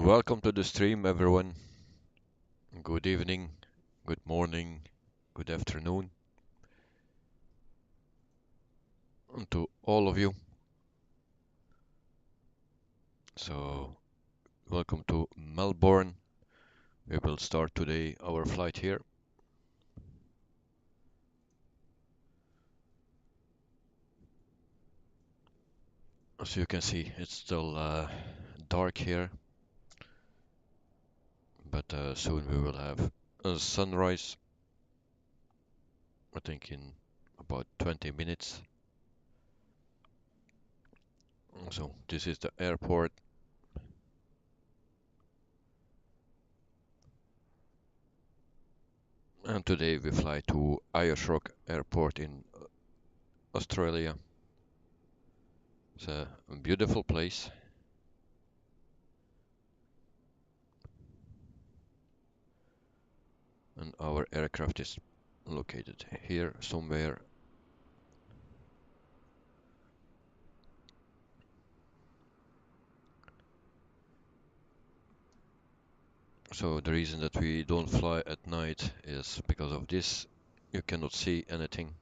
Welcome to the stream, everyone. Good evening, good morning, good afternoon to all of you. So, welcome to Melbourne. We will start today our flight here. As you can see, it's still dark here, but soon we will have a sunrise. I think in about 20 minutes. So, this is the airport. And today we fly to Ayers Airport in Australia. It's a beautiful place. And our aircraft is located here somewhere. So the reason that we don't fly at night is because of this. You cannot see anything.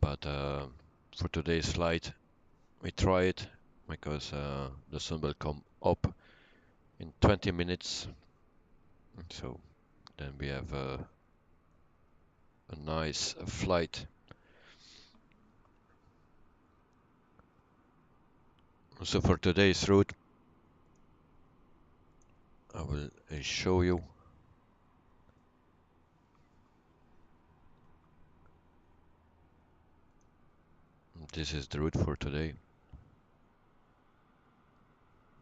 But for today's flight, we try it because the sun will come up in 20 minutes. So then we have a nice flight. So for today's route, I will show you. This is the route for today.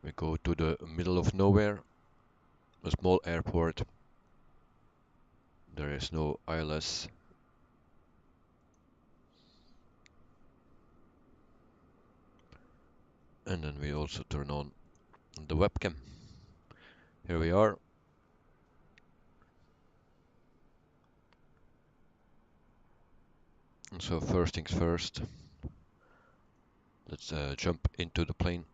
We go to the middle of nowhere, a small airport. There is no ILS. And then we also turn on the webcam. Here we are. So first things first, let's jump into the plane.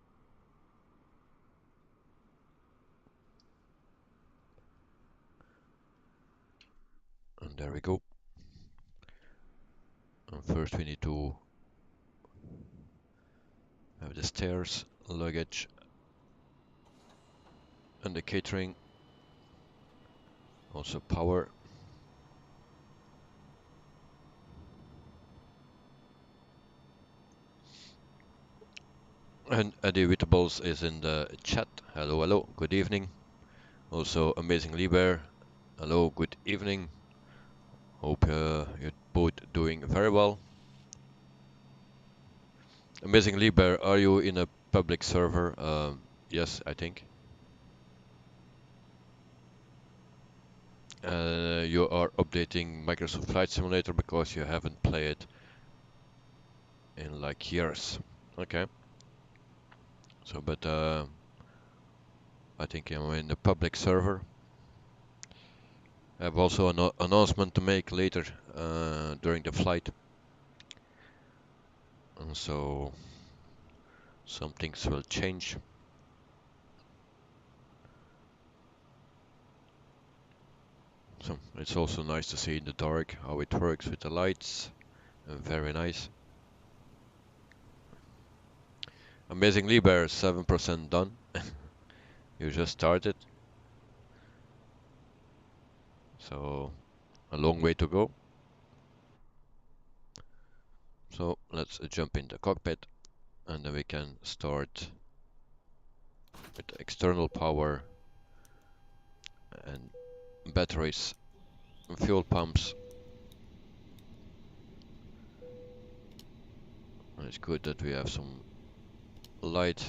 And there we go. And first we need to have the stairs, luggage, and the catering. Also power. And Eddie Wittables is in the chat. Hello, hello, good evening. Also Amazing Lieber. Hello, good evening. Hope you're both doing very well. Amazing Lieber, are you in a public server? Yes, I think. You are updating Microsoft Flight Simulator because you haven't played in like years. Okay. So, but I think I'm in the public server. I have also an announcement to make later during the flight. And so some things will change. So it's also nice to see in the dark how it works with the lights. Very nice. Amazing Lieber, 7% done. You just started. So a long way to go. So let's jump in the cockpit and then we can start with the external power and batteries, fuel pumps. And it's good that we have some light.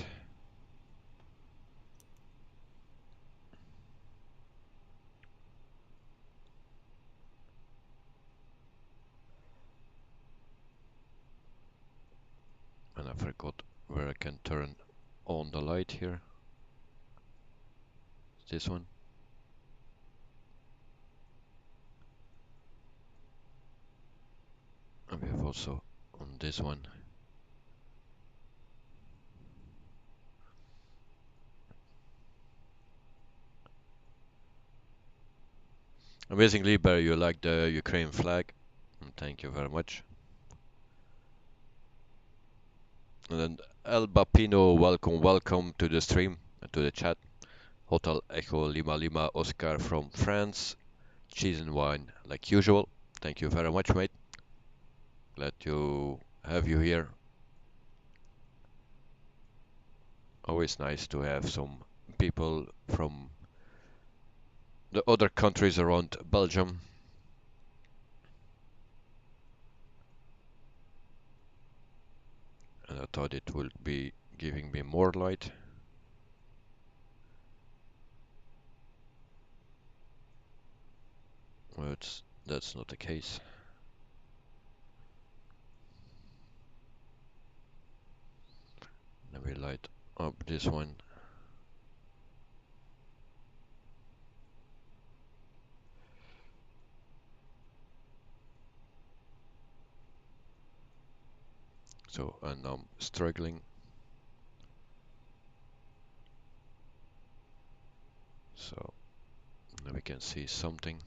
And I forgot where I can turn on the light here. It's this one. And we have also on this one. Amazingly, Barry, you like the Ukraine flag. Thank you very much. And then El Bapino, welcome to the stream, to the chat. Hotel Echo Lima Lima Oscar from France. Cheese and wine, like usual. Thank you very much, mate. Glad to have you here. Always nice to have some people from the other countries around Belgium. And I thought it would be giving me more light. But that's not the case. Let me light up this one. So, and I'm struggling. So, now we can see something.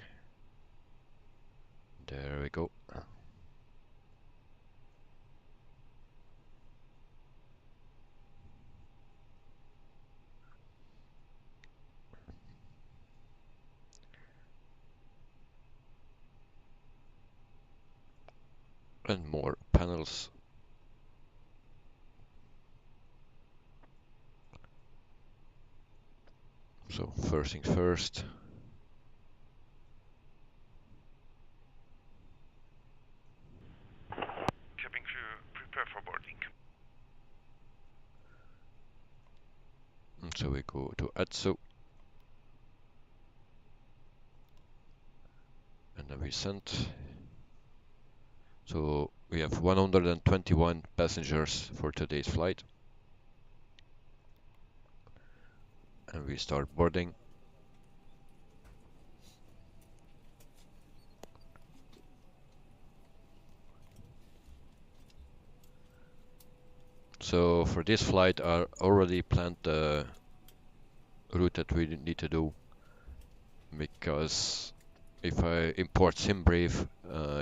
There we go. And more panels. So, first things first. Cabin crew, prepare for boarding. And so we go to ATSO. And then we send. So we have 121 passengers for today's flight. And we start boarding. So for this flight, I already planned the route that we need to do, because if I import SimBrief,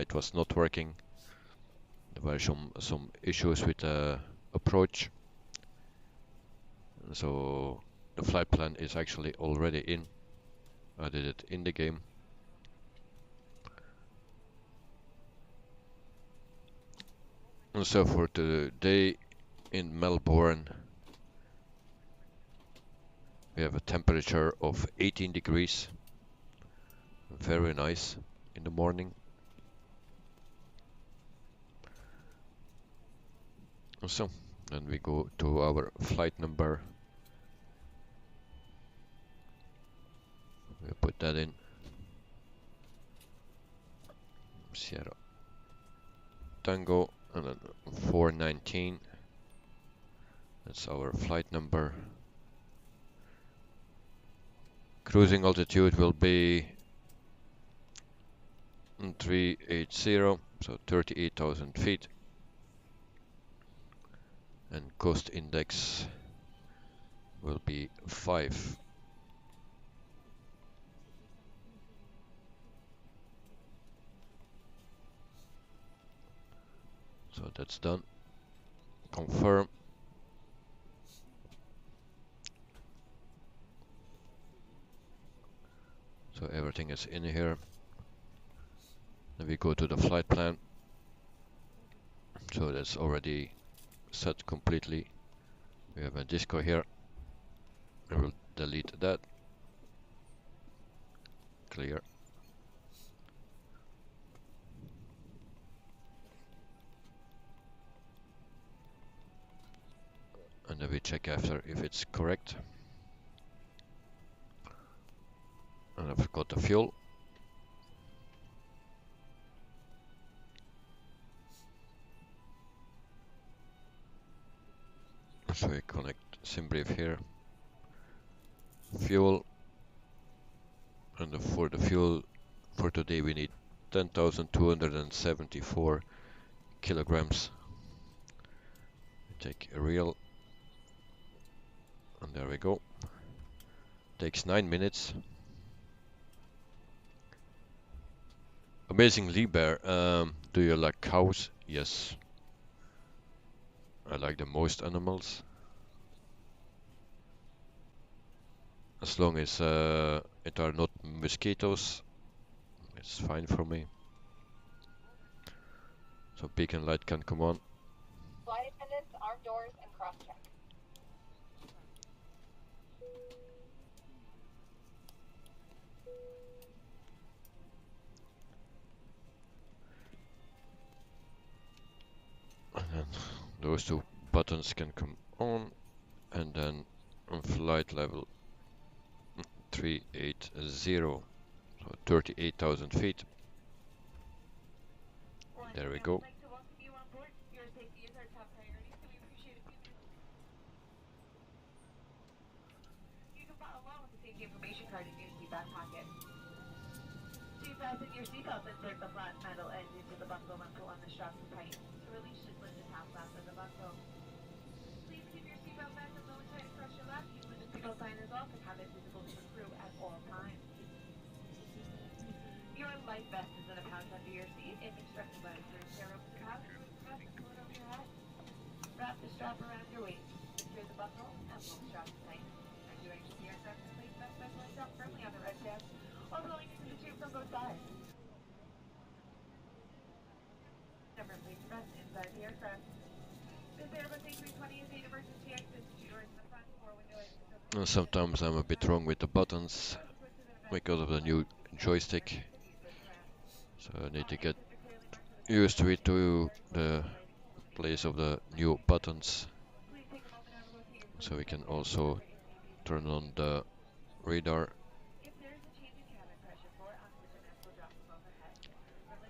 it was not working. There were some issues with the approach. So the flight plan is actually already in. I did it in the game. And so for today in Melbourne, we have a temperature of 18 degrees. Very nice in the morning. So then we go to our flight number. We put that in. Sierra Tango, and then 419. That's our flight number. Cruising altitude will be 380, so 38,000 feet. And coast index will be 5. So that's done. Confirm. So everything is in here. Then we go to the flight plan. So that's already set completely. We have a disco here. I will delete that. Clear. And then we check after if it's correct. And I've got the fuel. So we connect SimBrief here. Fuel. And for the fuel for today we need 10,274 kilograms. We take a reel. And there we go. Takes 9 minutes. Amazing Liber, do you like cows? Yes. I like the most animals. As long as it are not mosquitoes, it's fine for me. So beacon light can come on. Flight attendants, arm doors, and cross-check. And then those two buttons can come on, and then on flight level 380, so 38,000 feet. There we go. Information card in your seat back pocket. Please fasten your seatbelt and insert the flat metal edge into the buckle and pull on the straps tight. To release, just lift the top flap of the buckle. Please keep your seatbelt fastened low and tight across your lap, even when the seatbelt sign is off, and have it visible to the crew at all times. Your life vest is in a pouch under your seat. If instructed by the third chair over the top, press and pull it over your head. Wrap the strap around your waist. Secure the buckle and pull the straps tight. As you exit the aircraft, place the vest myself firmly on the red tab, while pulling into the tube from both sides. Never place your vest inside the aircraft. This Airbus A320 is an emergency exit. Two doors in the front, four window exits. Sometimes I'm a bit wrong with the buttons because of the new joystick. So I need to get used to it, to the place of the new buttons. So we can also turn on the radar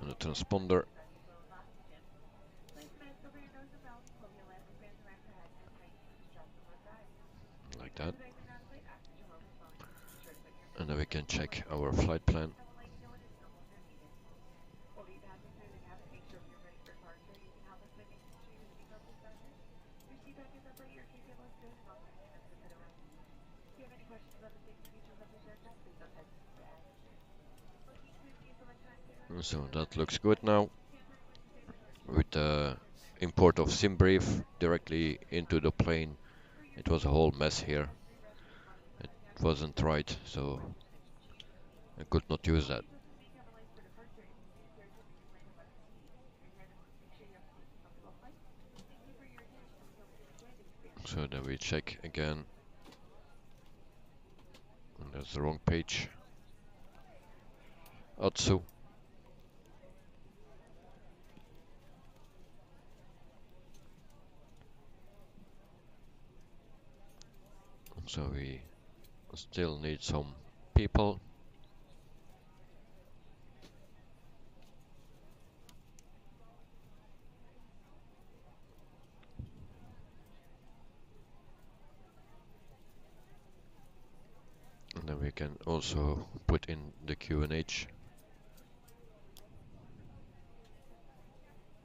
and the transponder. Like that. And then we can check our flight plan. So that looks good now. With the import of SimBrief directly into the plane, it was a whole mess here. It wasn't right, so I could not use that. So then we check again. And that's the wrong page. Atsu. So we still need some people. And then we can also put in the QNH.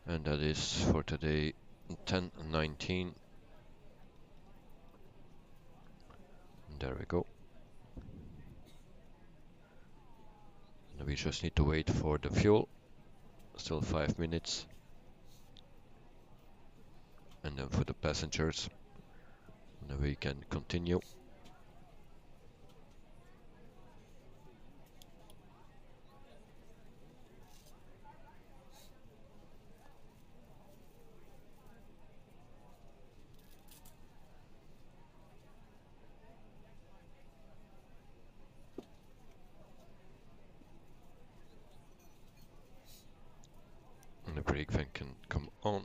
And that is for today 10:19. There we go. And we just need to wait for the fuel. Still 5 minutes. And then for the passengers. And then we can continue. And the brake fan can come on.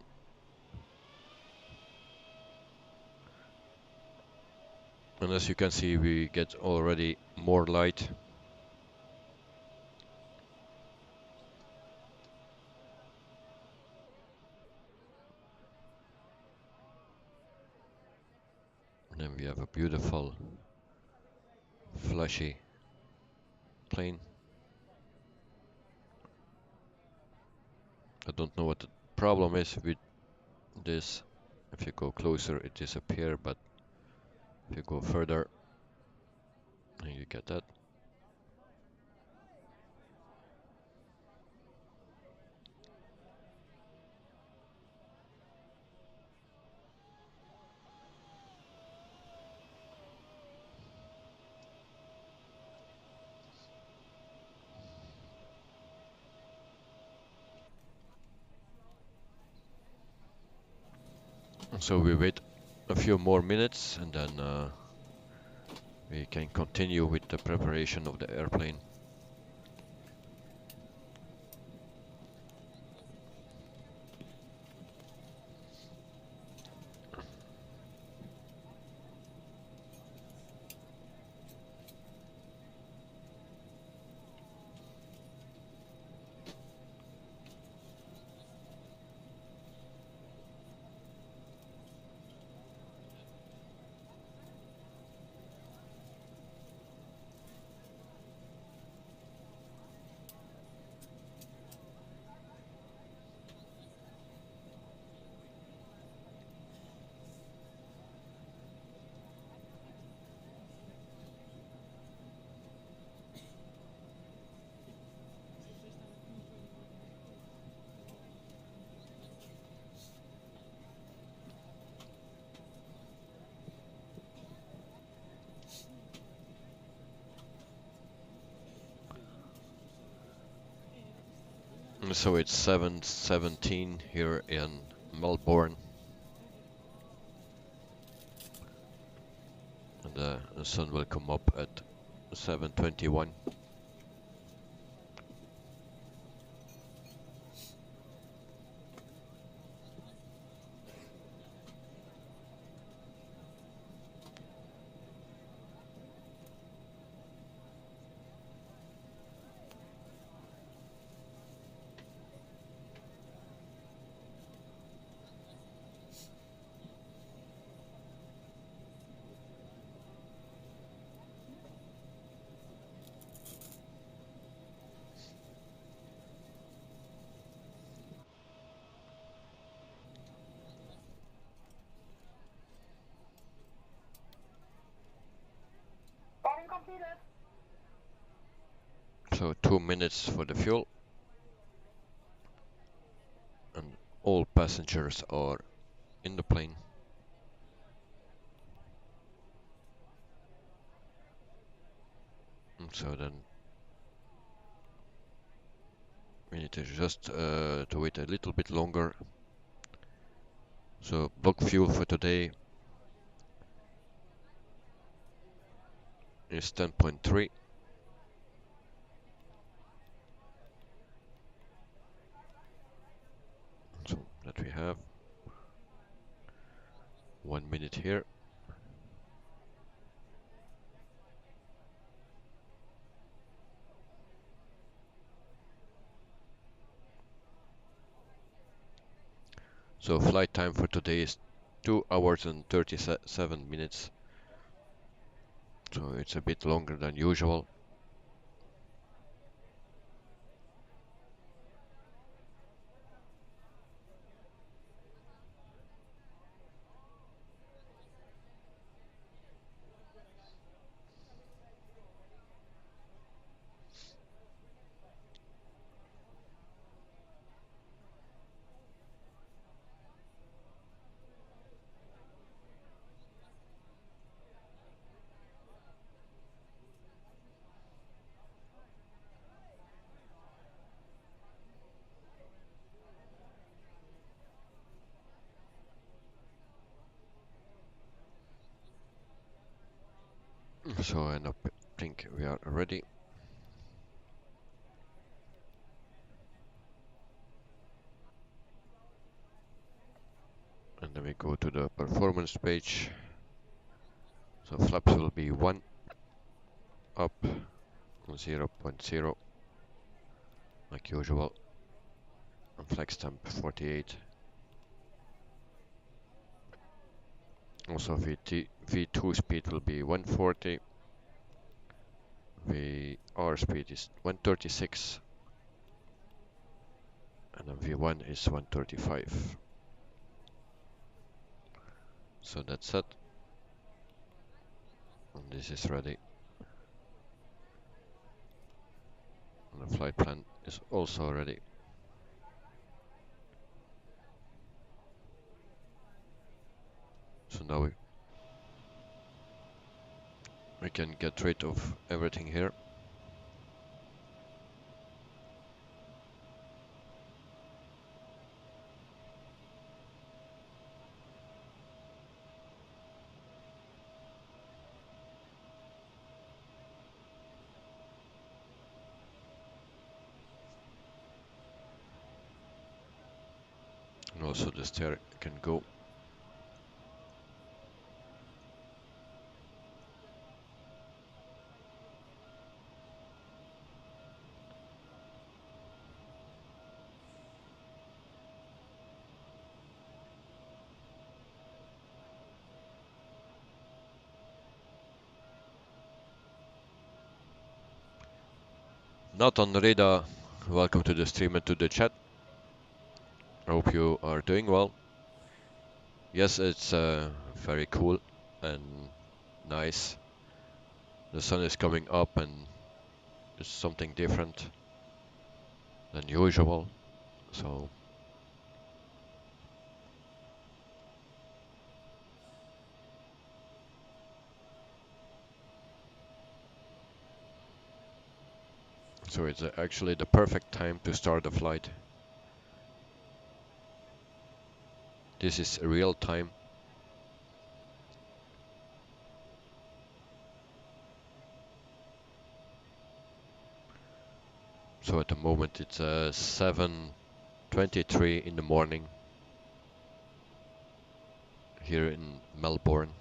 And as you can see, we get already more light. And then we have a beautiful flashy plane. I don't know what the problem is with this. If you go closer, it disappears, but if you go further, you get that. So we wait a few more minutes and then we can continue with the preparation of the airplane. So it's 7:17 here in Melbourne, and the sun will come up at 7:21. Boarding completed. So 2 minutes for the fuel, and all passengers are in the plane. And so then we need to just to wait a little bit longer. So block fuel for today is 10.3. So that we have 1 minute here. So flight time for today is 2 hours and 37 minutes. So it's a bit longer than usual. So I think we are ready. And then we go to the performance page. So flaps will be 1 up, 0.0 like usual, and flex temp 48. Also V2 speed will be 140, VR speed is 136, and then V1 is 135. So that's it. And this is ready. And the flight plan is also ready. So now we can get rid of everything here. also the stair can go. Not on the radar, welcome to the stream and to the chat. I hope you are doing well. Yes, it's very cool and nice. The sun is coming up and it's something different than usual. So it's actually the perfect time to start the flight. This is real time. So at the moment it's 7:23 in the morning here in Melbourne.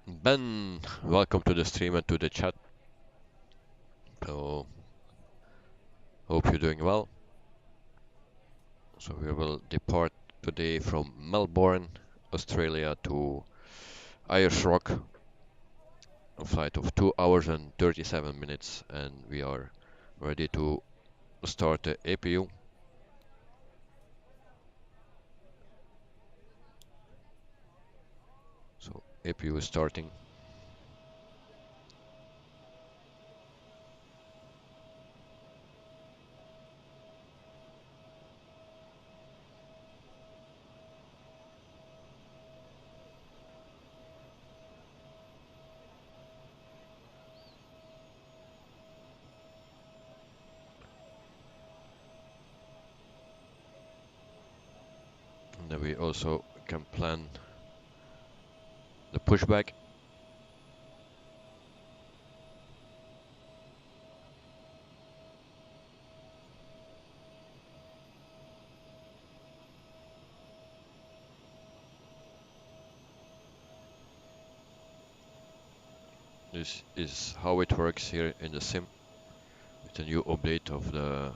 Ben, welcome to the stream and to the chat. So hope you're doing well. So we will depart today from Melbourne, Australia to Ayers, a flight of 2 hours and 37 minutes, and we are ready to start the APU. So APU is starting. And then we also can plan the pushback. This is how it works here in the sim with the new update of the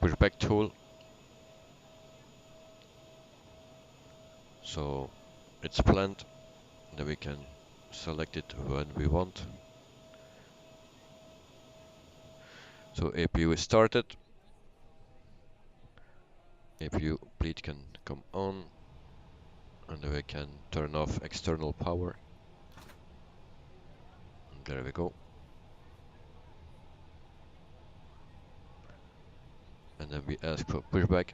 pushback tool. So it's planned, then we can select it when we want. So APU is started. APU bleed can come on, and then we can turn off external power. And there we go. And then we ask for pushback.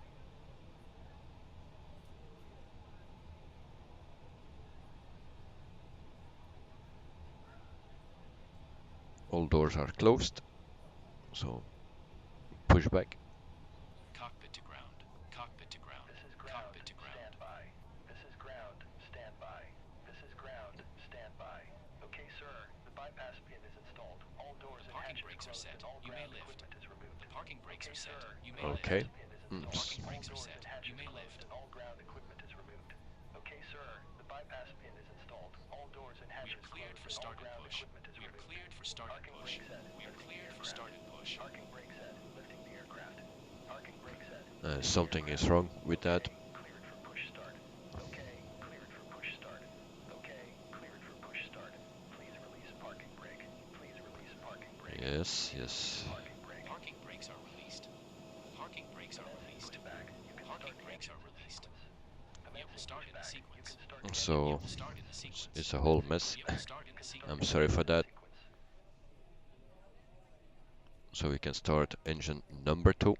All doors are closed, so pushback. Cockpit to ground. Cockpit to ground. This is ground. Cockpit to ground. Standby. This is ground. Standby. This is ground. Standby. Okay, sir. The bypass pin is installed. All doors and Parking hatches brakes are closed set. and all You may ground lift. equipment is removed. The parking brakes Okay, are set. sir. You may The lift. Okay. bypass pin is The installed. parking All brakes are doors set. and You hatches may closed lift. and all ground equipment is removed. Okay, sir. The bypass pin is installed. All doors and We hatches are cleared closed for and all start and ground push. equipment is We are removed. cleared for start and Parking push. brake set. We are Lifting the cleared for aircraft. start and push. Parking brake set. Lifting the aircraft. Parking brake set. Something is wrong with that. Cleared for push start. Okay, cleared for push start. Okay, cleared for push start. Please release parking brake. Please release parking brake. Yes, yes. Parking brake. Parking brakes are released. Parking brakes are released. Pushback. You can Parking start the brakes are engines in released. sequence. We will start in the Pushback. You sequence. can start the So We will start in the sequence. it's a whole mess. We will start in the I'm sequence. sorry for that. sequence. So we can start engine number 2.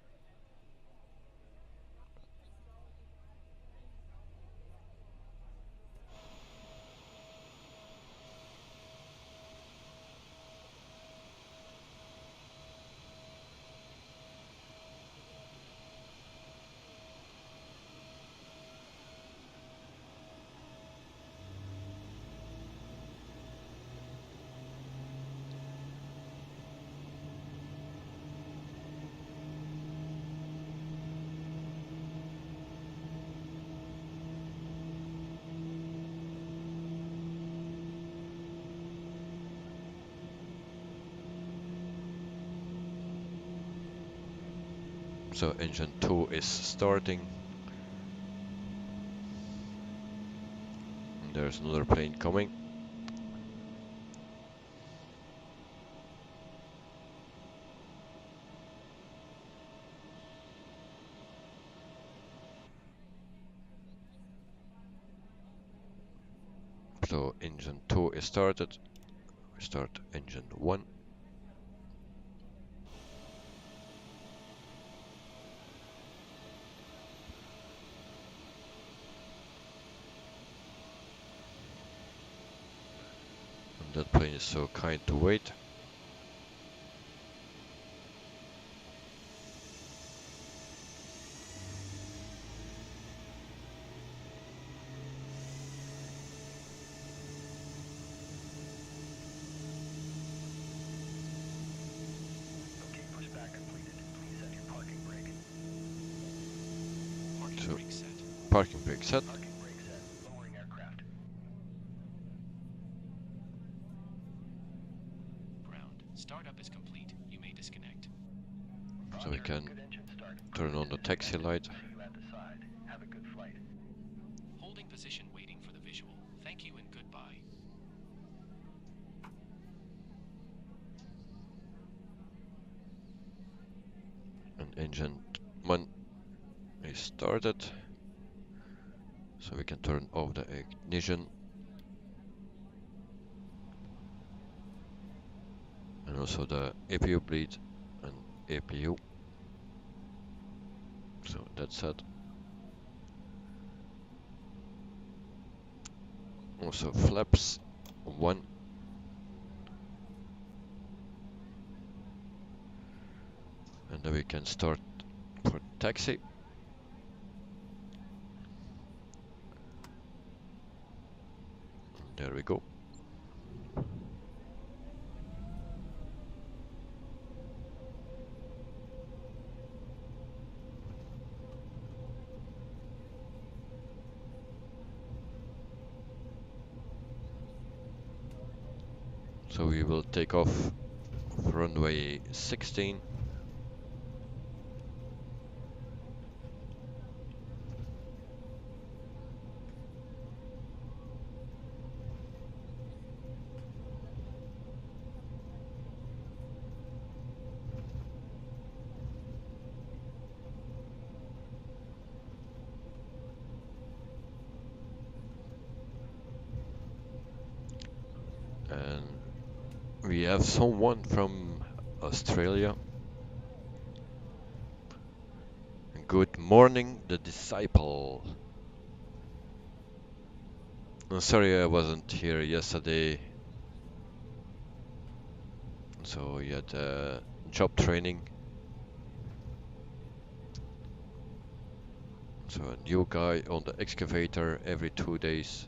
So engine 2 is starting. And there's another plane coming. So engine 2 is started. We start engine 1. And that plane is so kind to wait. Okay, pushback completed. Please set your parking brake. Parking So- brake set. Parking brake set. Parking brake set. Lowering aircraft. Ground. Startup is complete. You may disconnect. So we Roger, can good engine start. turn on the taxi light. See you at the side. Have a good flight. Holding position waiting for the visual. Thank you and goodbye. And engine 1 is started. So we can turn off the ignition. And also the APU bleed and APU. So that's set. Also flaps 1. And then we can start for taxi. There we go. So we will take off runway 16. And we have someone from Australia. Good morning, the disciple. Sorry I wasn't here yesterday. So we had job training. So a new guy on the excavator every 2 days.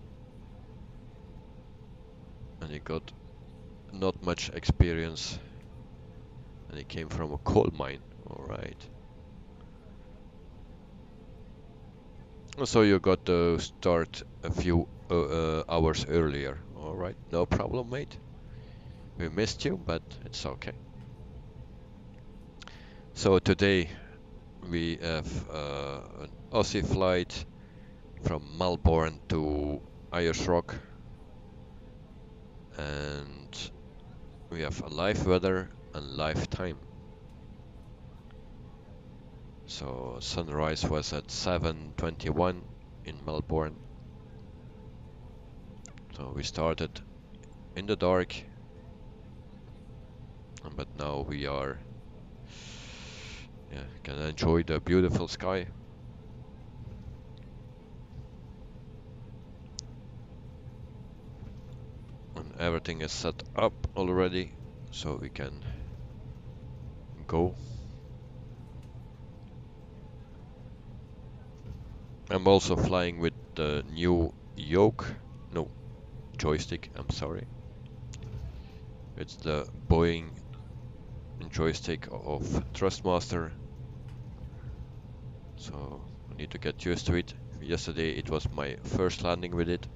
And he got not much experience. And he came from a coal mine. Alright. So you got to start a few hours earlier. Alright, no problem, mate. We missed you, but it's okay. So today we have an Aussie flight from Melbourne to Ayers Rock. And we have a live weather and live time. So sunrise was at 7:21 in Melbourne. So we started in the dark, but now we are can enjoy the beautiful sky. And everything is set up already, so we can go. I'm also flying with the new Yoke, no, Joystick, I'm sorry. It's the Boeing joystick of Trustmaster. So I need to get used to it. Yesterday it was my first landing with it.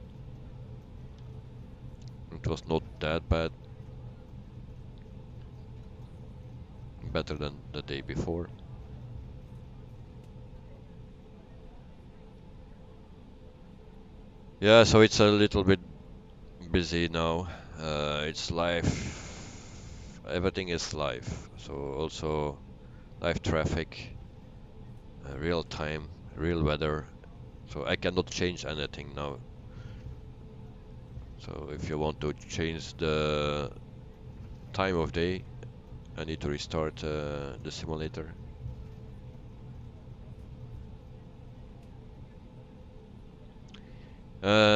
It was not that bad. Better than the day before. Yeah, so it's a little bit busy now. It's live. Everything is live. So also live traffic, real time, real weather. So I cannot change anything now. So if you want to change the time of day, I need to restart the simulator.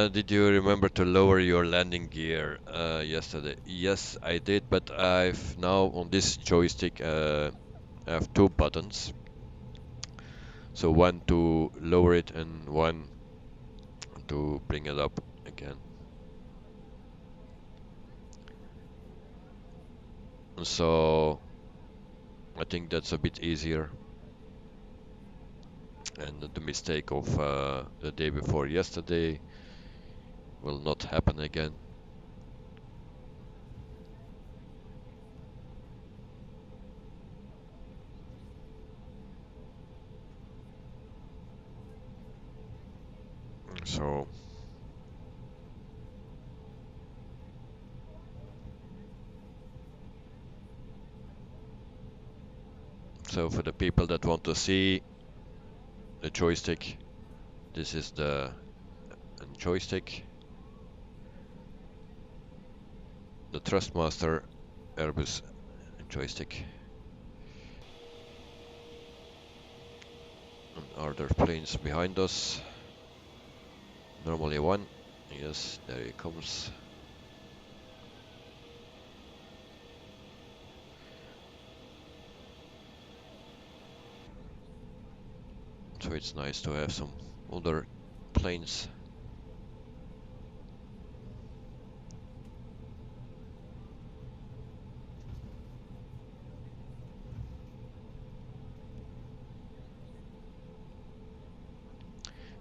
Did you remember to lower your landing gear yesterday? Yes, I did, but I've now on this joystick I have two buttons. So one to lower it and one to bring it up again. So I think that's a bit easier. And the mistake of the day before yesterday will not happen again. So for the people that want to see the joystick, this is the joystick, the Trustmaster Airbus joystick. And are there planes behind us? Normally one. Yes, there he comes. So it's nice to have some other planes.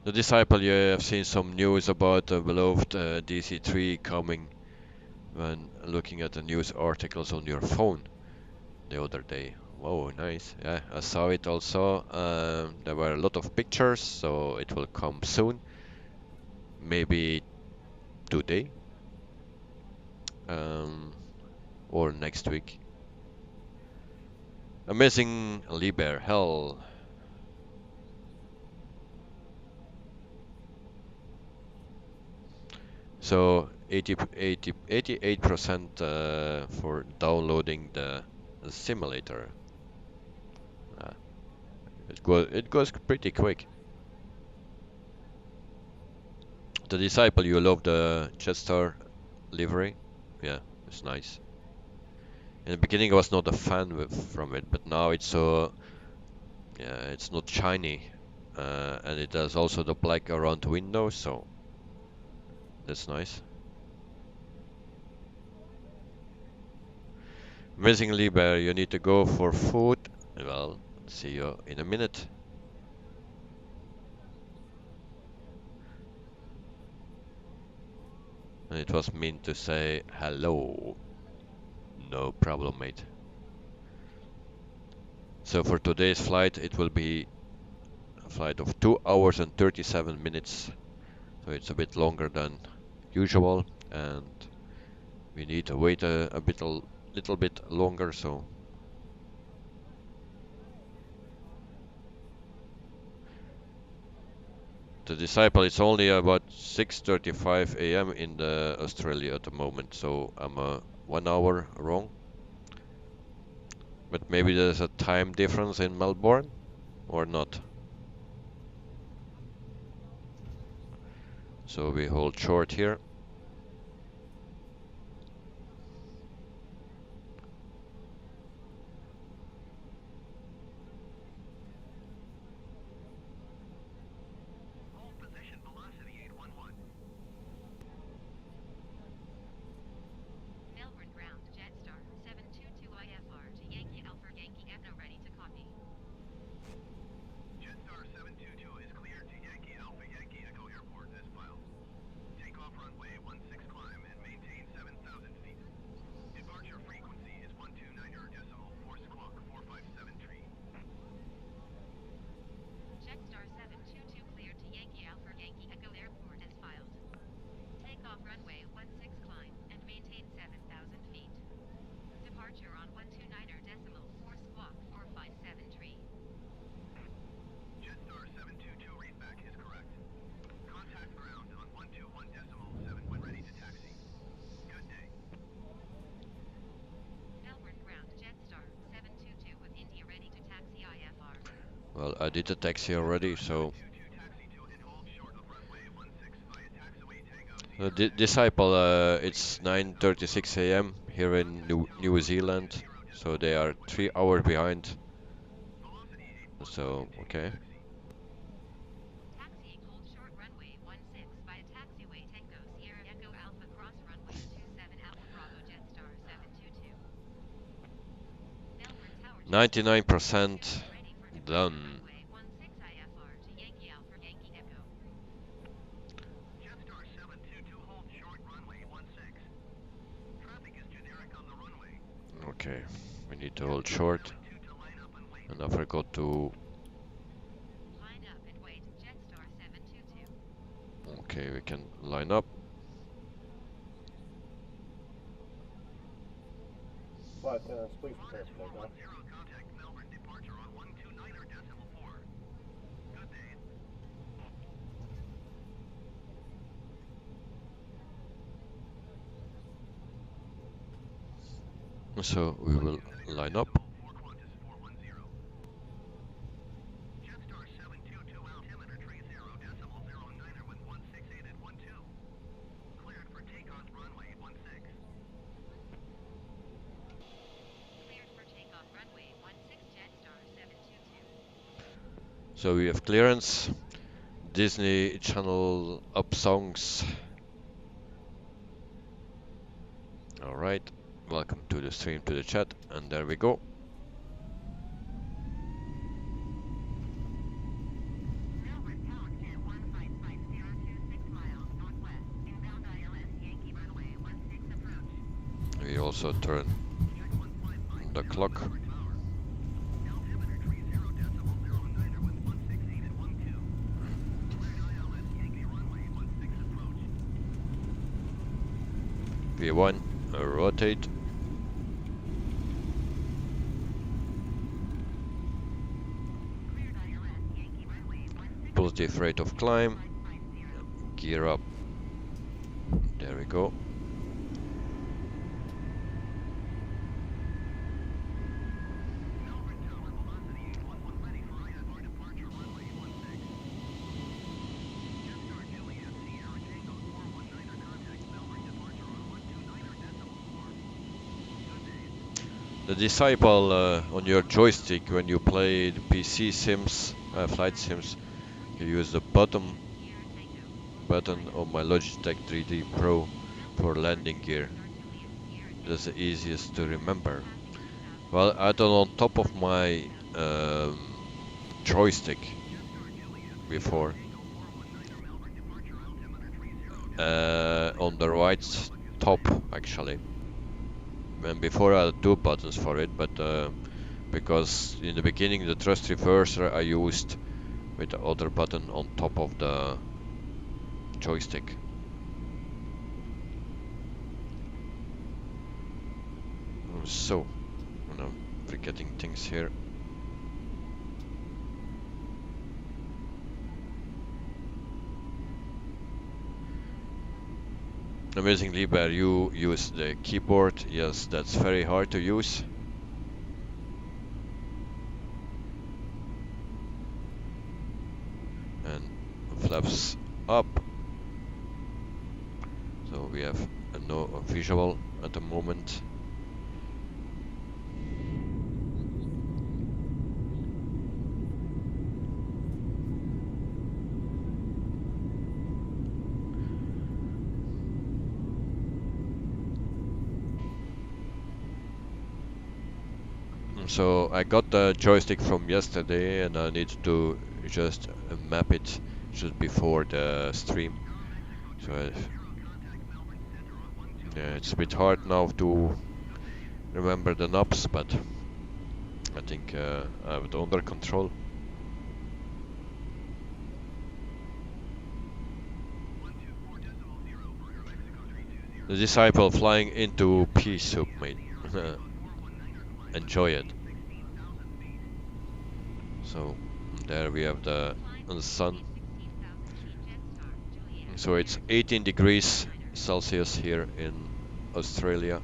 The Disciple, you have seen some news about the beloved DC-3 coming when looking at the news articles on your phone the other day. Whoa, nice. Yeah, I saw it also. There were a lot of pictures, so it will come soon. Maybe today. Or next week. Amazing Liber, hell. So 88% for downloading the simulator. Uh, it goes pretty quick. The Disciple, you love the Jetstar livery? Yeah, it's nice. In the beginning, I was not a fan from it, but now it's so yeah, it's not shiny, and it has also the black around the windows, so that's nice. Amazing Liber, you need to go for food. Well, see you in a minute. And it was meant to say hello. No problem, mate. So for today's flight, it will be a flight of 2 hours and 37 minutes. So it's a bit longer than usual, and we need to wait a little bit longer. So the Disciple, it's only about 6:35 a.m. in the Australia at the moment, so I'm 1 hour wrong. But maybe there's a time difference in Melbourne, or not. So we hold short here. Hold position velocity 811. Melbourne ground Jetstar 722 IFR to Yankee Alpha Yankee Echo ready to copy. Jetstar 722 is cleared to Yankee Alpha Yankee Echo Airport as filed. Takeoff runway departure on 129.4 squawk 4573. Jetstar 722 readback is correct. Contact ground on 121.7 when ready to taxi. Good day. Melbourne ground Jetstar 722 with India ready to taxi IFR. Well, I did the taxi already, so 22 taxi to and hold short of runway 16 via taxiway Tango Disciple, it's 9:36 a.m. here in New Zealand, so they are 3 hours behind. So okay. Taxiing hold short runway 16 via taxiway Tango Sierra Echo Alpha cross runway 27 Alpha Bravo Jetstar 722. Melbourne Tower 99% ready for departure done. runway 16 IFR to Yankee Alpha Yankee Echo. Jetstar 722 hold short runway 16. Traffic is generic on the runway. Okay, we need to hold short, 72 to line up and wait. and I forgot to. Line up and wait Jetstar 722. Okay, we can line up. Flight attendants, please prepare for takeoff. 410 contact Melbourne departure on 129.4. Good day. So we will line up. 4 Qantas 410. Jetstar 722 altimeter 30.09er with 168 at 12. Cleared for takeoff runway 16. Cleared for takeoff runway 16 Jetstar 722. So we have clearance. Disney Channel up songs. All right. Welcome to the stream, to the chat, and there we go. Melbourne Tower 15506 miles northwest. Inbound ILS Yankee runway 16 approach. We also turn the clock. Altimeter 30.09er with 168 at 12. Cleared ILS Yankee runway 16 approach. V1, rotate. Cleared ILS Yankee runway 16. Positive rate of climb. 550. Gear up. There we go. Melbourne Tower velocity 811 ready for IFR departure runway 16. Jetstar Juliet Sierra Tango 419er contact Melbourne departure on 129.4. Good day. The disciple on your joystick when you play the PC sims, flight sims, you use the bottom button on my Logitech 3D Pro for landing gear. That's the easiest to remember. Well, I had it on top of my joystick before. On the right top actually. And before I had two buttons for it, but because in the beginning the thrust reverser I used with the other button on top of the joystick. So, I'm forgetting things here. Amazingly, where you use the keyboard, yes, that's very hard to use. And flaps up. So we have no visual at the moment. So I got the joystick from yesterday and I need to just map it just before the stream. So yeah, it's a bit hard now to remember the knobs, but I think I have it under control. The disciple flying into pea soup, mate. enjoy it. So there we have the sun. So it's 18 degrees Celsius here in Australia.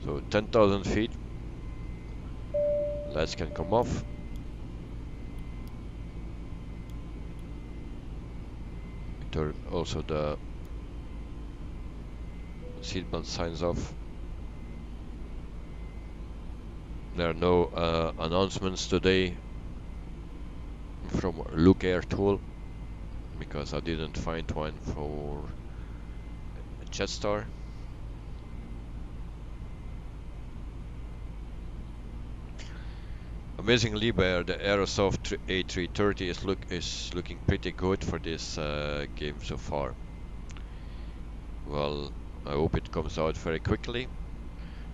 So 10,000 feet. Lights can come off. Turn also the seatbelt signs off. There are no announcements today from Look Air tool because I didn't find one for Jetstar. Amazingly, the Aerosoft A330 is looking pretty good for this game so far. Well, I hope it comes out very quickly.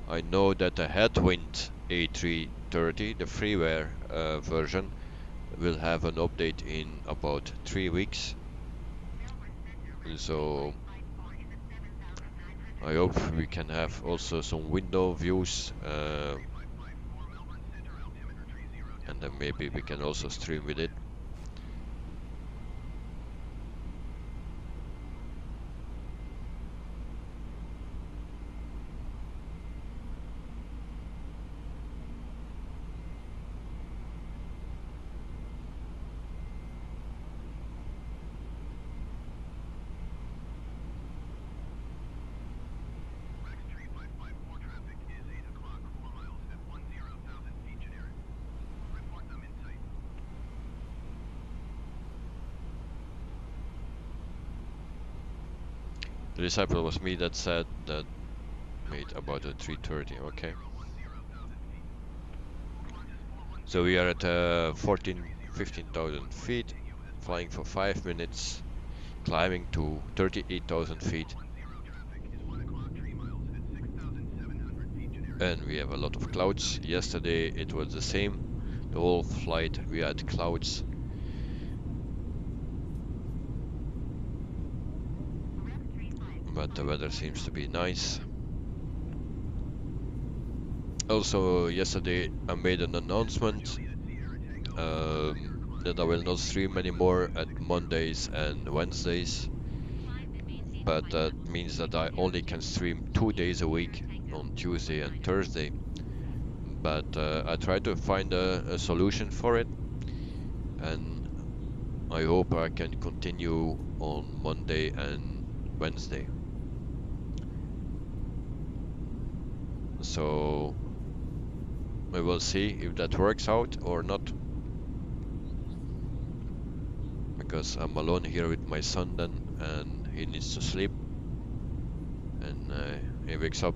I know that the Headwind A330, the freeware version, will have an update in about 3 weeks. So I hope we can have also some window views, and then maybe we can also stream with it. The disciple was me that said that made about a 330, okay. So we are at 15,000 feet, flying for 5 minutes, climbing to 38,000 feet. And we have a lot of clouds. Yesterday it was the same. The whole flight we had clouds. But the weather seems to be nice. Also, yesterday I made an announcement that I will not stream anymore at Mondays and Wednesdays. But that means that I only can stream 2 days a week, on Tuesday and Thursday. But I try to find a solution for it, and I hope I can continue on Monday and Wednesday. So we will see if that works out or not, because I'm alone here with my son then, and he needs to sleep, and he wakes up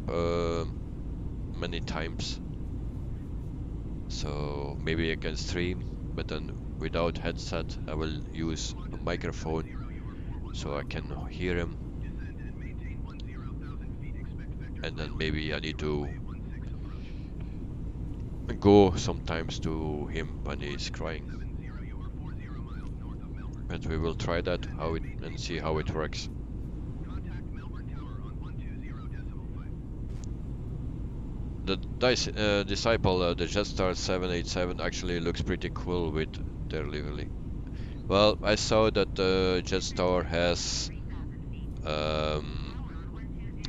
many times. So maybe I can stream, but then without headset I will use a microphone so I can hear him, and then maybe I need to go sometimes to him when he's crying. But we will try that and see how it works. The Disciple, the Jetstar 787 actually looks pretty cool with their livery. Well, I saw that Jetstar has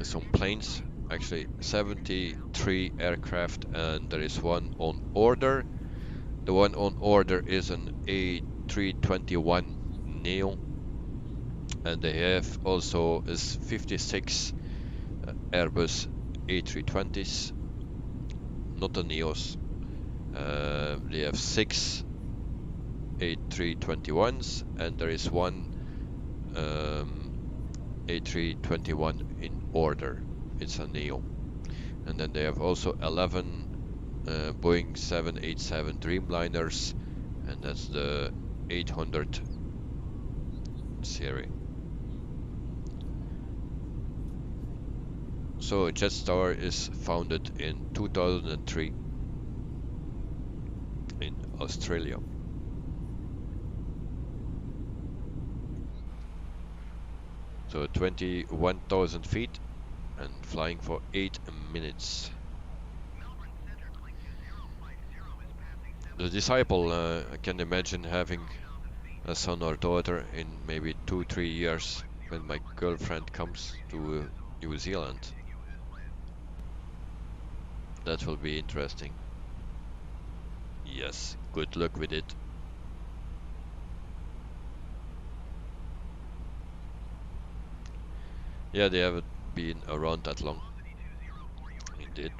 some planes, actually 73 aircraft, and there is one on order. The one on order is an A321neo, and they have also is 56 Airbus A320s, not the Neos. They have 6 A321s, and there is one A321 in order. It's a Neo. And then they have also 11 Boeing 787 Dreamliners, and that's the 800 series. So Jetstar is founded in 2003 in Australia. So 21,000 feet and flying for 8 minutes. The disciple, I can imagine having a son or daughter in maybe 2-3 years when my girlfriend comes to New Zealand. That will be interesting. Yes, good luck with it. Yeah, they haven't been around that long. Indeed.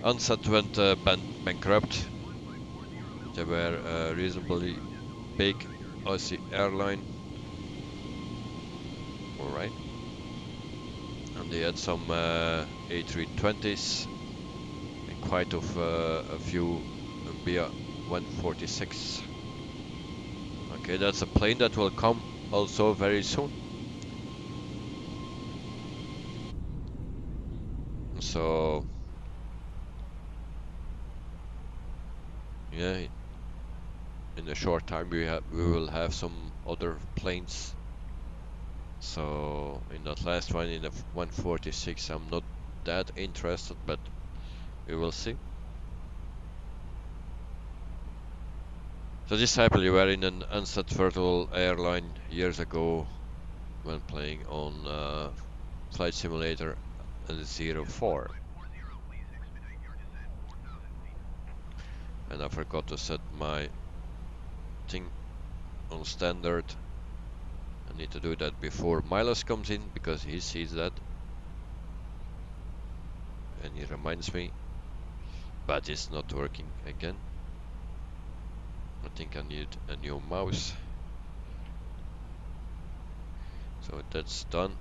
Ansett went bankrupt. They were a reasonably big Aussie airline. Alright. And they had some A320s and quite of a few BA 146. Okay, that's a plane that will come also very soon. So yeah, in a short time we will have some other planes. So in that last one, in the 146, I'm not that interested, but we will see. So this happily were in an Ansett virtual airline years ago when playing on Flight Simulator 04. And I forgot to set my thing on standard. I need to do that before Milos comes in because he sees that and he reminds me, but it's not working again. I think I need a new mouse. So that's done.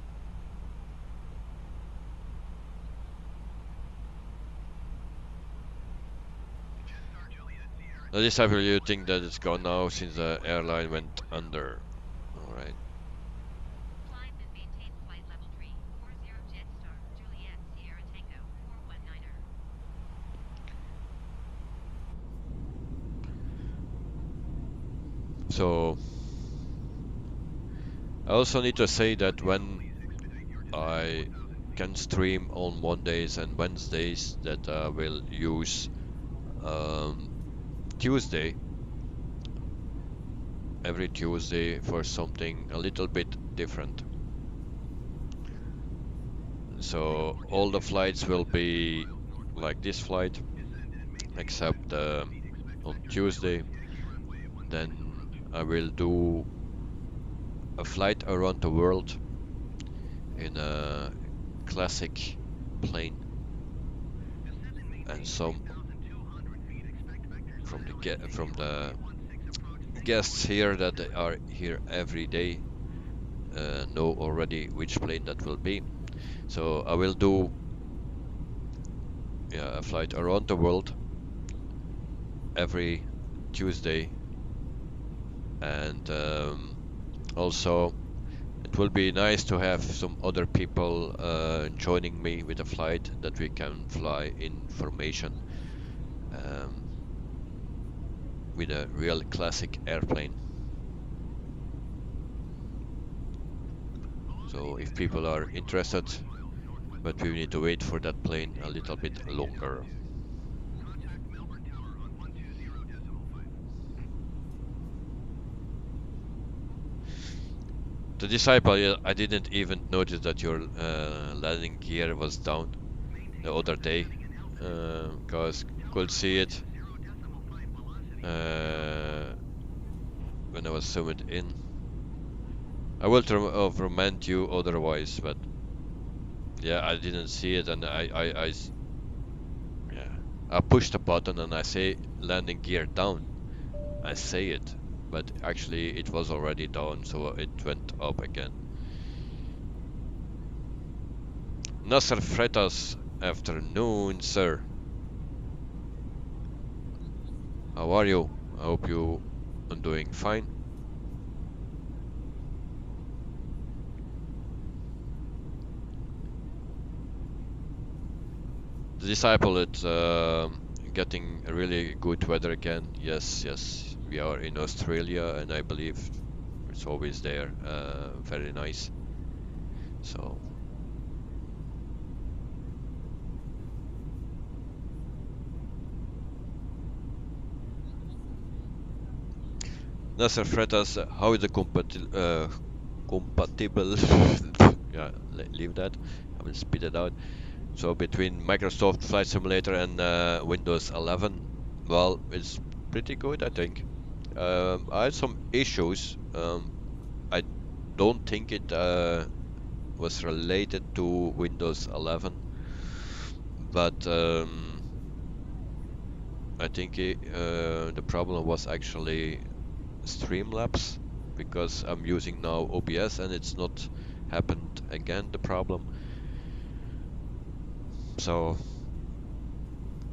Now this I really think that it's gone now since the airline went under. Alright. Climb and maintain flight level 340 Jetstar Juliet Sierra Tango 419er. So I also need to say that when I can stream on Mondays and Wednesdays, that I will use Tuesday, every Tuesday, for something a little bit different. So all the flights will be like this flight, except on Tuesday. Then I will do a flight around the world in a classic plane, and some from the guests here that are here every day know already which plane that will be. So I will do a flight around the world every Tuesday, and also it will be nice to have some other people joining me with a flight that we can fly in formation with a real classic airplane. So if people are interested, but we need to wait for that plane a little bit longer. The Disciple, yeah, I didn't even notice that your landing gear was down the other day, because could see it when I was zoomed in. I will remind you otherwise, but yeah, I didn't see it, and yeah, I pushed the button and I say landing gear down. I say it, but actually it was already down, so it went up again. Nasser Freitas, afternoon, sir. How are you? I hope you are doing fine. The Disciple, it's getting really good weather again. Yes, yes, we are in Australia, and I believe it's always there. Very nice. So. Nasser Freitas, how is the compatible? Yeah, leave that. I will spit it out. So between Microsoft Flight Simulator and Windows 11, well, it's pretty good, I think. I had some issues. I don't think it was related to Windows 11, but I think the problem was actually Streamlabs, because I'm using now OBS and it's not happened again, the problem. So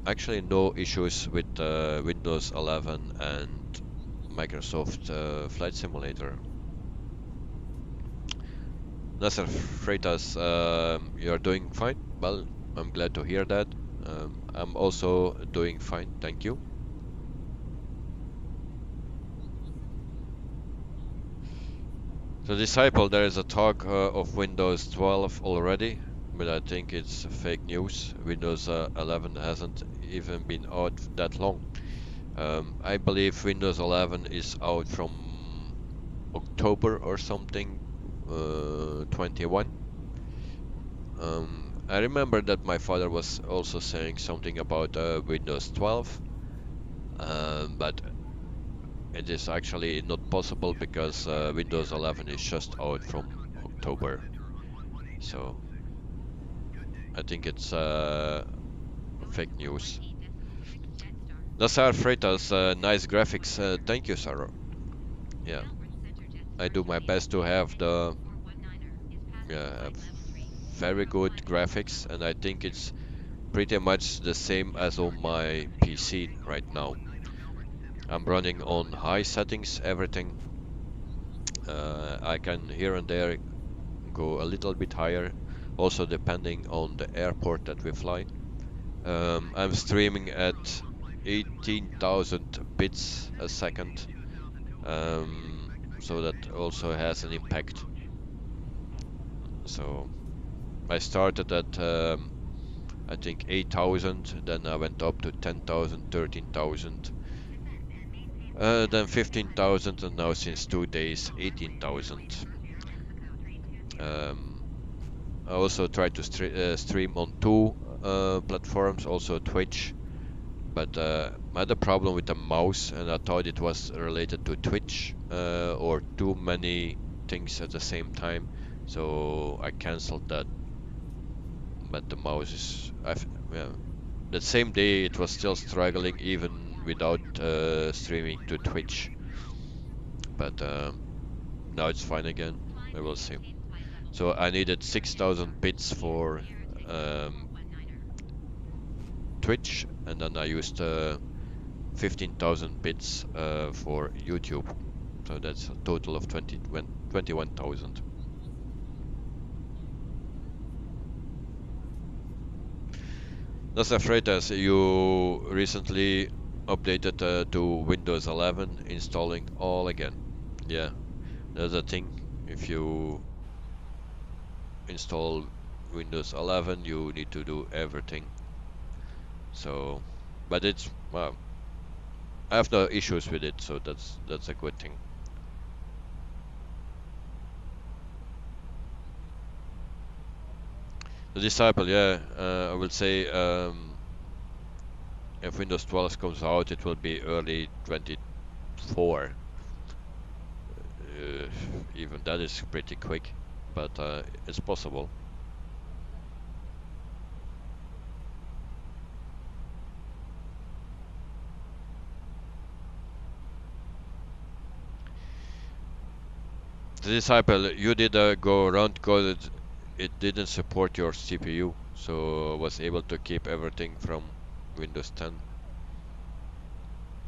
actually no issues with Windows 11 and Microsoft Flight Simulator. Nasser Freitas, you're doing fine? Well, I'm glad to hear that. I'm also doing fine, thank you. The Disciple, there is a talk of Windows 12 already, but I think it's fake news. Windows 11 hasn't even been out that long. I believe Windows 11 is out from October or something, 21. I remember that my father was also saying something about Windows 12, but it is actually not possible because Windows 11 is just out from October. So I think it's fake news. Nassar Freitas, nice graphics. Thank you, Sarah. Yeah, I do my best to have the very good graphics, and I think it's pretty much the same as on my PC right now. I'm running on high settings, everything. I can here and there go a little bit higher, also depending on the airport that we fly. I'm streaming at 18,000 bits a second, so that also has an impact. So I started at I think 8,000, then I went up to 10,000, 13,000, then 15,000, and now since 2 days 18,000. I also try to stream on two platforms, also Twitch, but I had a problem with the mouse, and I thought it was related to Twitch or too many things at the same time, so I cancelled that. But the mouse is, yeah, that same day it was still struggling even without streaming to Twitch, but now it's fine again. We will see. So I needed 6,000 bits for Twitch, and then I used 15,000 bits for YouTube. So that's a total of 21,000. Nasser Freitas, you recently updated to Windows 11, installing all again. Yeah, that's a thing. If you install Windows 11, you need to do everything. So, but it's well, I have no issues with it, so that's a good thing. The Disciple, yeah, I will say if Windows 12 comes out, it will be early 24. Even that is pretty quick, but it's possible. The Disciple, you did go around because it didn't support your CPU, so I was able to keep everything from Windows 10.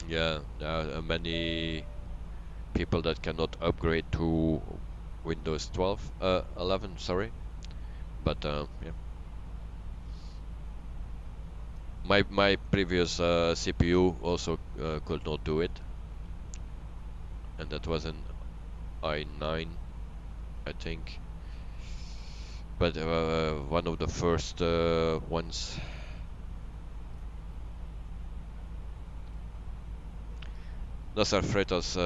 Yeah, there are many people that cannot upgrade to Windows 11, sorry. But yeah, my previous CPU also could not do it, and that was an i9, I think. But one of the first ones. Nasar Freitas,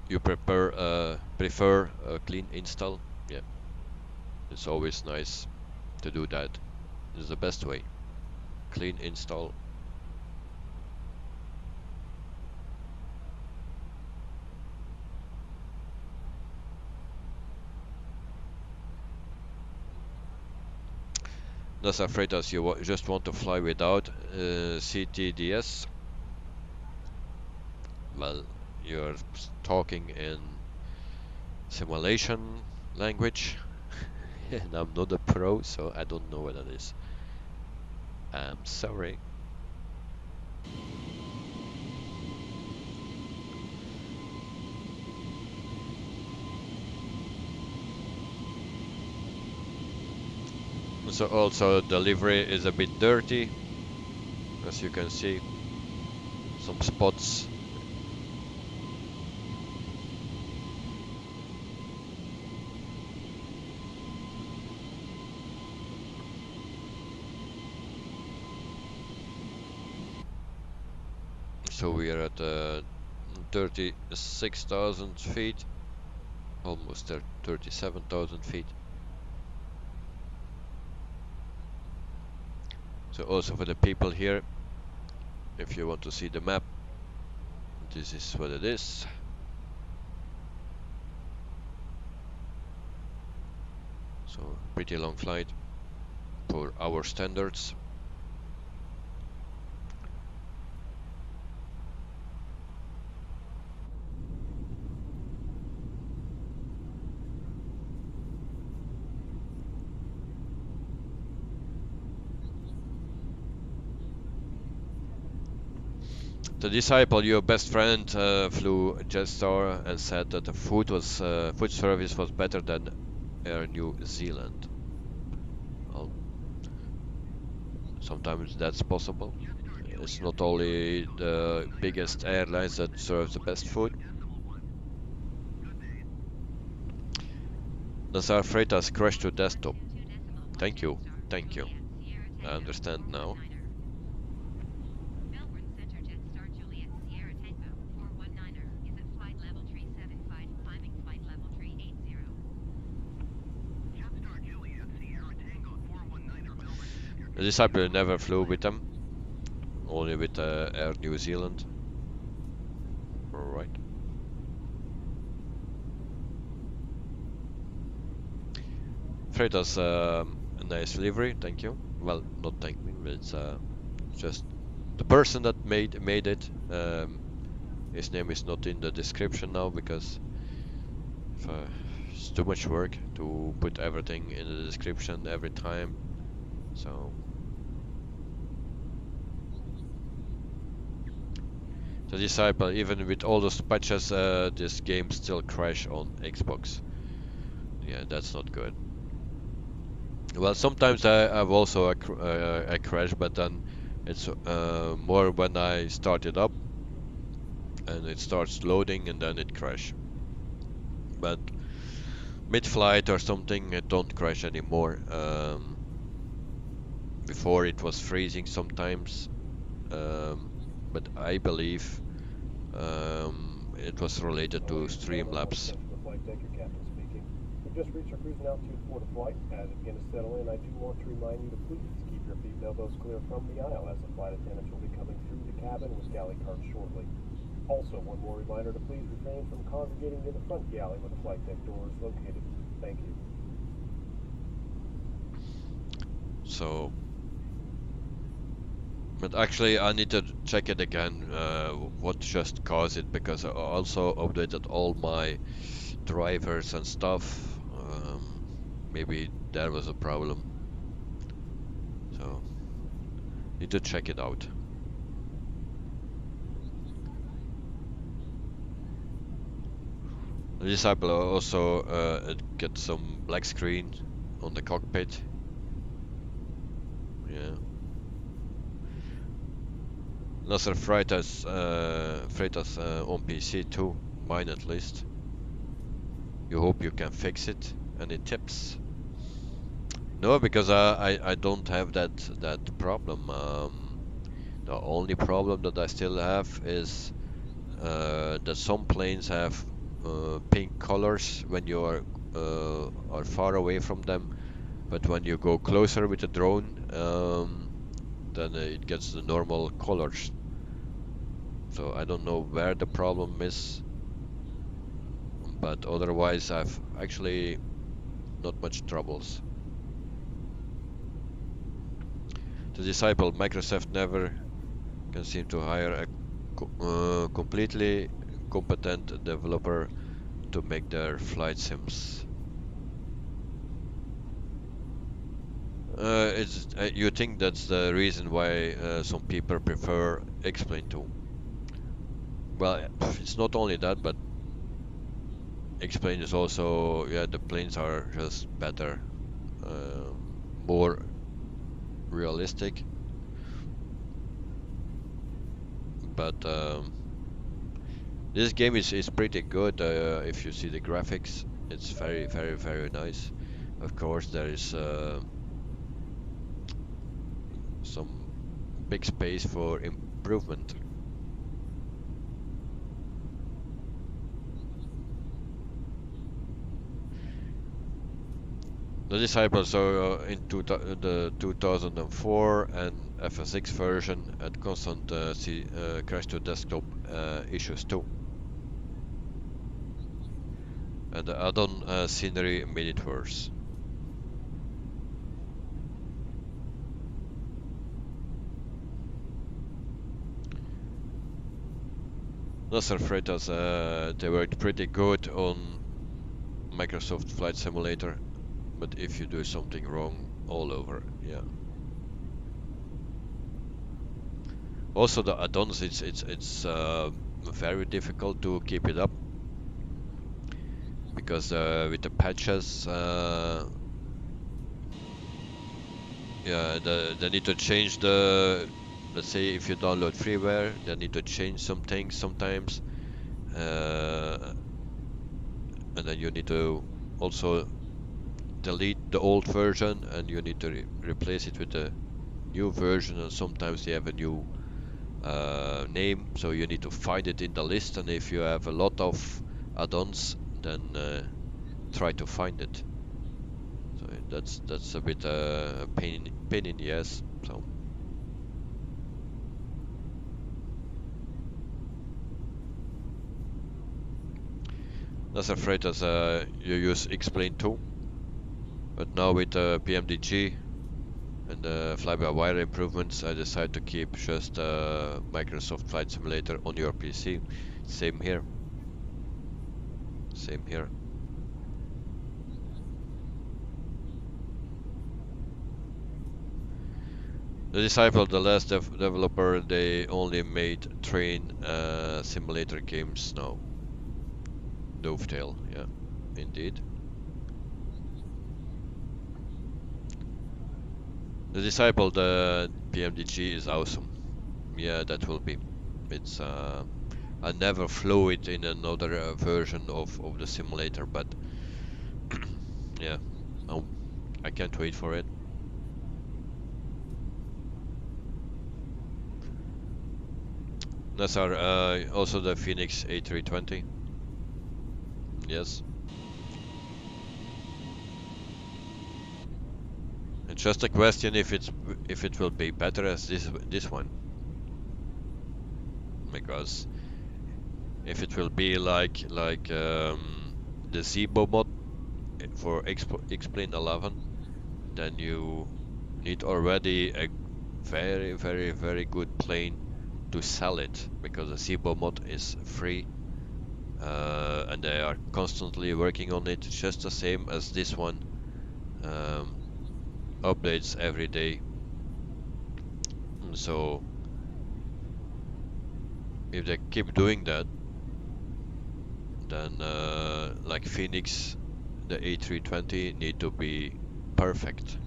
you prefer a clean install? Yeah, it's always nice to do that. It's the best way. Clean install. Nasar Freitas, you just want to fly without CTDS? Well, you're talking in simulation language, and I'm not a pro, so I don't know what that is. I'm sorry. So also delivery is a bit dirty, as you can see, some spots. So we are at 36,000 feet, almost 37,000 feet. So also for the people here, if you want to see the map, this is what it is. So pretty long flight for our standards. The Disciple, your best friend, flew Jetstar and said that the food service was better than Air New Zealand. Well, sometimes that's possible. It's not only the biggest airlines that serve the best food. Nazar Freitas crashed to desktop. Thank you, thank you. I understand now. Melbourne Center Jetstar Juliet Sierra Tango 419er is at flight level 375, climbing flight level 380. Jetstar Juliet Sierra Tango 419er Melbourne. The Disciple never flew with them, only with Air New Zealand. Alright. Freitas, a nice livery, thank you. Well, not thank me, but it's just the person that made it. His name is not in the description now because it's too much work to put everything in the description every time. So the Disciple, even with all those patches, this game still crash on Xbox. Yeah, that's not good. Well, sometimes I have also a crash, but then it's more when I start it up and it starts loading and then it crash. But mid-flight or something, it don't crash anymore. Before it was freezing sometimes, but I believe it was related to Streamlabs. The flight deck, your captain speaking. We've just reached our cruising altitude for the flight. As it begins to settle in, I do want to remind you to please keep your seat elbows clear from the aisle, as the flight attendants will be coming through the cabin with galley carts shortly. Also, one more reminder to please refrain from congregating near the front galley where the flight deck door is located. Thank you. So, but actually I need to check it again, what just caused it, because I also updated all my drivers and stuff. Maybe there was a problem. So, need to check it out. The Disciple also get some black screen on the cockpit. Yeah. Nasser Freitas on PC too, mine at least. You hope you can fix it. Any tips? No, because I don't have that problem. The only problem that I still have is that some planes have pink colors when you are far away from them, but when you go closer with the drone, then it gets the normal colors. So I don't know where the problem is, but otherwise I've actually not much troubles. The Disciple, Microsoft never can seem to hire a completely competent developer to make their flight sims. You think that's the reason why some people prefer X-Plane 2? Well, it's not only that, but X-Plane is also, yeah, the planes are just better, more realistic. But this game is pretty good. If you see the graphics, it's very, very, very nice. Of course, there is some big space for improvement. The Disciple, so in the 2004 and FSX version had constant crash to desktop issues too. And the add-on scenery made it worse. Nasser Freitas, they were pretty good on Microsoft Flight Simulator, but if you do something wrong, all over, yeah. Also the add-ons, it's very difficult to keep it up, because with the patches, yeah, they need to change the, let's say if you download freeware, they need to change some things sometimes, and then you need to also delete the old version, and you need to replace it with the new version, and sometimes they have a new name, so you need to find it in the list, and if you have a lot of add-ons, then try to find it. So that's a bit pain in the ass. So that's afraid as you use X-Plane 2, but now with PMDG and the fly-by-wire improvements, I decided to keep just Microsoft Flight Simulator on your PC. Same here. Same here. The Disciple, the last developer, they only made train simulator games now. Dovetail, yeah, indeed. The Disciple, the PMDG is awesome. Yeah, that will be. It's I never flew it in another version of the simulator, but Yeah, um, I can't wait for it. Nasar, also the Phoenix A320. Yes. It's just a question if it will be better as this one, because if it will be like the Zibo mod for Explain 11, then you need already a very good plane to sell it, because the Zibo mod is free, and they are constantly working on it, just the same as this one. Updates every day. So if they keep doing that, then like Phoenix, the A320 need to be perfect.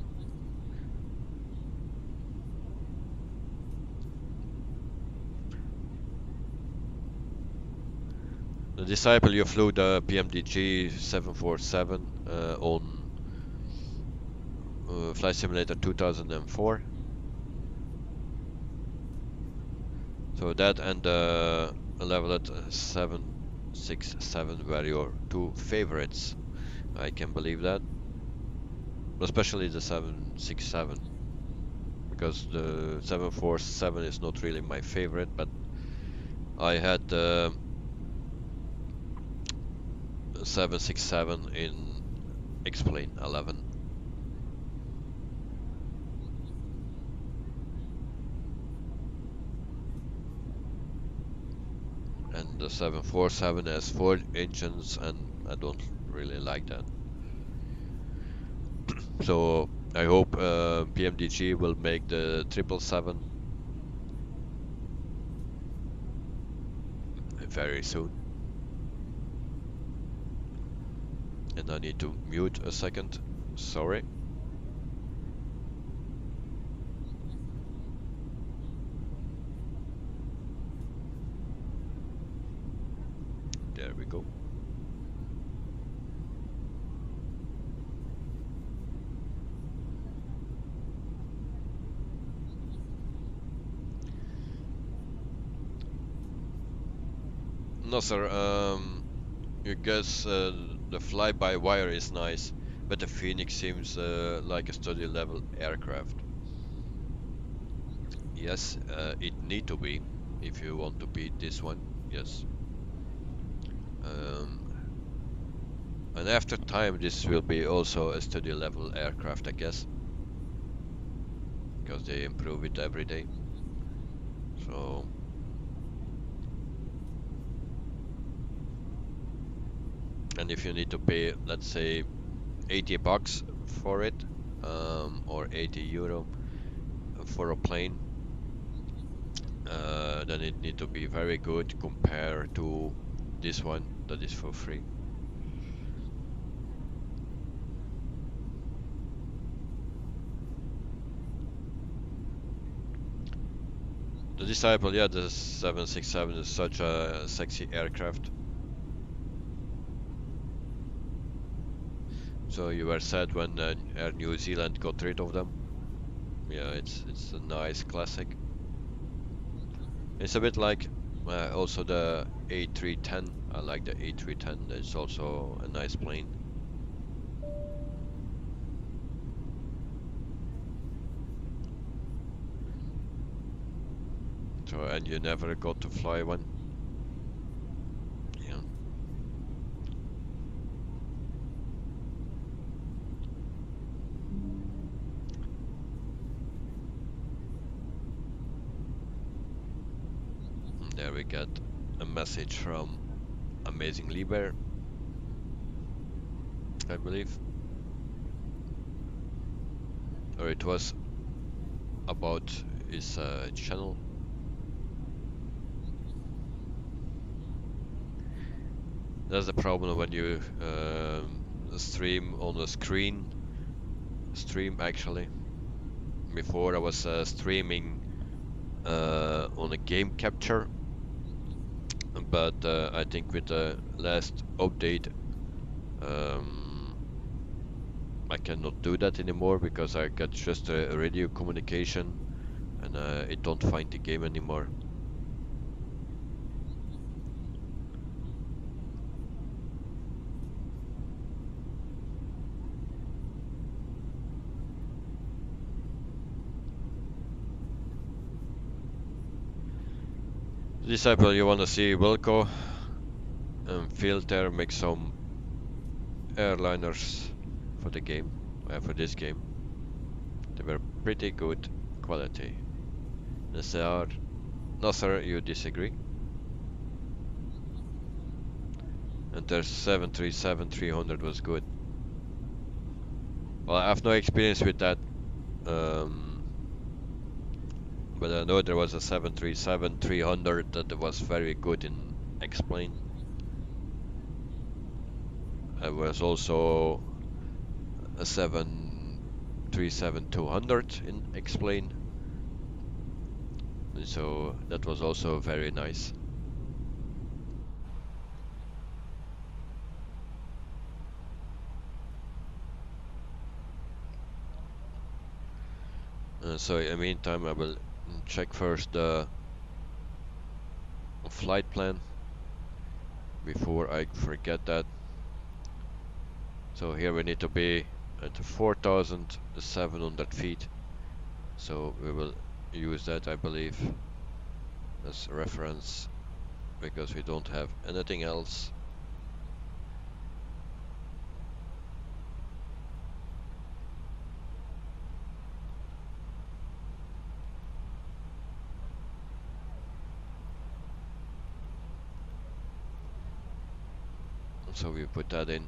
The Disciple, you flew the PMDG 747 on Flight Simulator 2004. So that and the Levelet 767 were your two favorites. I can believe that. Especially the 767. Because the 747 is not really my favorite, but I had the 767 in Explain 11. And the 747 has 4 engines, and I don't really like that. So I hope PMDG will make the 777 very soon. And I need to mute a second. Sorry. There we go. No, sir. You guess the fly-by-wire is nice, but the Phoenix seems like a study-level aircraft. Yes, it need to be if you want to beat this one. Yes. And after time, this will be also a study-level aircraft, I guess, because they improve it every day. So. And if you need to pay, let's say, 80 bucks for it, or 80 euro for a plane, then it need to be very good compared to this one that is for free. The Disciple, yeah, the 767 is such a sexy aircraft. So you were sad when Air New Zealand got rid of them? Yeah, it's a nice classic. It's a bit like also the A310. I like the A310. It's also a nice plane. So, and you never got to fly one? Yeah. There we get a message from Amazing Lieber, I believe. Or it was about his channel. That's the problem when you stream on a stream actually. Before I was streaming on a game capture, but I think with the last update I cannot do that anymore because I got just a radio communication and it don't find the game anymore. Disciple, you wanna see Wilco and filter, make some airliners for the game, for this game. They were pretty good quality. Nasser, you disagree? And their 737-300 was good. Well, I have no experience with that, but I know there was a 737-300 that was very good in X-plane. There was also a 737-200 in X-plane, so that was also very nice. So in the meantime, I will check first the flight plan before I forget that. So here we need to be at 4,700 feet. So we will use that, I believe, as reference because we don't have anything else. So we put that in,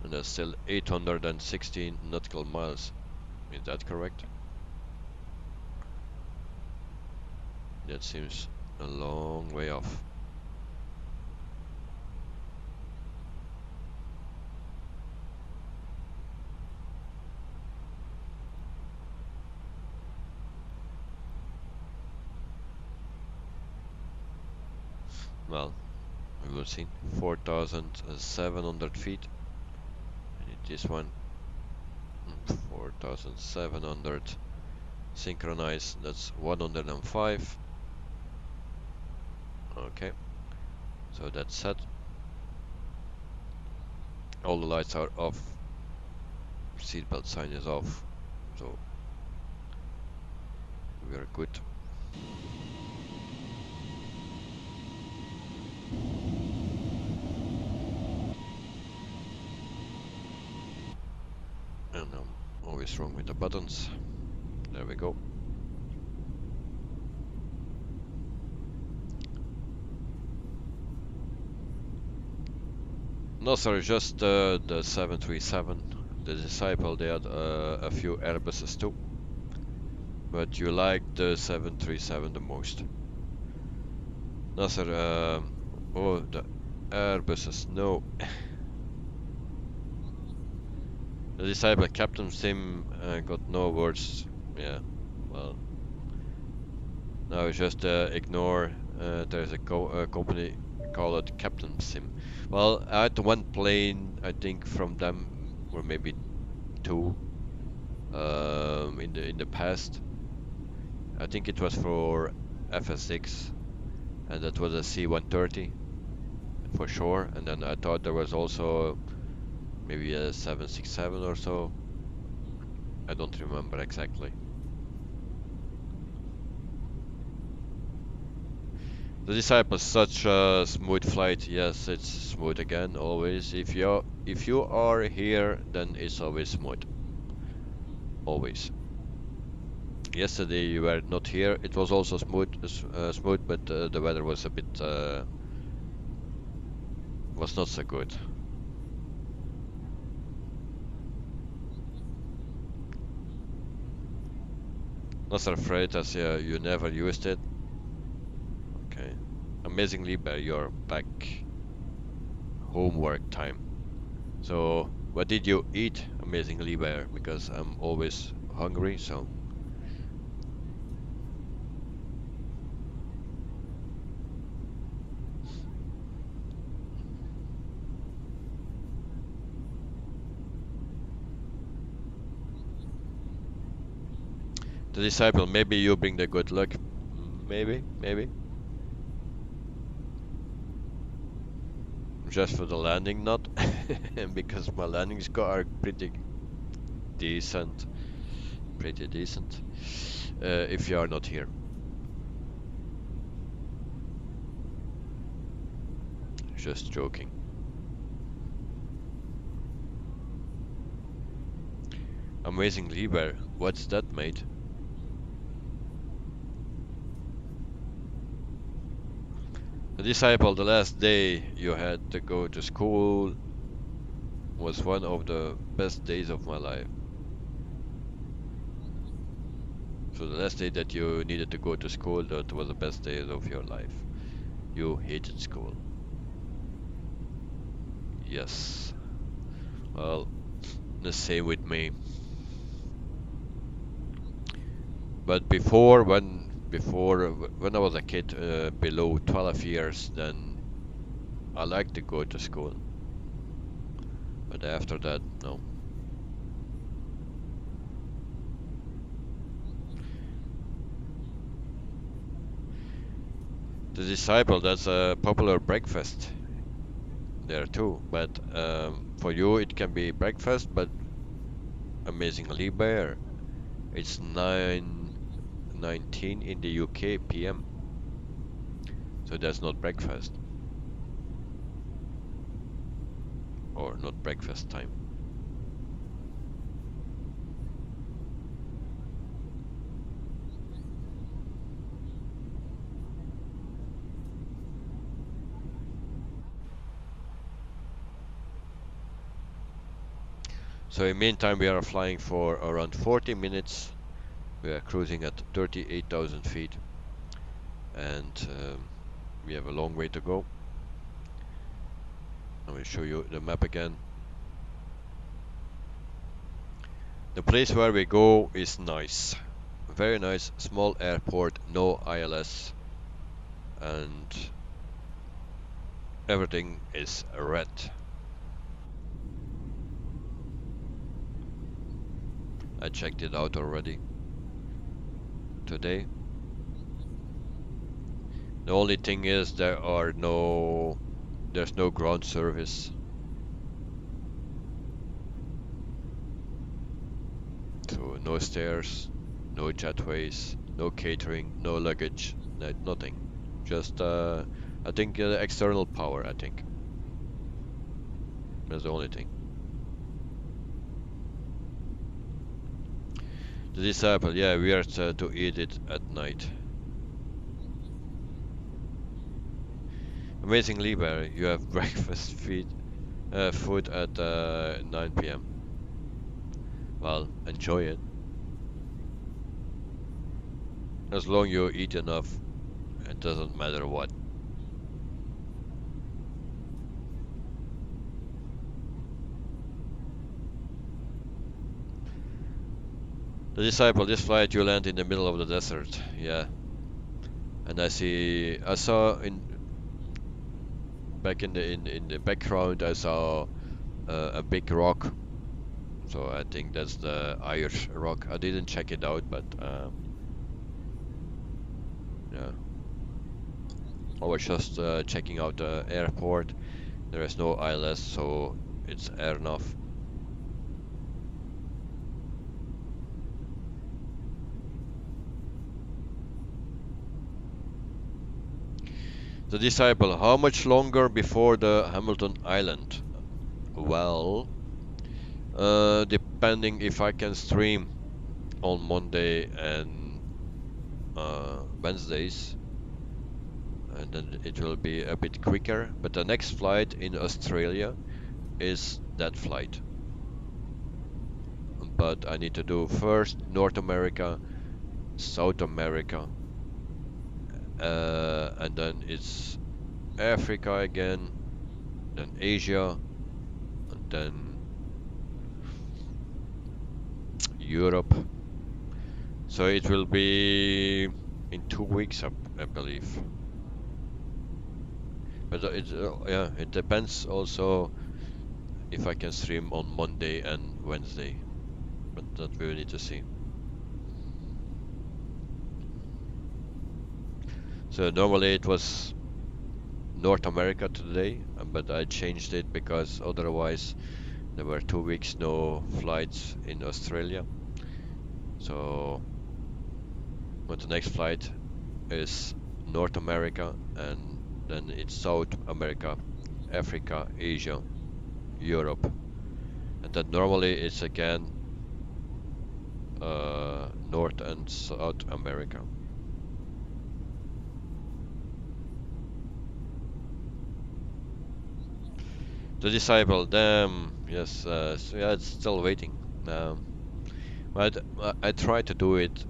and that's still 816 nautical miles. Is that correct? That seems a long way off. Well, we will see. 4,700 feet. I need this one. 4,700. Synchronize. That's 105. Okay. So that's set. All the lights are off. Seatbelt sign is off. So we are good. And I'm always wrong with the buttons. There we go. No, sorry, just the 737. The Disciple, they had a few Airbuses too. But you like the 737 the most. No, sir, oh, the Airbuses, no. The Disciple Captain Sim got no words. Yeah, well. Now just ignore. There's a company called Captain Sim. Well, I had one plane, I think from them, or maybe two, in the past. I think it was for FS6, and that was a C-130 for sure. And then I thought there was also maybe a 767 or so. I don't remember exactly. The Disciple, such a smooth flight. Yes, it's smooth again, always. If you are here, then it's always smooth. Always. Yesterday you were not here. It was also smooth, but the weather was a bit was not so good. Not so afraid as you never used it. Okay. Amazingly, but you're back. Homework time. So, what did you eat, Amazingly Bear? Because I'm always hungry, so. The disciple, maybe you bring the good luck. Maybe. Just for the landing, not. Because my landings are pretty decent. If you are not here. Just joking. Amazing lever. What's that, mate? The disciple, the last day you had to go to school was one of the best days of my life. So the last day that you needed to go to school, that was the best days of your life. You hated school. Yes. Well, the same with me. But before, when I was a kid, below 12 years, then I liked to go to school. But after that, no. The disciple, that's a popular breakfast there too. But for you, it can be breakfast, but amazingly bare. It's 9:19 in the UK PM. So that's not breakfast. Or not breakfast time. So in meantime we are flying for around 40 minutes. We are cruising at 38,000 feet. And we have a long way to go. I will show you the map again. The place where we go is nice. Very nice, small airport, no ILS. And everything is red. I checked it out already today. The only thing is there's no ground service. So no stairs, no jetways, no catering, no luggage, nothing. Just I think external power, I think. That's the only thing. The disciple, yeah, we are to eat it at night. Amazingly, Barry, you have breakfast food at 9 PM. Well, enjoy it. As long you eat enough, it doesn't matter what. The disciple, this flight you land in the middle of the desert, yeah. And I saw back in the background I saw a big rock. So I think that's the Ayers rock. I didn't check it out, but yeah. I was just checking out the airport. There is no ILS, so it's air enough. The disciple, how much longer before the Hamilton Island? Well, depending if I can stream on Monday and Wednesdays, and then it will be a bit quicker. But the next flight in Australia is that flight. But I need to do first North America, South America, and then it's Africa again, then Asia, and then Europe. So it will be in 2 weeks, I believe. But yeah, it depends also if I can stream on Monday and Wednesday. But that we will need to see. So normally it was North America today, but I changed it because otherwise there were 2 weeks no flights in Australia. So but the next flight is North America, and then it's South America, Africa, Asia, Europe, and then normally it's again North and South America. The Disciple, damn, yes, so yeah, it's still waiting. But I try to do it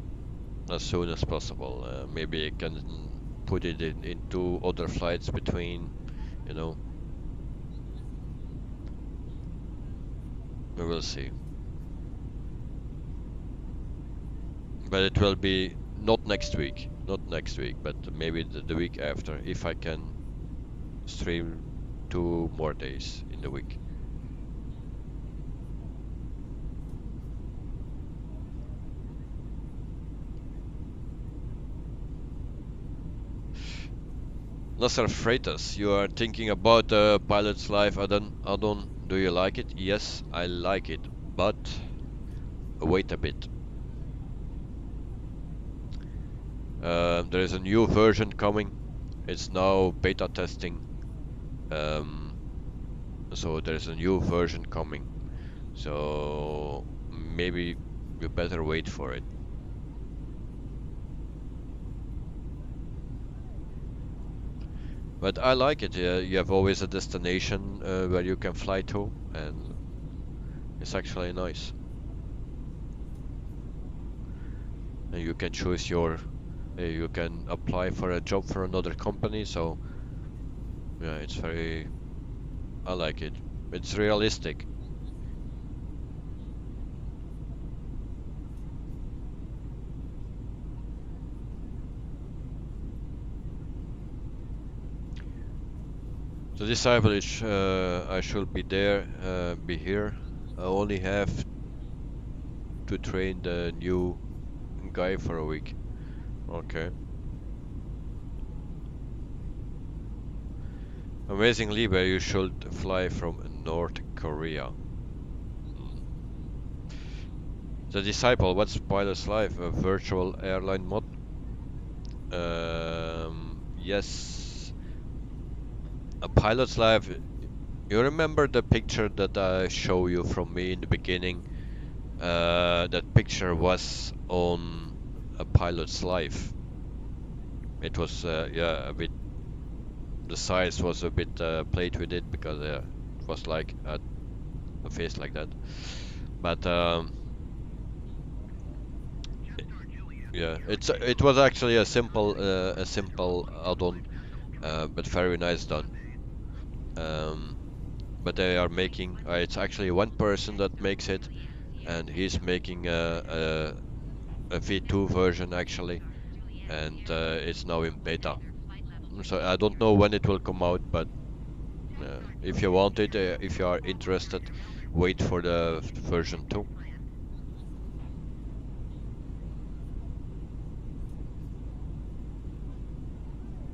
as soon as possible. Maybe I can put it into other flights between, you know. We will see. But it will be not next week, but maybe the week after, if I can stream 2 more days in the week. Nasser Freitas, you are thinking about the Pilot's Life add-on. Do you like it? Yes, I like it, but wait a bit. There is a new version coming. It's now beta testing. So there is a new version coming. So maybe you better wait for it. But I like it. You have always a destination where you can fly to, and it's actually nice. And you can choose your, you can apply for a job for another company. So yeah, it's very, I like it. It's realistic. The Disciple is, I should be there, be here. I only have to train the new guy for a week. Okay. Amazingly, where you should fly from North Korea. The Disciple, what's Pilot's Life? A virtual airline mod? Yes. A Pilot's Life. You remember the picture that I showed you from me in the beginning? That picture was on a Pilot's Life. It was, yeah, a bit. The size was a bit played with it because it was like a face like that. But yeah, it was actually a simple add-on, but very nice done. But they are making. It's actually one person that makes it, and he's making a V2 version actually, and it's now in beta. So I don't know when it will come out, but if you want it, if you are interested, wait for the version 2.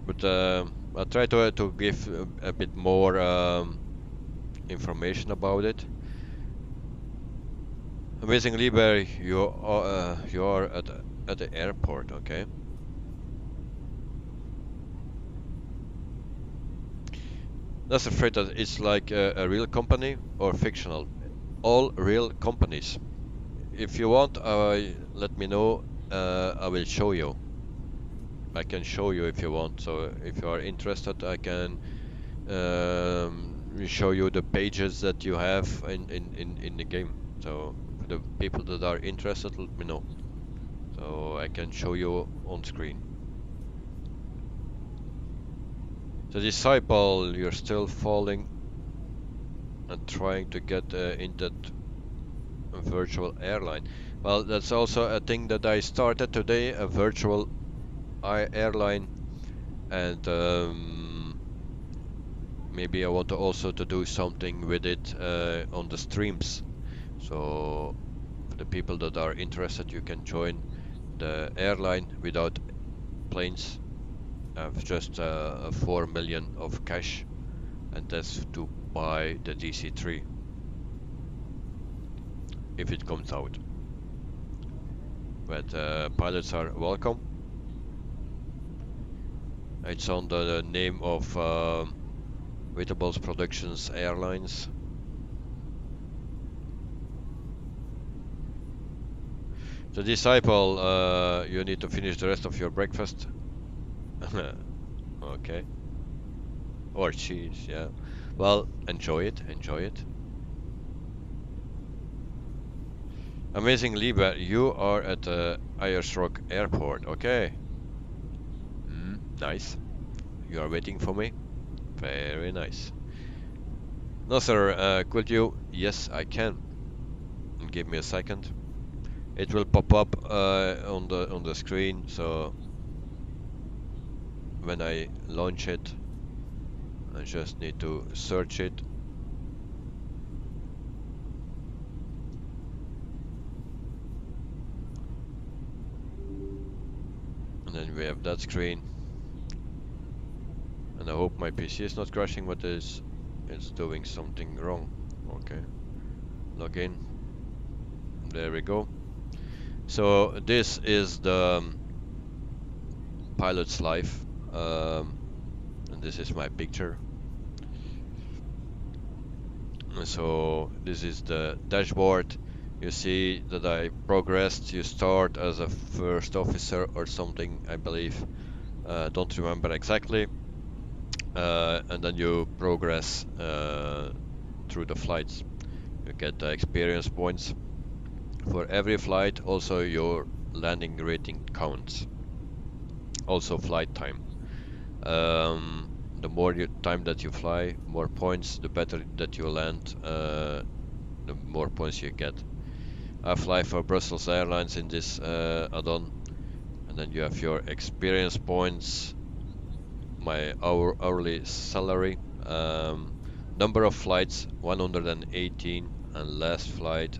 But I'll try to give a bit more information about it. Amazingly, where you are at the airport, okay? That's afraid that it's like a real company or fictional. All real companies. If you want, let me know. I will show you. I can show you if you want. So if you are interested, I can show you the pages that you have in the game. So for the people that are interested, let me know. So I can show you on screen. The Disciple, you're still falling and trying to get in that virtual airline. Well, that's also a thing that I started today, a virtual airline, and maybe I want to also to do something with it on the streams. So for the people that are interested, you can join the airline without planes. I have just 4 million of cash, and that's to buy the DC3 if it comes out. But pilots are welcome. It's under the name of Vitables Productions Airlines. The disciple, you need to finish the rest of your breakfast. Okay. Or cheese, yeah. Well, enjoy it, enjoy it. Amazing, Liebe, you are at the Ayers Rock Airport, okay. Nice. You are waiting for me? Very nice. No, sir, could you? Yes, I can. Give me a second. It will pop up on the screen, so when I launch it, I just need to search it. And then we have that screen. And I hope my PC is not crashing, but it's doing something wrong. Okay. Log in. There we go. So this is the pilot's life. And this is my picture. So this is the dashboard. You see that I progressed. You start as a first officer or something, I believe. Don't remember exactly. And then you progress through the flights. You get experience points for every flight. Also, your landing rating counts. Also, flight time. The more time that you fly, more points. The better that you land, the more points you get. I fly for Brussels Airlines in this add-on, and then you have your experience points, my hourly salary, number of flights 118, and last flight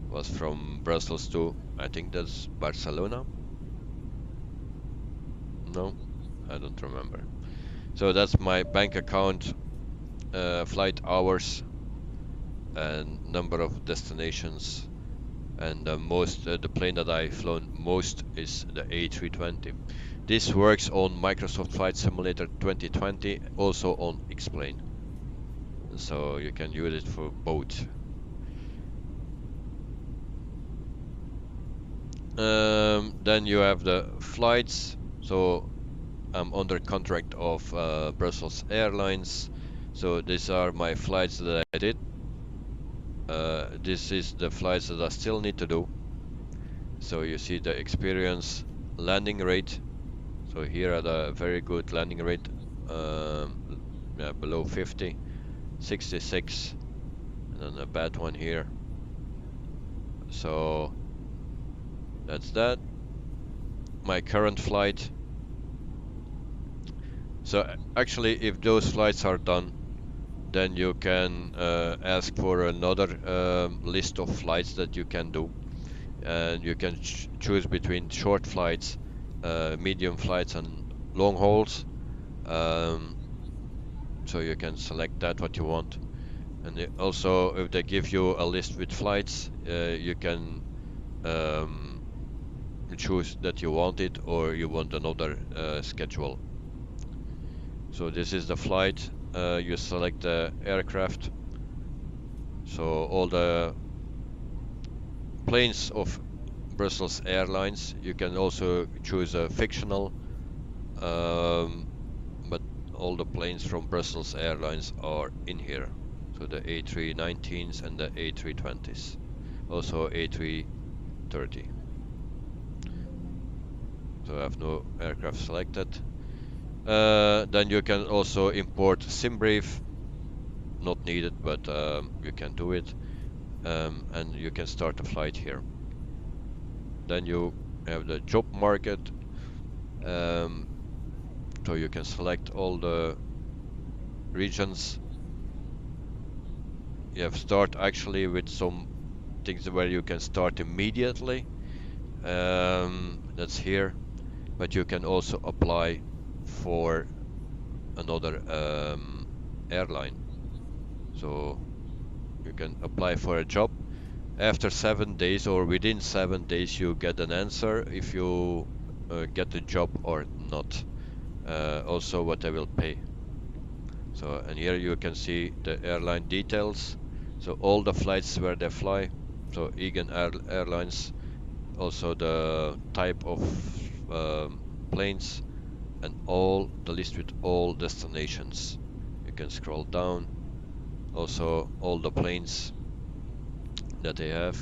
was from Brussels to, I think that's Barcelona. No, I don't remember. So that's my bank account, flight hours, and number of destinations. And the plane that I've flown most is the A320. This works on Microsoft Flight Simulator 2020, also on X-Plane. So you can use it for both. Then you have the flights. So I'm under contract of Brussels Airlines. So these are my flights that I did. This is the flights that I still need to do. So you see the experience landing rate. So here are the very good landing rate, yeah, below 50, 66, and then a bad one here. So that's that. My current flight. So actually, if those flights are done, then you can ask for another list of flights that you can do, and you can choose between short flights, medium flights, and long hauls. So you can select that what you want, and also if they give you a list with flights, you can choose that you want it or you want another schedule. So this is the flight. You select the aircraft. So all the planes of Brussels Airlines, you can also choose a fictional, but all the planes from Brussels Airlines are in here. So the A319s and the A320s, also A330. So I have no aircraft selected. Then you can also import SimBrief, not needed, but you can do it, and you can start a flight here. Then you have the job market, so you can select all the regions. You have start actually with some things where you can start immediately. That's here. but you can also apply for another airline. So you can apply for a job. After 7 days or within 7 days you get an answer if you get the job or not. Also what they will pay. So, and here you can see the airline details. So all the flights where they fly. So Egan Airlines, also the type of planes, and all the list with all destinations. You can scroll down. Also all the planes that they have.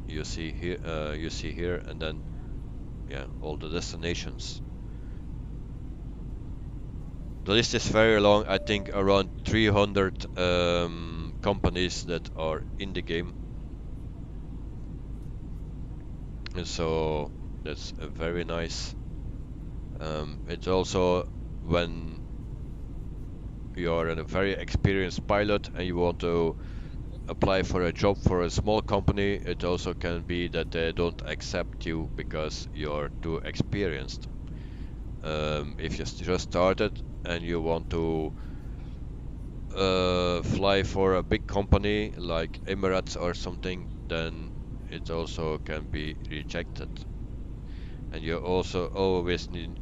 You see here, and then yeah, all the destinations. The list is very long. I think around 300 companies that are in the game, and so that's very nice. It's also when you are a very experienced pilot and you want to apply for a job for a small company, it also can be that they don't accept you because you're too experienced. If you just started and you want to fly for a big company like Emirates or something, then it also can be rejected. And you also always need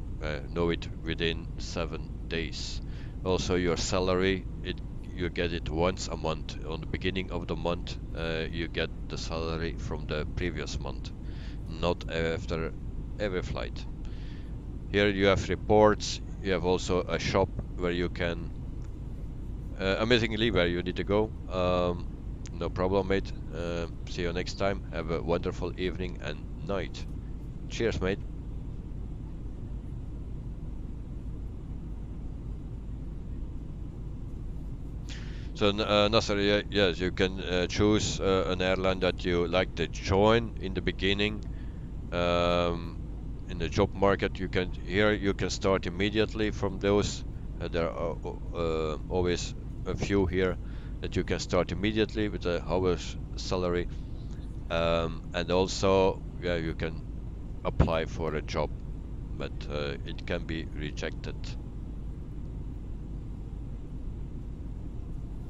know it within 7 days. Also your salary, you get it once a month. On the beginning of the month, you get the salary from the previous month, not after every flight. Here you have reports. You have also a shop where you can, amazingly, where you need to go. No problem, mate. See you next time. Have a wonderful evening and night. Cheers, mate. So Nasser, yes, you can choose an airline that you like to join in the beginning. In the job market, you can start immediately from those. There are always a few here that you can start immediately with a hour's salary, and also yeah, you can apply for a job, but it can be rejected.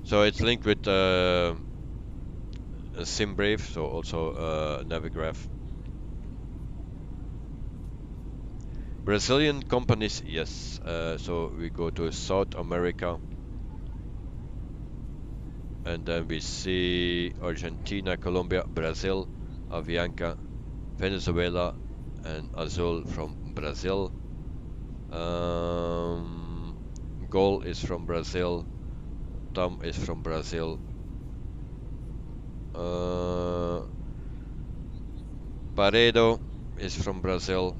So it's linked with SimBrave, so also Navigraph. Brazilian companies, yes. So we go to South America, and then we see Argentina, Colombia, Brazil, Avianca, Venezuela, and Azul from Brazil. Gol is from Brazil. Tom is from Brazil. Paredo is from Brazil,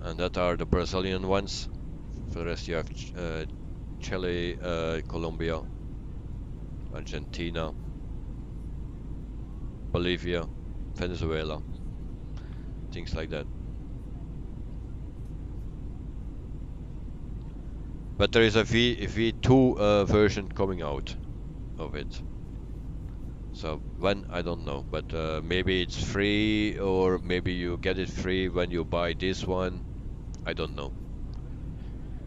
and that are the Brazilian ones. For the rest you have Chile, Colombia, Argentina, Bolivia, Venezuela, things like that. But there is a V2 version coming out of it. So when, I don't know, but maybe it's free, or maybe you get it free when you buy this one. I don't know.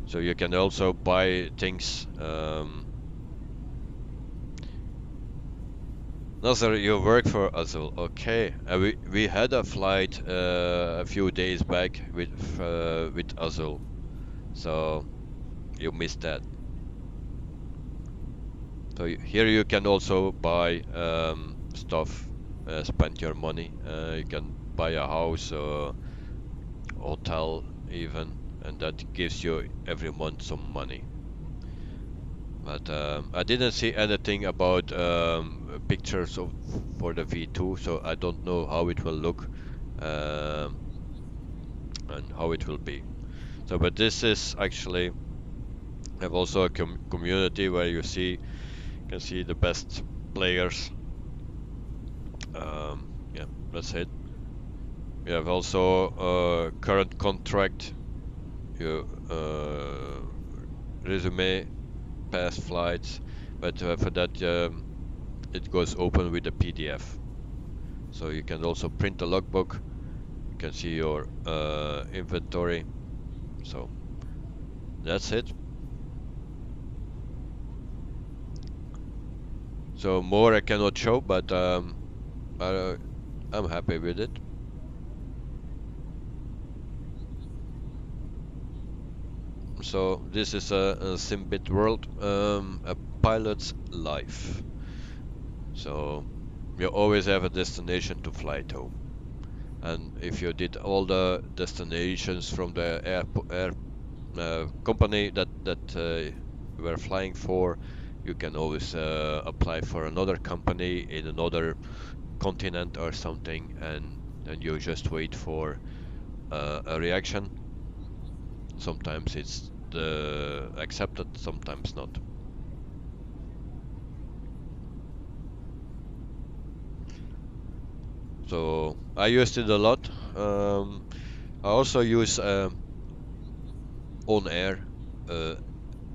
So you can also buy things. Nazar, you work for Azul, okay? We had a flight a few days back with Azul, so you missed that. So here you can also buy stuff, spend your money. You can buy a house or hotel even, and that gives you every month some money. But I didn't see anything about pictures for the V2, so I don't know how it will look and how it will be. So, but this is actually have also a community where you can see the best players. Yeah, that's it. We have also current contract, your resume, past flights, but for that it goes open with a PDF. So you can also print the logbook, can see your inventory. So that's it. So more I cannot show, but I'm happy with it. So this is a Simbit world, a pilot's life. So you always have a destination to fly to, and if you did all the destinations from the air company that you were flying for, you can always apply for another company in another continent or something, and then you just wait for a reaction. Sometimes it's accepted, sometimes not. So I used it a lot. I also use on air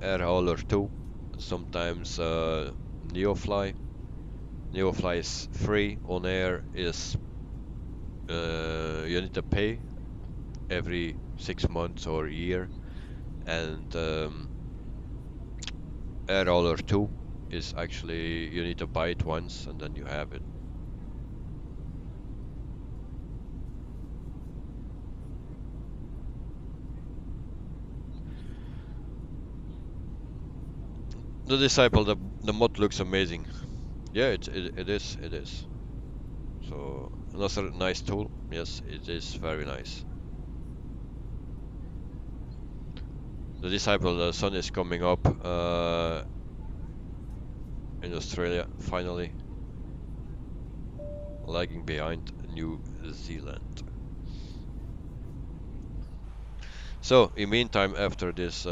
air hauler too. Sometimes Neofly. Neofly is free. On air is you need to pay every 6 months or a year, and air hauler 2 is actually you need to buy it once and then you have it. The Disciple, the mod looks amazing. Yeah, it is. So another nice tool. Yes, it is very nice. The Disciple, the sun is coming up in Australia finally, lagging behind New Zealand. So in meantime, after this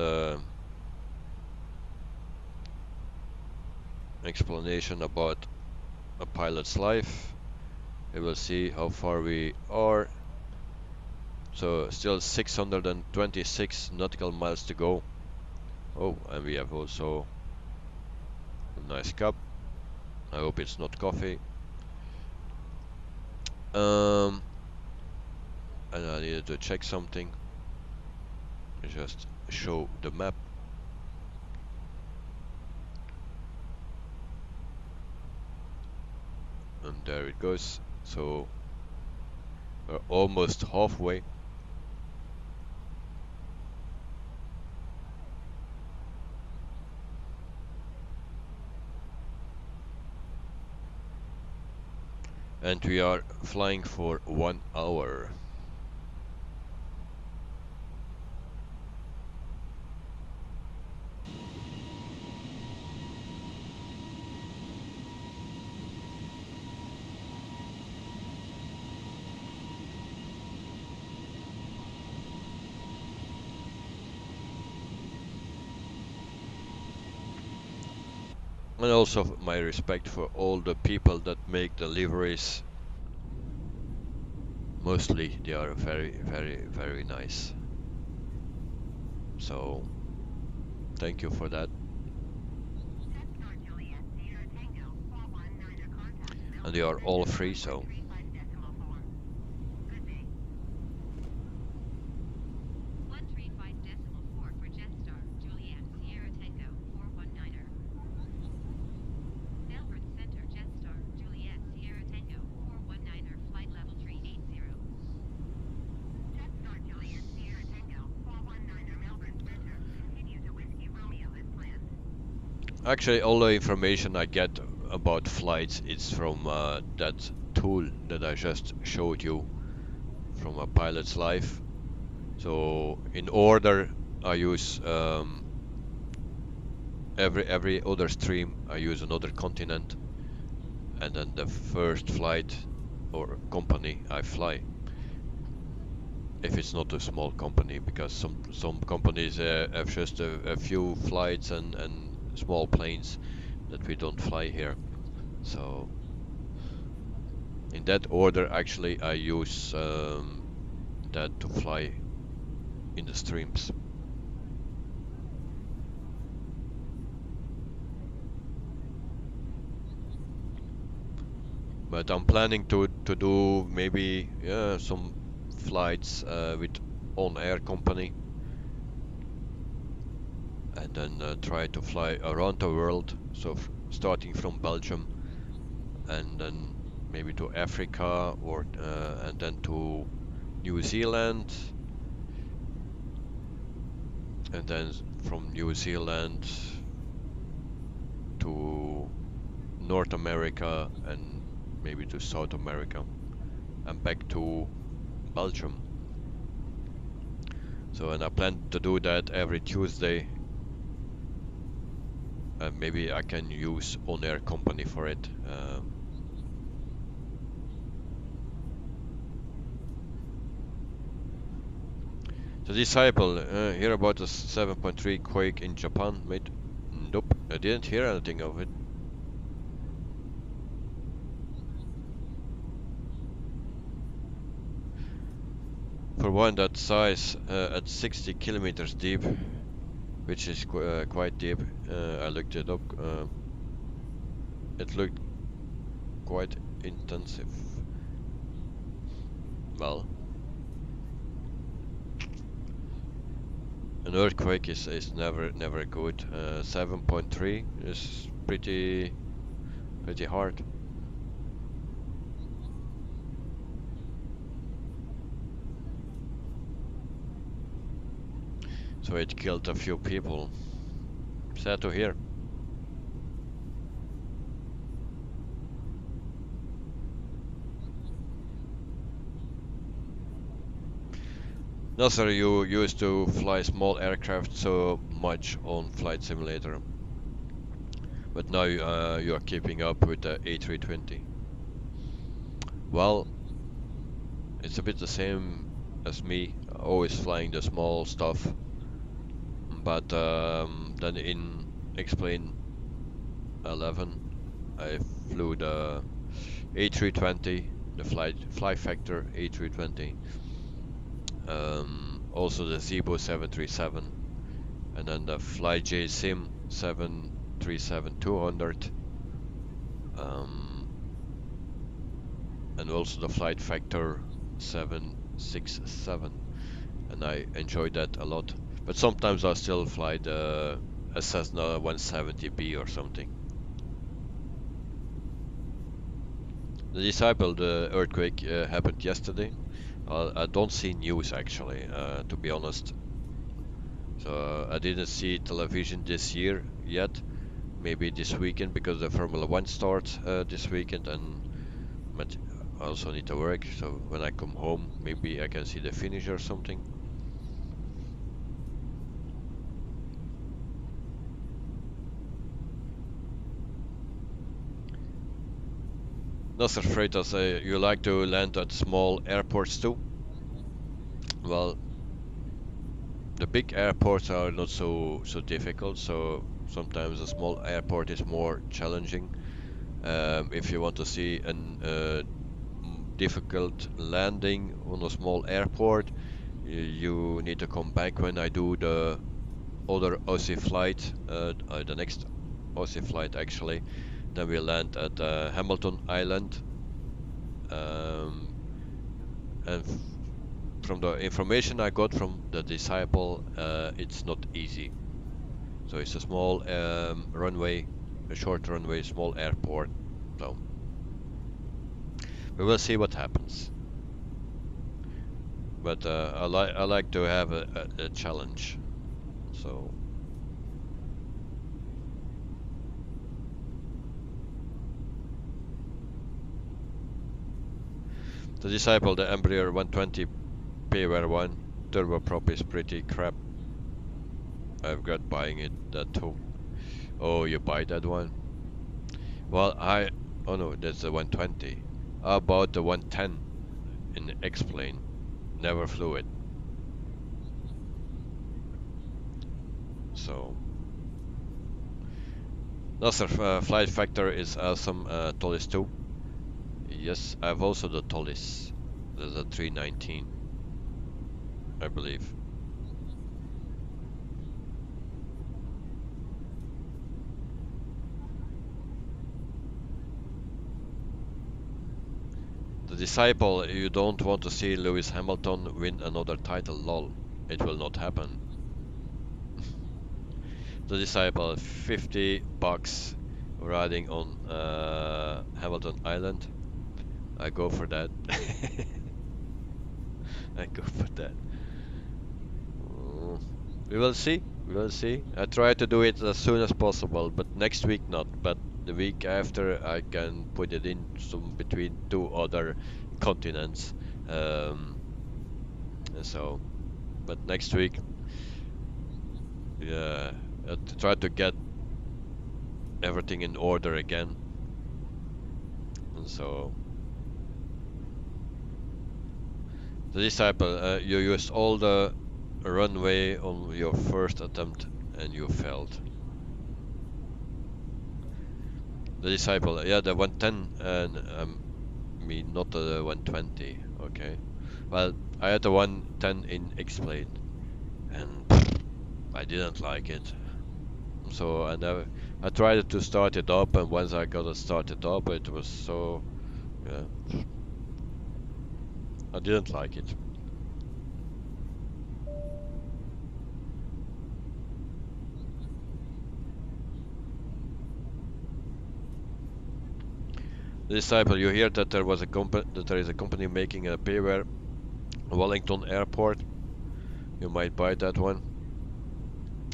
explanation about a pilot's life, we will see how far we are. So still 626 nautical miles to go. Oh, and we have also a nice cup. I hope it's not coffee. And I needed to check something. Just show the map. And there it goes. So we're almost halfway. And we are flying for 1 hour. And also my respect for all the people that make deliveries. Mostly they are very nice. So thank you for that. And they are all free, so actually all the information I get about flights is from that tool that I just showed you from a pilot's life. So in order I use every other stream I use another continent, and then the first flight or company I fly, if it's not a small company, because some companies have just a few flights and small planes that we don't fly here. So in that order actually I use that to fly in the streams. But I'm planning to do maybe some flights with on-air company, and then try to fly around the world. So starting from Belgium, and then maybe to Africa, or and then to New Zealand, and then from New Zealand to North America, and maybe to South America, and back to Belgium. So, and I plan to do that every Tuesday, and maybe I can use on-air company for it. The Disciple, hear about the 7.3 quake in Japan, mate? Nope, I didn't hear anything of it. For one that size, at 60 kilometers deep, which is quite deep, I looked it up. It looked quite intensive. Well, an earthquake is never good. 7.3 is pretty hard. So it killed a few people. Sad to hear. No sir, you used to fly small aircraft so much on Flight Simulator, but now you are keeping up with the A320. Well, it's a bit the same as me, always flying the small stuff, but then in Explain 11 I flew the A320, the fly factor A320, also the Zibo 737, and then the FlyJ Sim 737-200, and also the Flight Factor 767, and I enjoyed that a lot. But sometimes I still fly the Cessna 170B or something. The Disciple, the earthquake happened yesterday. I don't see news actually, to be honest. So I didn't see television this year yet. Maybe this weekend, because the Formula 1 starts this weekend, and I also need to work. So when I come home, maybe I can see the finish or something. Nasser Freitas, you like to land at small airports too? Well, the big airports are not so difficult, so sometimes a small airport is more challenging. If you want to see a difficult landing on a small airport, you need to come back when I do the other Aussie flight, the next Aussie flight actually. Then we land at Hamilton Island, and from the information I got from the Disciple, it's not easy. So it's a small runway, a short runway, small airport. So we will see what happens. But I like to have a challenge. So the Disciple, the Embraer 120 PWR1 turboprop is pretty crap. I've got buying it that too. Oh, you buy that one? Well, oh no, that's the 120. How about the 110 in X-Plane? Never flew it. So Nasser, flight factor is awesome. Tolis 2. Yes, I have also the Tolis. There's a 319, I believe. The Disciple, you don't want to see Lewis Hamilton win another title, lol. It will not happen. The Disciple, $50 riding on Hamilton Island. I go for that. I go for that. We will see. We will see. I try to do it as soon as possible, but next week not. But the week after, I can put it in some between two other continents. So, but next week, yeah, I try to get everything in order again. And so, the Disciple, you used all the runway on your first attempt and you failed. The Disciple, yeah, the 110 and not the 120. Okay, well, I had the 110 in Explain and I didn't like it. So I tried to start it up, and once I got it started up, it was so, yeah, I didn't like it. Disciple, you hear that there is a company making a payware Wellington Airport. You might buy that one.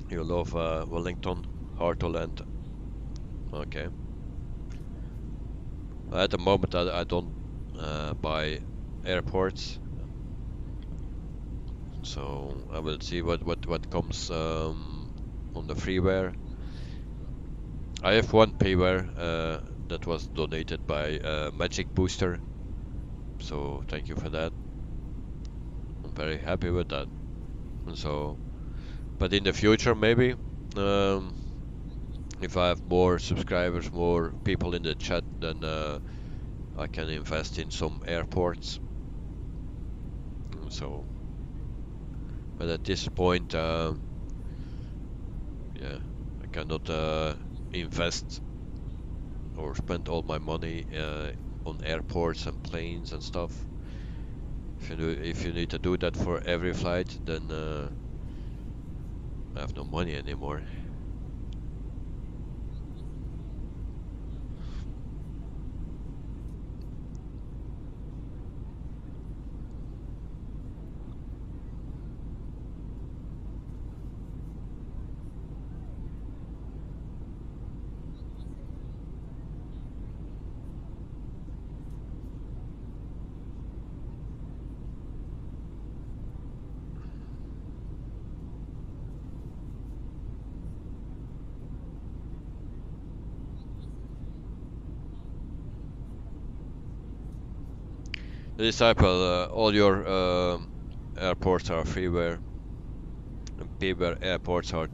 You love Wellington, Heartland. Okay. At the moment, I don't buy airports, so I will see what comes on the freeware. I have one payware that was donated by Magic Booster, so thank you for that. I'm very happy with that. And so, but in the future maybe, if I have more subscribers, more people in the chat, then I can invest in some airports. So, but at this point, yeah, I cannot invest or spend all my money on airports and planes and stuff. If you need to do that for every flight, then I have no money anymore. The Disciple, all your airports are freeware, and payware airports are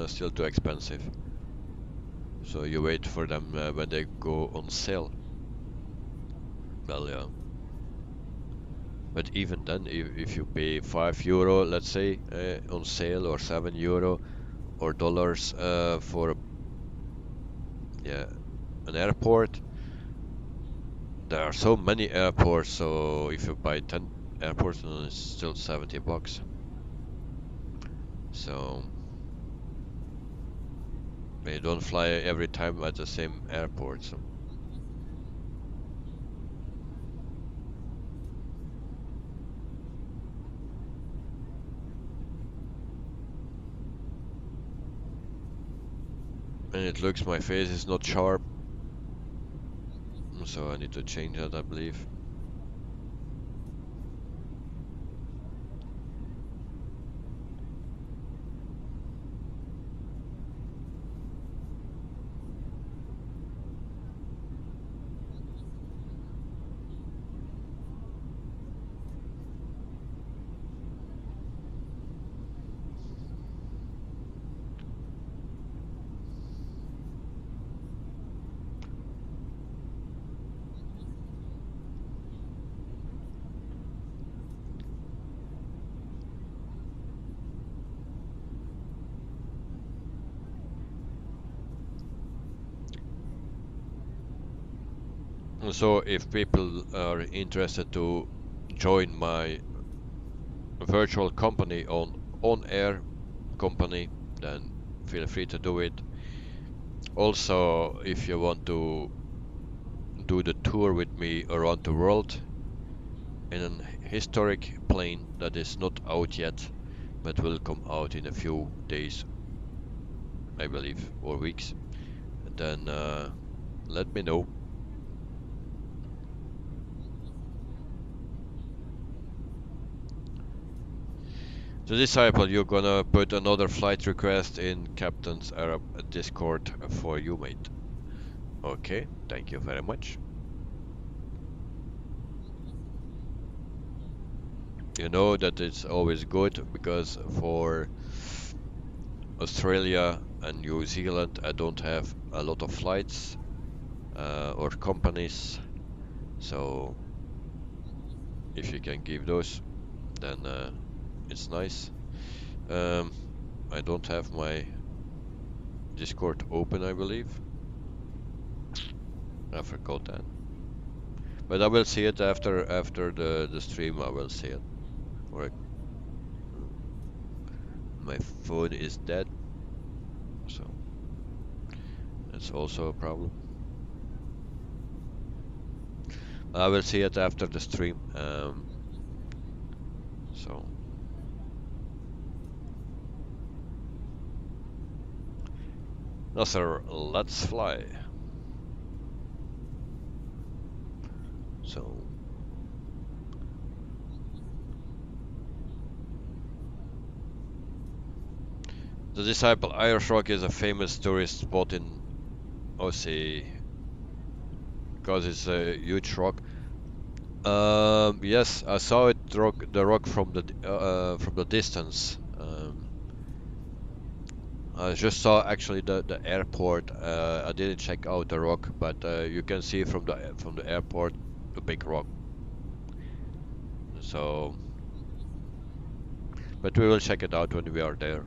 still too expensive. So you wait for them when they go on sale. Well, yeah. But even then, if you pay €5, let's say, on sale, or €7 or dollars for an airport, there are so many airports. So if you buy 10 airports, then it's still $70. So they don't fly every time at the same airport. So. And it looks my face is not sharp, so I need to change that, I believe. So if people are interested to join my virtual company on-air company, then feel free to do it. Also, if you want to do the tour with me around the world in an historic plane that is not out yet, but will come out in a few days, I believe, or weeks, then let me know. The Disciple, you're gonna put another flight request in Captain's Arab Discord for you, mate. Okay, thank you very much. You know that it's always good because for Australia and New Zealand I don't have a lot of flights or companies, so if you can give those, then it's nice. I don't have my Discord open, I believe. I forgot that. But I will see it after the stream. I will see it. Alright. My phone is dead, so that's also a problem. I will see it after the stream. So Nasser, let's fly. So the Disciple Ayers Rock is a famous tourist spot in Aussie because it's a huge rock. Yes, I saw it the rock from the distance. I just saw actually the airport. I didn't check out the rock, but you can see from the airport the big rock. So, but we will check it out when we are there.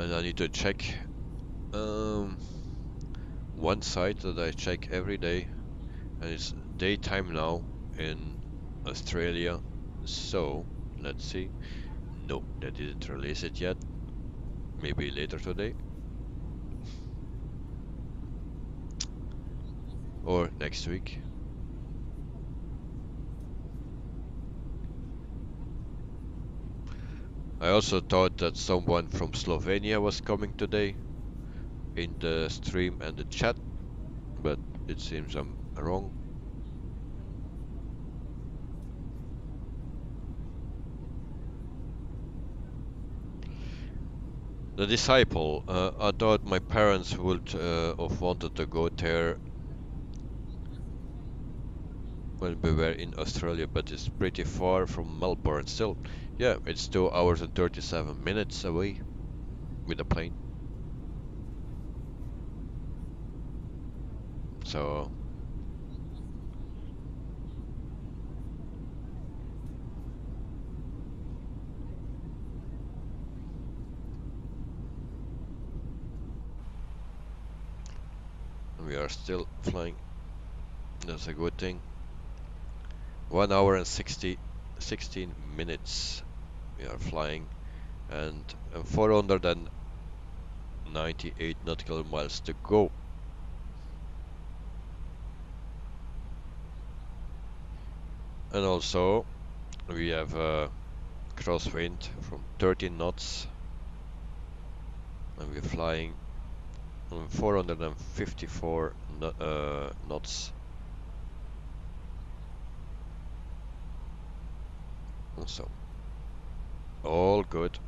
And I need to check one site that I check every day, and it's daytime now in Australia. So let's see. No, they didn't release it yet. Maybe later today or next week. I also thought that someone from Slovenia was coming today in the stream and the chat, but it seems I'm wrong. The Disciple, I thought my parents would have wanted to go there when we were in Australia, but it's pretty far from Melbourne still. Yeah, it's 2 hours and 37 minutes away with a plane. So we are still flying. That's a good thing. 1 hour and 16 minutes we are flying, and 498 nautical miles to go. And also we have a crosswind from 13 knots, and we're flying 454 knots. So all good.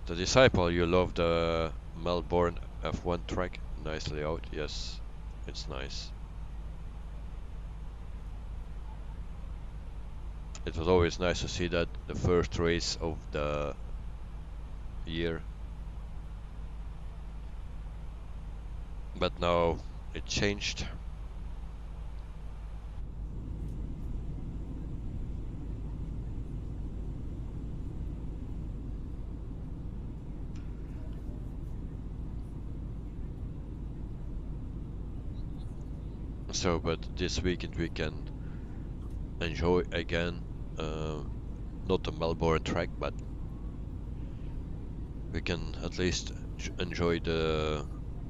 The Disciple, you love the Melbourne F1 track. Nice layout. Yes, it's nice. It was always nice to see that the first race of the year. But now it changed. So, but this weekend we can enjoy again, not the Melbourne track, but we can at least enjoy the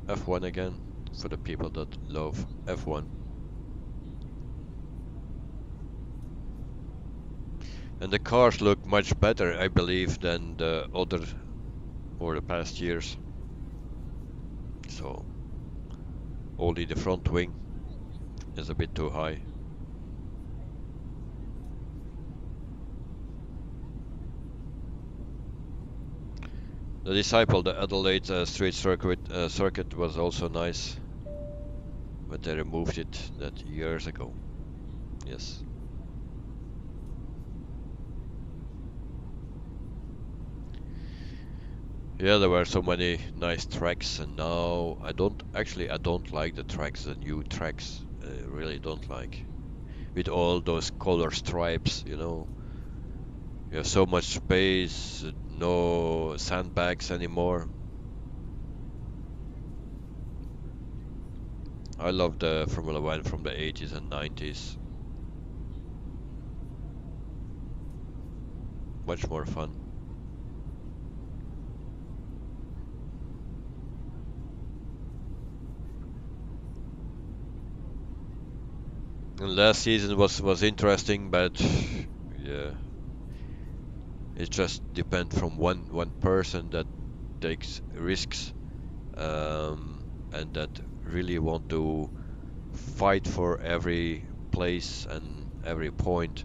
F1 again for the people that love F1. And the cars look much better, I believe, than the other or the past years. So only the front wing is a bit too high. The Disciple, the Adelaide street circuit was also nice, but they removed it that years ago. Yes. Yeah, there were so many nice tracks, and now I don't like the tracks, the new tracks. I really don't like. With all those color stripes, you know. You have so much space, no sandbags anymore. I love the Formula One from the 80s and 90s. Much more fun. And last season was interesting, but yeah, it just depends from one person that takes risks, and that really want to fight for every place and every point.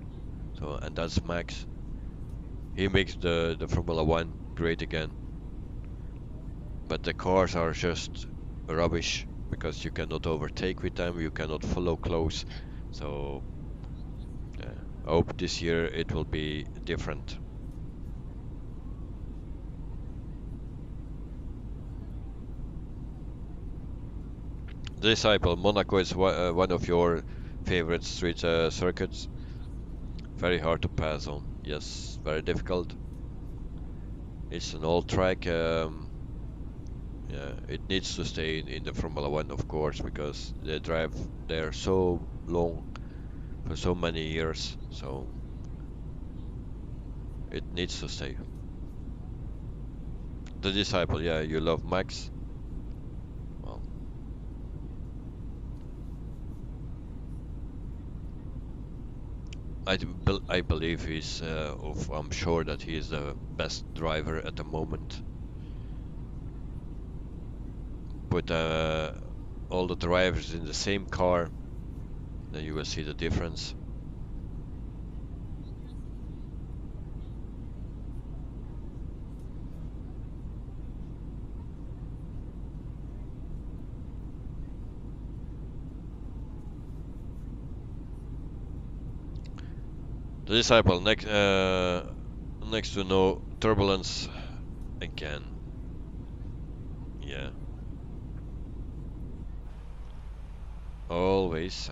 So, and that's Max. He makes the Formula One great again. But the cars are just rubbish because you cannot overtake with them, you cannot follow close. So yeah, I hope this year it will be different. The Disciple, Monaco is one of your favorite street circuits. Very hard to pass on. Yes, very difficult. It's an old track. Yeah, it needs to stay in the Formula One, of course, because they drive there so long, for so many years. So it needs to stay. The Disciple, yeah, you love Max. Well, I believe I'm sure that he is the best driver at the moment. Put all the drivers in the same car, then you will see the difference. The Disciple, next to no turbulence again. Yeah. Always.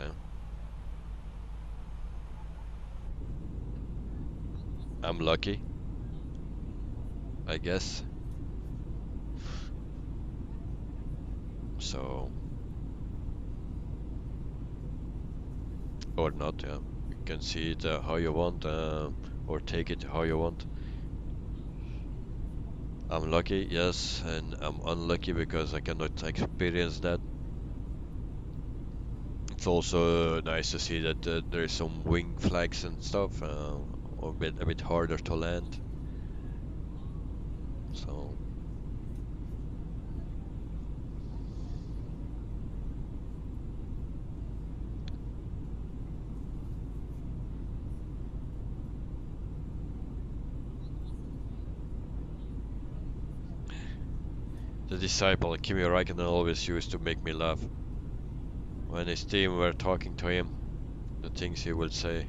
I'm lucky, I guess. So, or not, yeah. You can see it how you want, or take it how you want. I'm lucky, yes, and I'm unlucky because I cannot experience that. It's also nice to see that there is some wing flags and stuff, or a bit harder to land. So the Disciple, Kimi Räikkönen always used to make me laugh when his team were talking to him, the things he would say.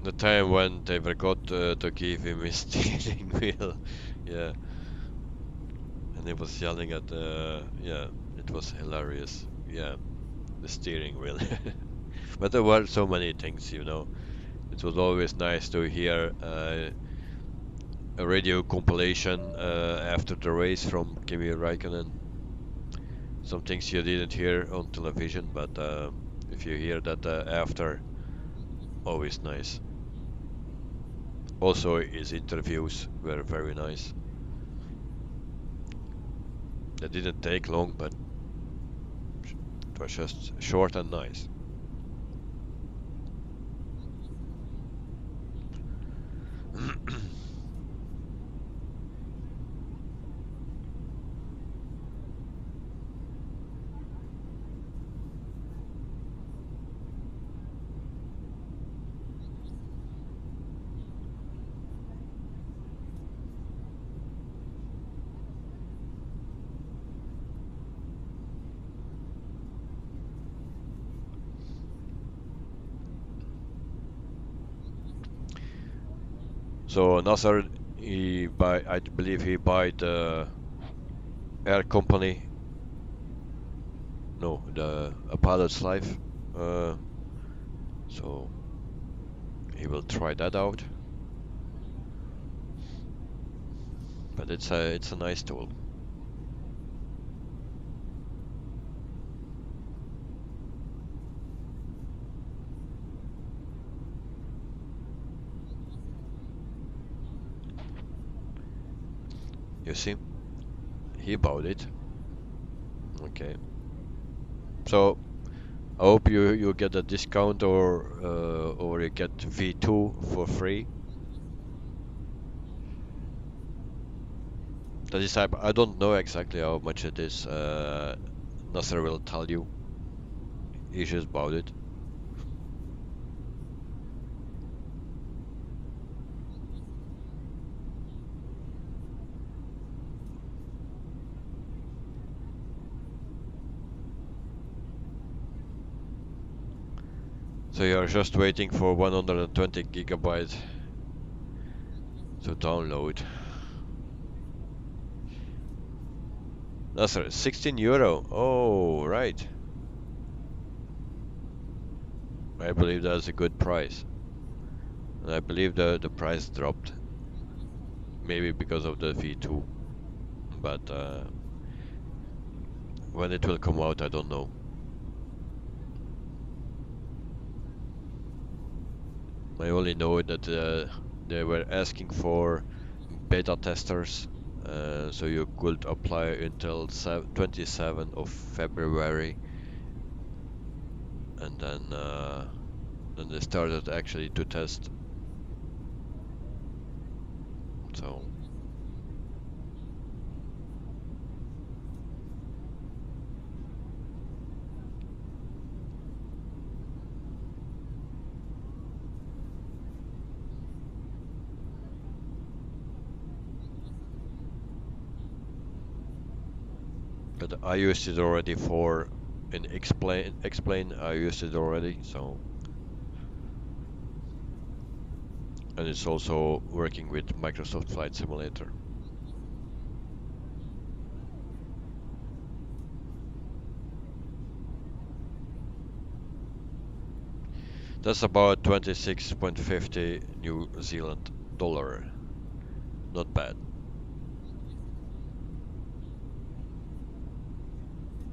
The time when they forgot to give him his steering wheel, yeah, and he was yelling at yeah, it was hilarious, yeah, the steering wheel. But there were so many things, you know. It was always nice to hear a radio compilation after the race from Kimi Raikkonen. Some things you didn't hear on television, but if you hear that after, always nice. Also, his interviews were very nice. They didn't take long, but it was just short and nice. So Nasser, I believe he bought the air company. No, the a pilot's life. So he will try that out. But it's a nice tool. You see, he bought it. Okay. So I hope you get a discount or you get V2 for free. That is, I don't know exactly how much it is. Nasser will tell you. He just bought it. So you're just waiting for 120 gigabytes to download. Nasser, 16 euro. Oh, right. I believe that's a good price. And I believe the price dropped. Maybe because of the V2. But when it will come out, I don't know. I only know that they were asking for beta testers, so you could apply until 27th of February, and then they started actually to test. So but I used it already for in explain I used it already, so and it's also working with Microsoft Flight Simulator. That's about 26.50 New Zealand dollar. Not bad.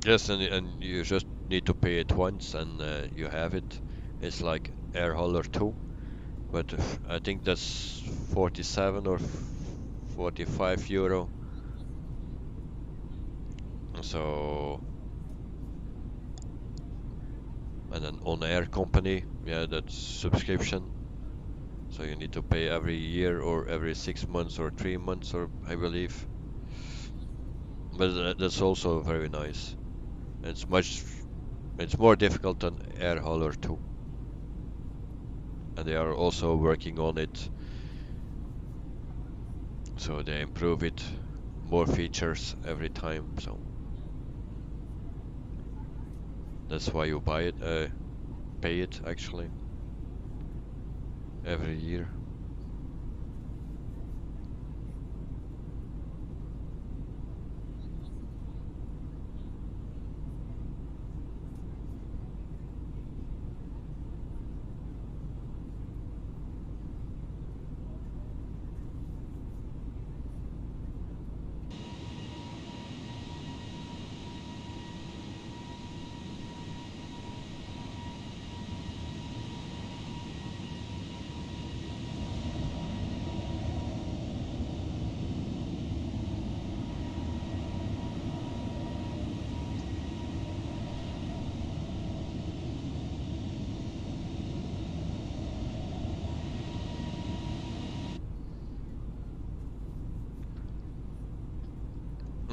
Yes, and you just need to pay it once and you have it. It's like Air Hauler 2, but I think that's 47 or 45 euro. So, and then on air company, yeah, that's subscription. So you need to pay every year or every 6 months or 3 months, or I believe. But that's also very nice. It's more difficult than Air Hauler 2. And they are also working on it, so they improve it, more features every time, so that's why you buy it, pay it actually. every year.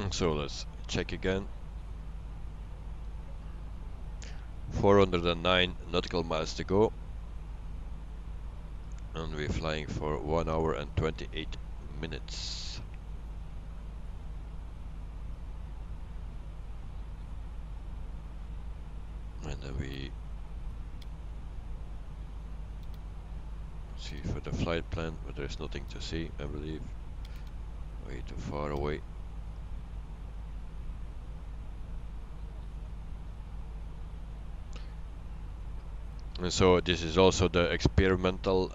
So let's check again. 409 nautical miles to go, and we're flying for 1 hour and 28 minutes. And then we see for the flight plan, but there's nothing to see, I believe. Way too far away. And so this is also the experimental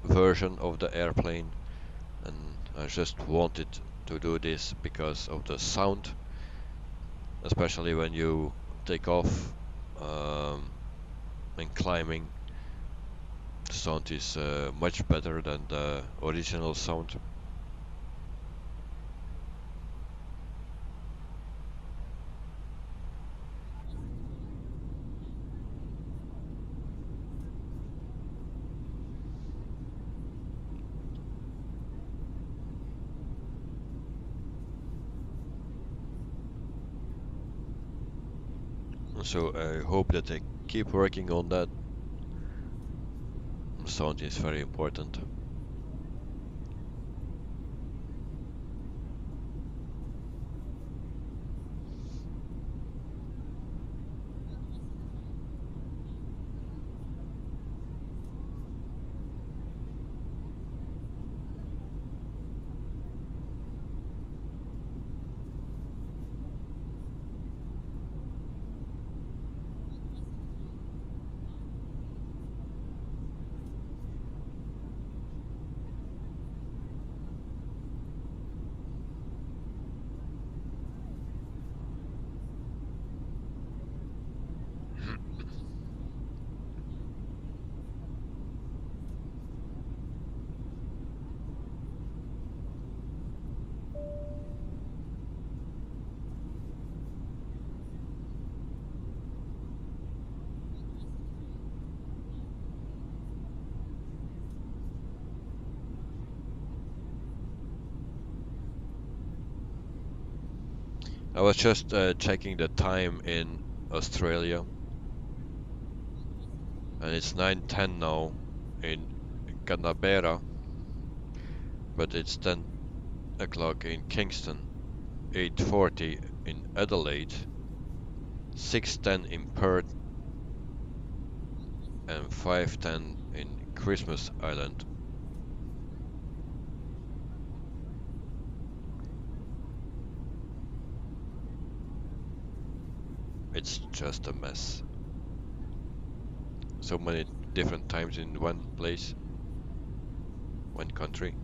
version of the airplane, and I just wanted to do this because of the sound, especially when you take off and climbing. The sound is much better than the original sound. So I hope that they keep working on that. Sound is very important. I was just checking the time in Australia, and it's 9:10 now in Canberra, but it's 10 o'clock in Kingston, 8:40 in Adelaide, 6:10 in Perth, and 5:10 in Christmas Island. It's just a mess. So many different times in one place, one country.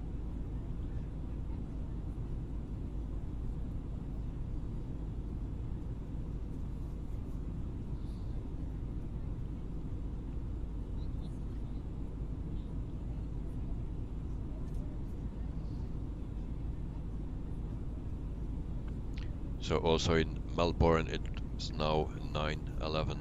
So also in Melbourne it's now 9:11.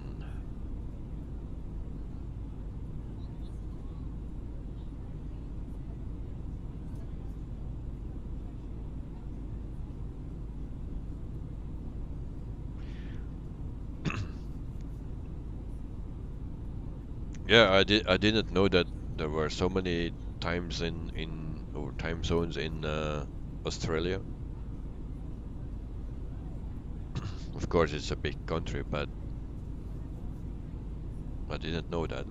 Yeah, I didn't know that there were so many times in or time zones in Australia. Of course, it's a big country, but I didn't know that.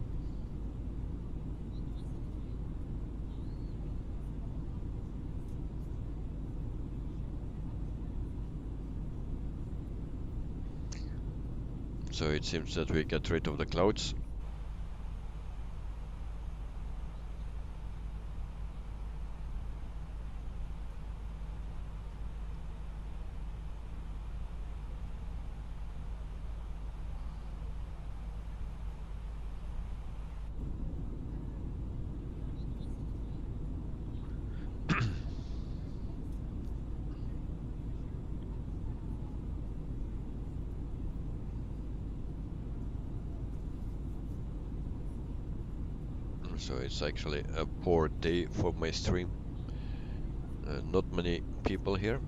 So it seems that we get rid of the clouds. So it's actually a poor day for my stream. Not many people here.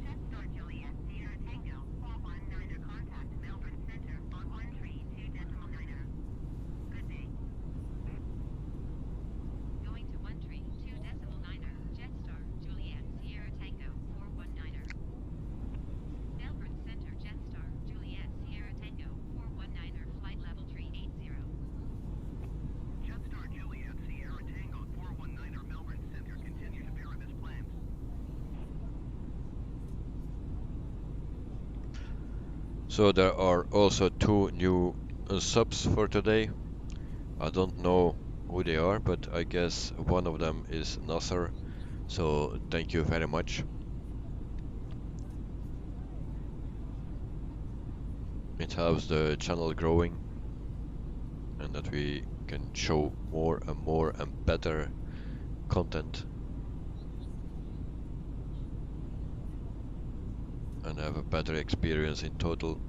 Jetstar Juliet Sierra Tango 419er contact Melbourne Center on 132.9er. Good day. Going to 132.9er. Jetstar Juliet Sierra Tango 419er. Melbourne Center Jetstar Juliet Sierra Tango 419er flight level 380. Jetstar Juliet Sierra Tango 419er Melbourne Center. Continue to pyramid plans. So there are also two new subs for today. I don't know who they are, but I guess one of them is Nasser. So thank you very much. It helps the channel growing and that we can show more and better content and have a better experience in total.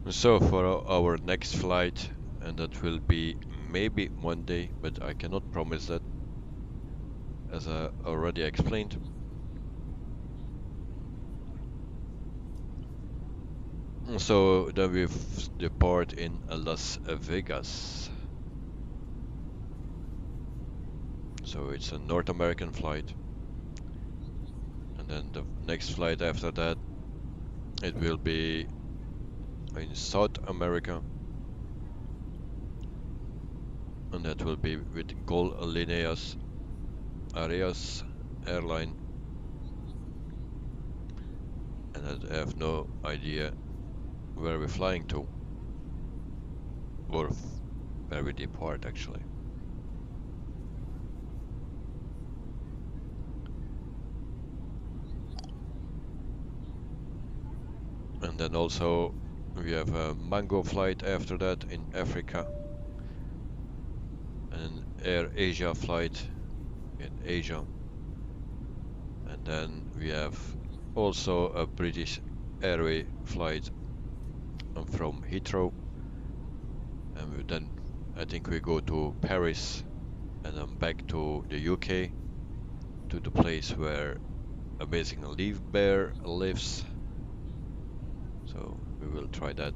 So for our next flight, and that will be maybe Monday, but I cannot promise that, as I already explained. So then we depart in Las Vegas. So it's a North American flight. And then the next flight after that, it will be in South America. And that will be with Gol Alineas Arias airline. And I have no idea where we're flying to, or where we depart actually. And then also we have a Mango flight after that in Africa, an Air Asia flight in Asia, and then we have also a British airway flight from Heathrow, and then I think we go to Paris and then back to the UK, to the place where Amazing Leaf Bear lives. So we will try that.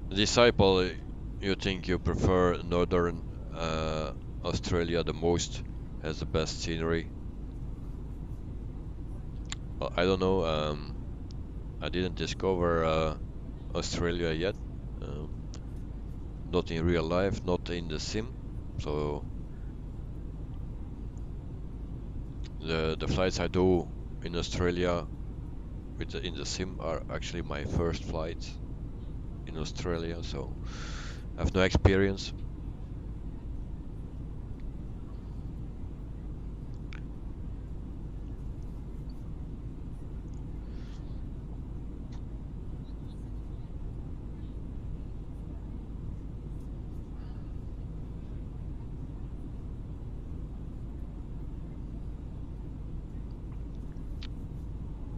Disciple, you think you prefer northern Australia the most, has the best scenery? Well, I don't know. I didn't discover Australia yet. Not in real life, not in the sim. So the flights I do in Australia in the sim are actually my first flights in Australia. So I have no experience.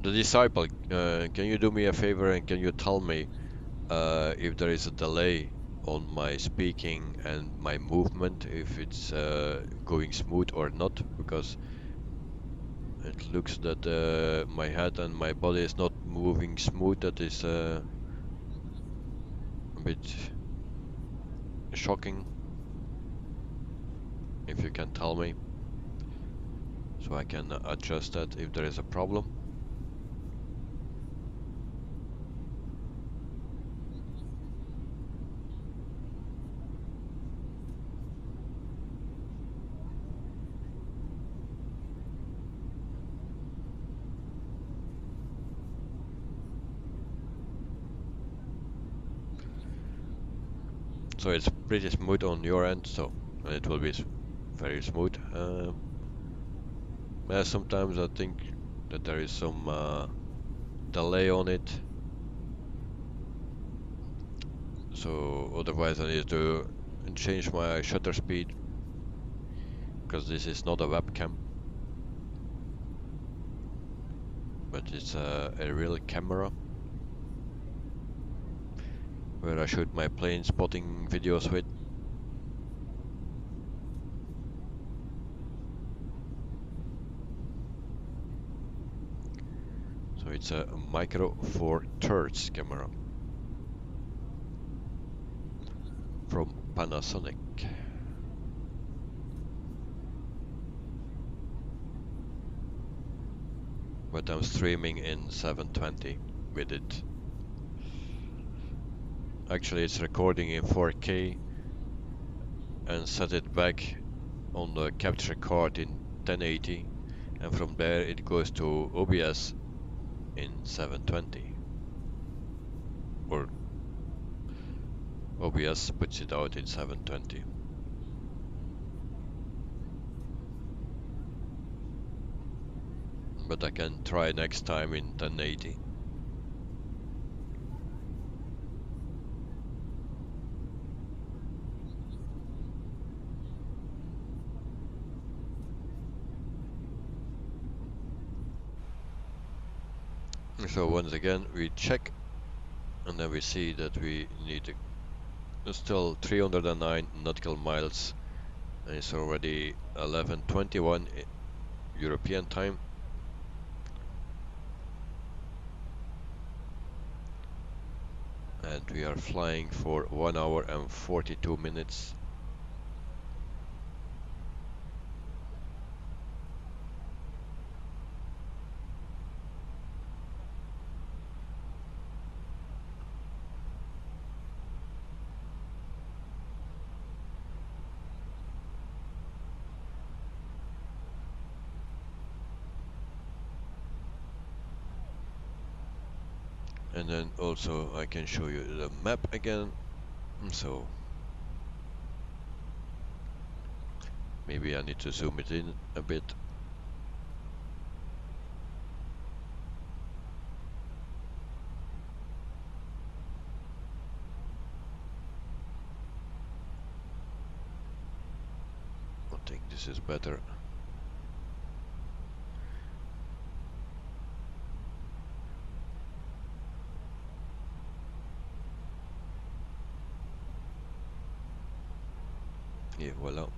The disciple, can you do me a favor and can you tell me if there is a delay on my speaking and my movement, if it's going smooth or not? Because it looks that my head and my body is not moving smooth. That is a bit shocking. If you can tell me, so I can adjust that if there is a problem. So it's pretty smooth on your end, so it will be very smooth. Sometimes I think that there is some delay on it, so otherwise I need to change my shutter speed, because this is not a webcam, but it's a real camera where I shoot my plane spotting videos with. So it's a Micro Four Thirds camera from Panasonic. But I'm streaming in 720 with it. Actually, it's recording in 4K and set it back on the capture card in 1080, and from there it goes to OBS in 720, or OBS puts it out in 720. But I can try next time in 1080. So once again we check, and then we see that we need still 309 nautical miles, and it's already 11:21 European time. And we are flying for 1 hour and 42 minutes. And then also I can show you the map again. So maybe I need to zoom it in a bit. think this is better. Et voilà.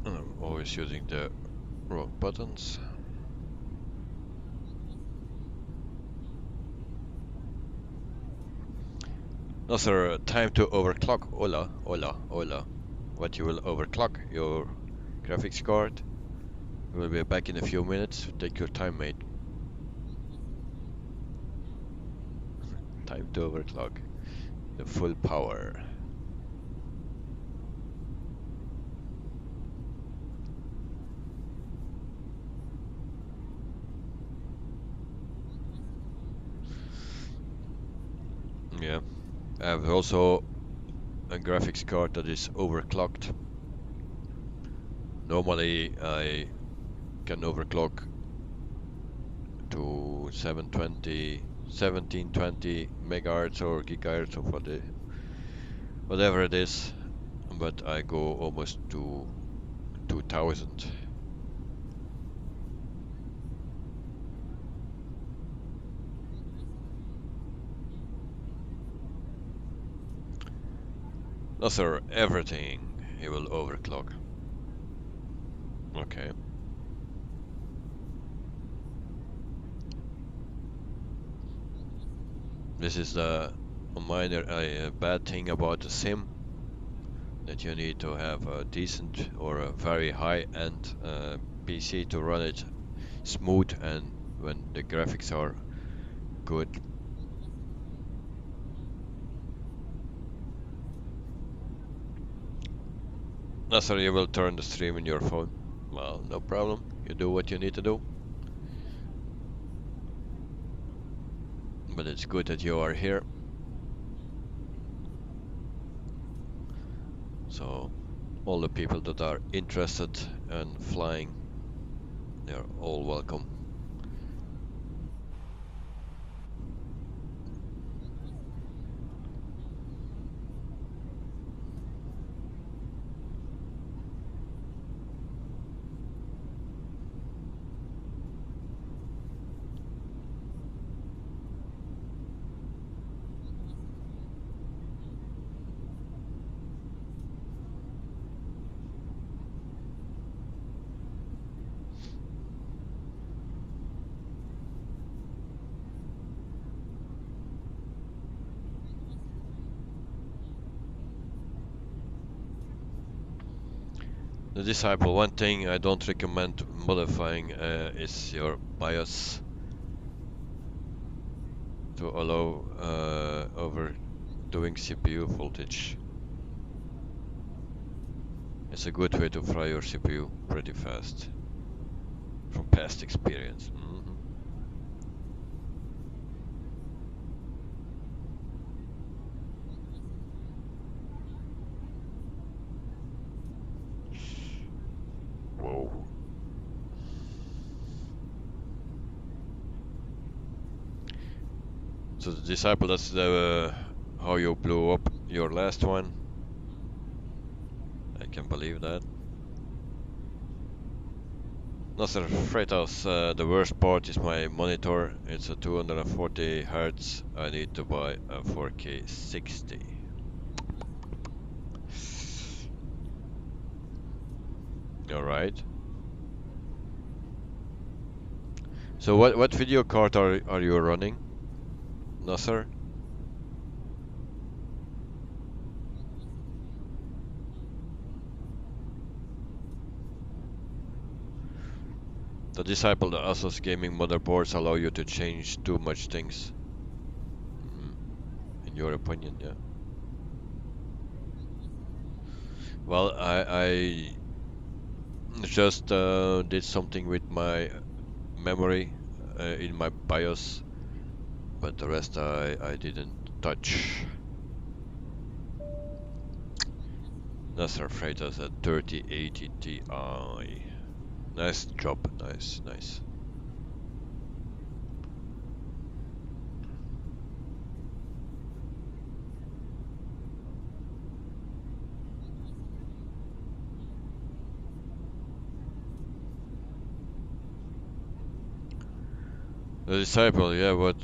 And I'm always using the wrong buttons. No sir, time to overclock. Hola, hola, hola. What you will overclock your graphics card. We'll be back in a few minutes. Take your time, mate. Time to overclock. The full power. Yeah. I have also a graphics card that is overclocked. Normally I can overclock to 720, 1720 megahertz or gigahertz or whatever it is, but I go almost to 2000. No sir, everything he will overclock. Okay. This is the minor bad thing about the sim, that you need to have a decent or a very high-end PC to run it smooth and when the graphics are good. No sir, you will turn the stream in your phone. Well, no problem. You do what you need to do. But it's good that you are here. So, all the people that are interested in flying, they're all welcome. The Disciple, one thing I don't recommend modifying is your BIOS to allow overdoing CPU voltage. It's a good way to fry your CPU pretty fast, from past experience. Whoa. So the Disciple, that's the how you blew up your last one. I can believe that. Nasser Freitas, the worst part is my monitor. It's a 240 Hz. I need to buy a 4K 60. Alright. So what video card are you running, Nasser? The Disciple, the Asus gaming motherboards allow you to change too much things. In your opinion, yeah. Well, I just did something with my memory in my BIOS, but the rest I didn't touch. Nasser Freitas at 3080 Ti. Nice job, nice. The Disciple, yeah, but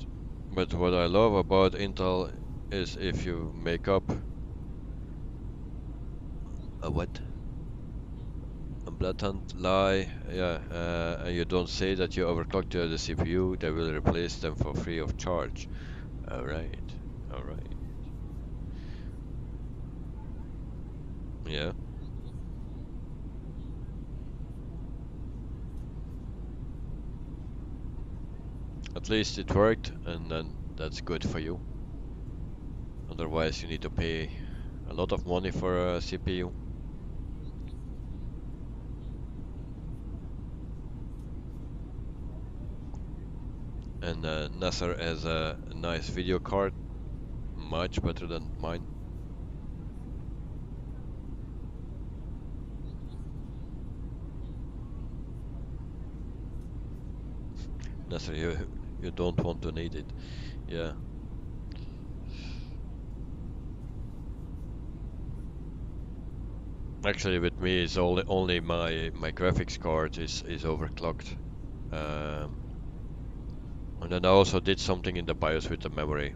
what I love about Intel is if you make up a what? A blatant lie, yeah, and you don't say that you overclocked the CPU, they will replace them for free of charge. Alright. Yeah. At least it worked, and then that's good for you. Otherwise you need to pay a lot of money for a CPU. And Nasser has a nice video card, much better than mine. Nasser, you don't want to need it, yeah. Actually, with me, it's only my graphics card is overclocked. And then I also did something in the BIOS with the memory,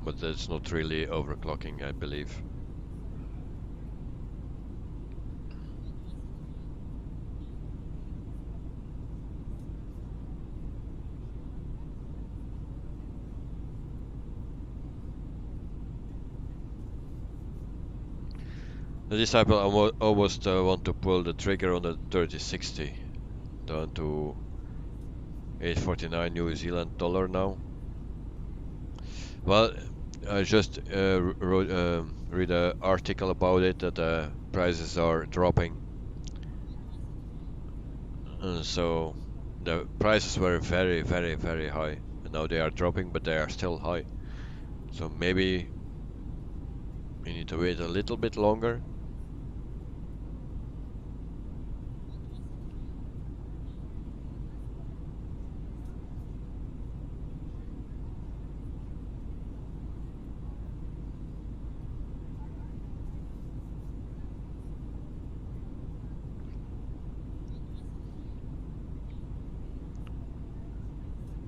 but that's not really overclocking, I believe. The Disciple almost want to pull the trigger on the 3060 down to 849 New Zealand dollar now. Well, I just read an article about it that the prices are dropping. So the prices were very high, and now they are dropping, but they are still high. So maybe we need to wait a little bit longer.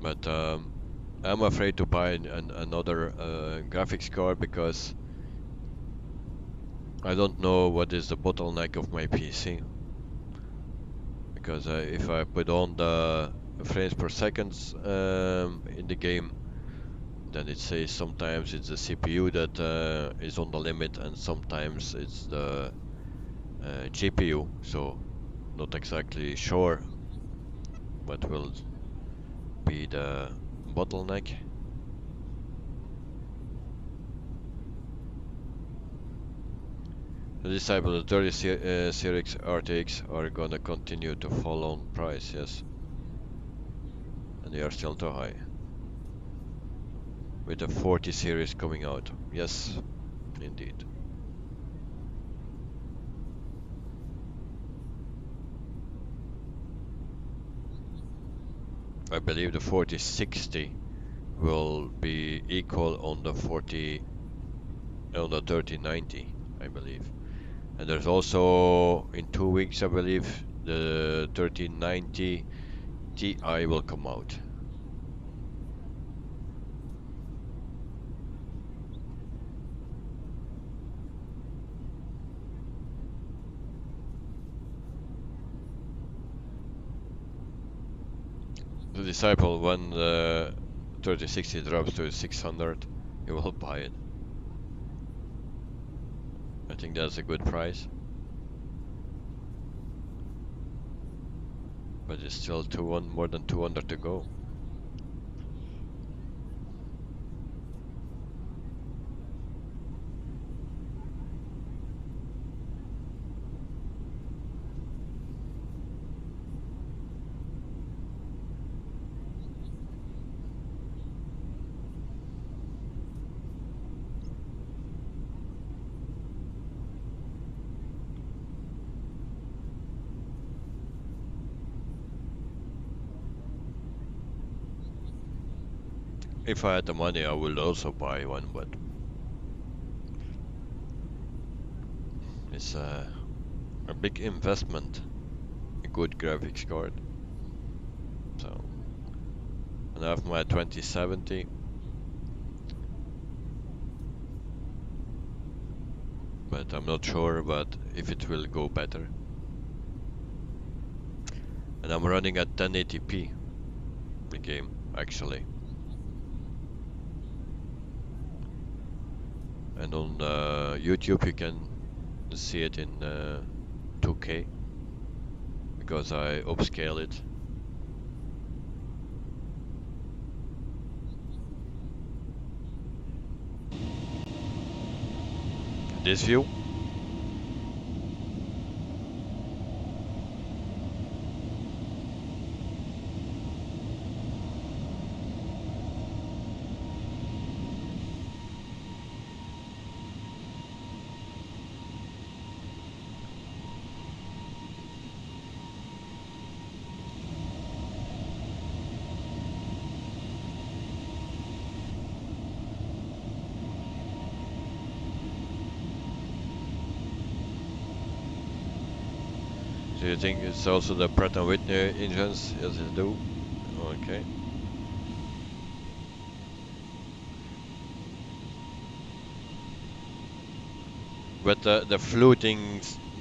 But I'm afraid to buy another graphics card because I don't know what is the bottleneck of my PC. Because if I put on the frames per second in the game, then it says sometimes it's the CPU that is on the limit, and sometimes it's the GPU. So not exactly sure what will be the bottleneck. The Disciple, the 30 series RTX are gonna continue to fall on price, yes. And they are still too high. With the 40 series coming out, yes, indeed. I believe the 4060 will be equal on the 3090, I believe. And there's also in 2 weeks, I believe, the 3090 Ti will come out. The disciple, when the 3060 drops to 600, he will buy it. I think that's a good price. But it's still more than 200 to go. If I had the money, I would also buy one, but it's a big investment, a good graphics card. So, and I have my 2070. But I'm not sure about if it will go better. And I'm running at 1080p the game, actually. And on YouTube you can see it in 2K because I upscale it. This view. Do you think it's also the Pratt & Whitney engines? Yes, it do. Okay. But the fluting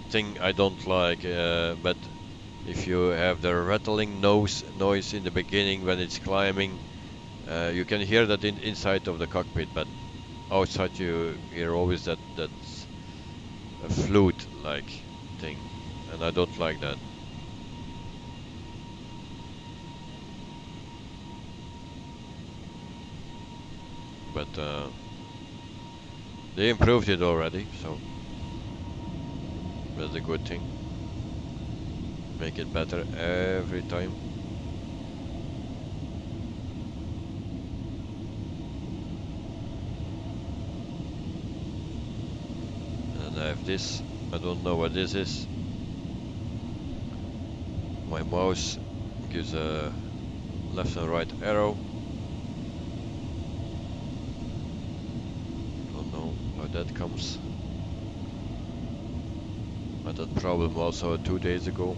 thing I don't like. But if you have the rattling noise in the beginning when it's climbing, you can hear that inside of the cockpit. But outside you hear always that a flute-like thing, and I don't like that. But they improved it already, so that's a good thing. Make it better every time. And I have this. I don't know what this is. My mouse gives a left and right arrow. Don't know how that comes. I had that problem also 2 days ago.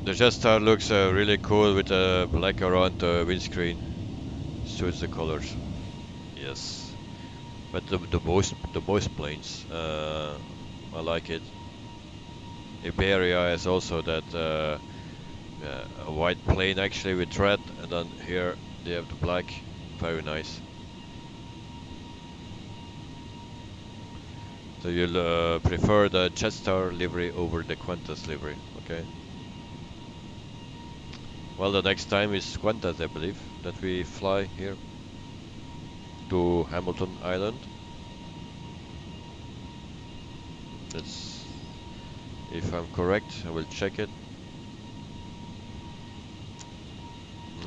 The Jetstar looks really cool with black around the windscreen. Suits the colors. Yes, but the most planes, I like it. Iberia is also that a white plane actually with red, and then here they have the black. Very nice. So you'll prefer the Jetstar livery over the Qantas livery, okay? Well, the next time is Qantas, I believe, that we fly here to Hamilton Island. That's, if I'm correct, I will check it.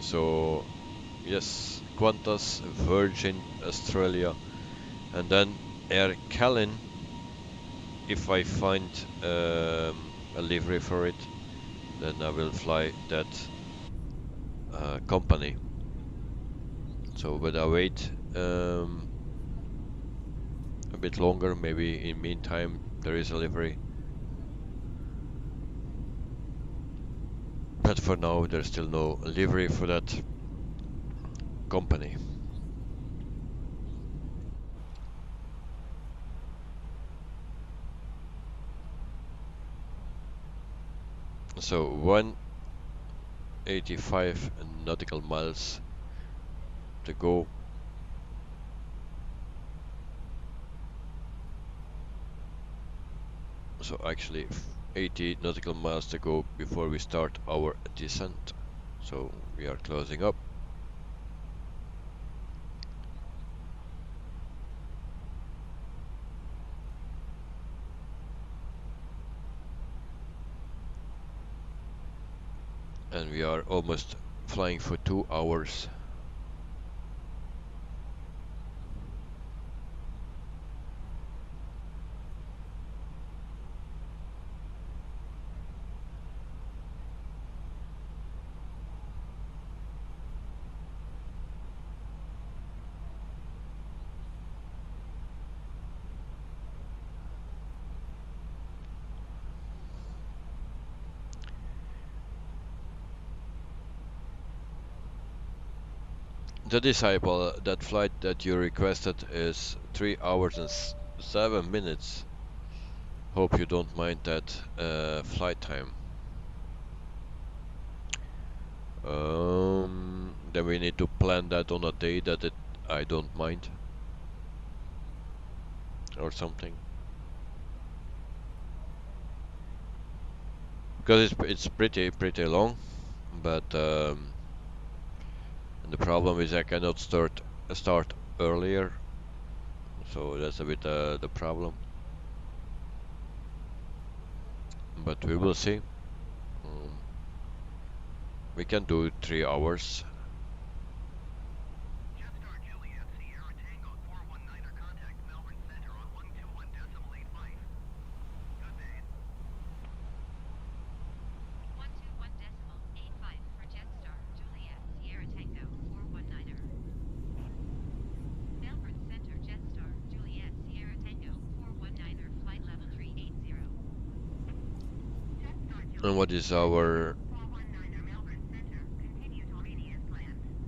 So, yes, Qantas, Virgin Australia, and then Air Calin, if I find a livery for it, then I will fly that company. So, but I wait a bit longer. Maybe in meantime there is a livery. But for now, there's still no livery for that company. So 185 nautical miles to go. So actually 80 nautical miles to go before we start our descent. So we are closing up. And we are almost flying for 2 hours. The Disciple, that flight that you requested is 3 hours and 7 minutes. Hope you don't mind that flight time. Then we need to plan that on a day that I don't mind. Or something. Because it's pretty long, but the problem is I cannot start earlier, so that's a bit the problem. But we will see. We can do 3 hours. Jetstar Juliet Sierra Tango 419er contact Melbourne Center on 121.85. Good day. 121.85 for Jetstar Juliet Sierra Tango 419er. Melbourne Center Jetstar Juliet Sierra Tango 419er flight level 380. And what is our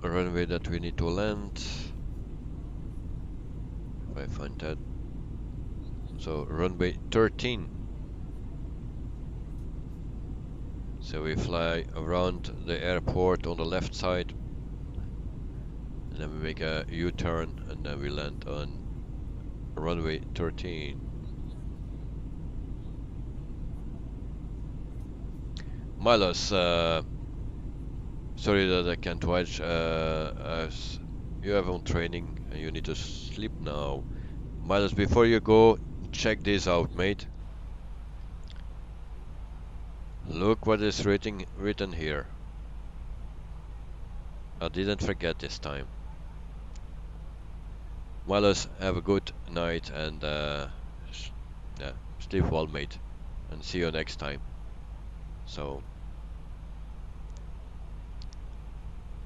runway that we need to land? If I find that. So runway 13. So we fly around the airport on the left side, and then we make a U-turn, and then we land on runway 13. Milos, sorry that I can't watch, as you have on training and you need to sleep now. Milos, before you go, check this out, mate. Look what is written here. I didn't forget this time. Milos, have a good night and yeah, sleep well, mate, and see you next time. So,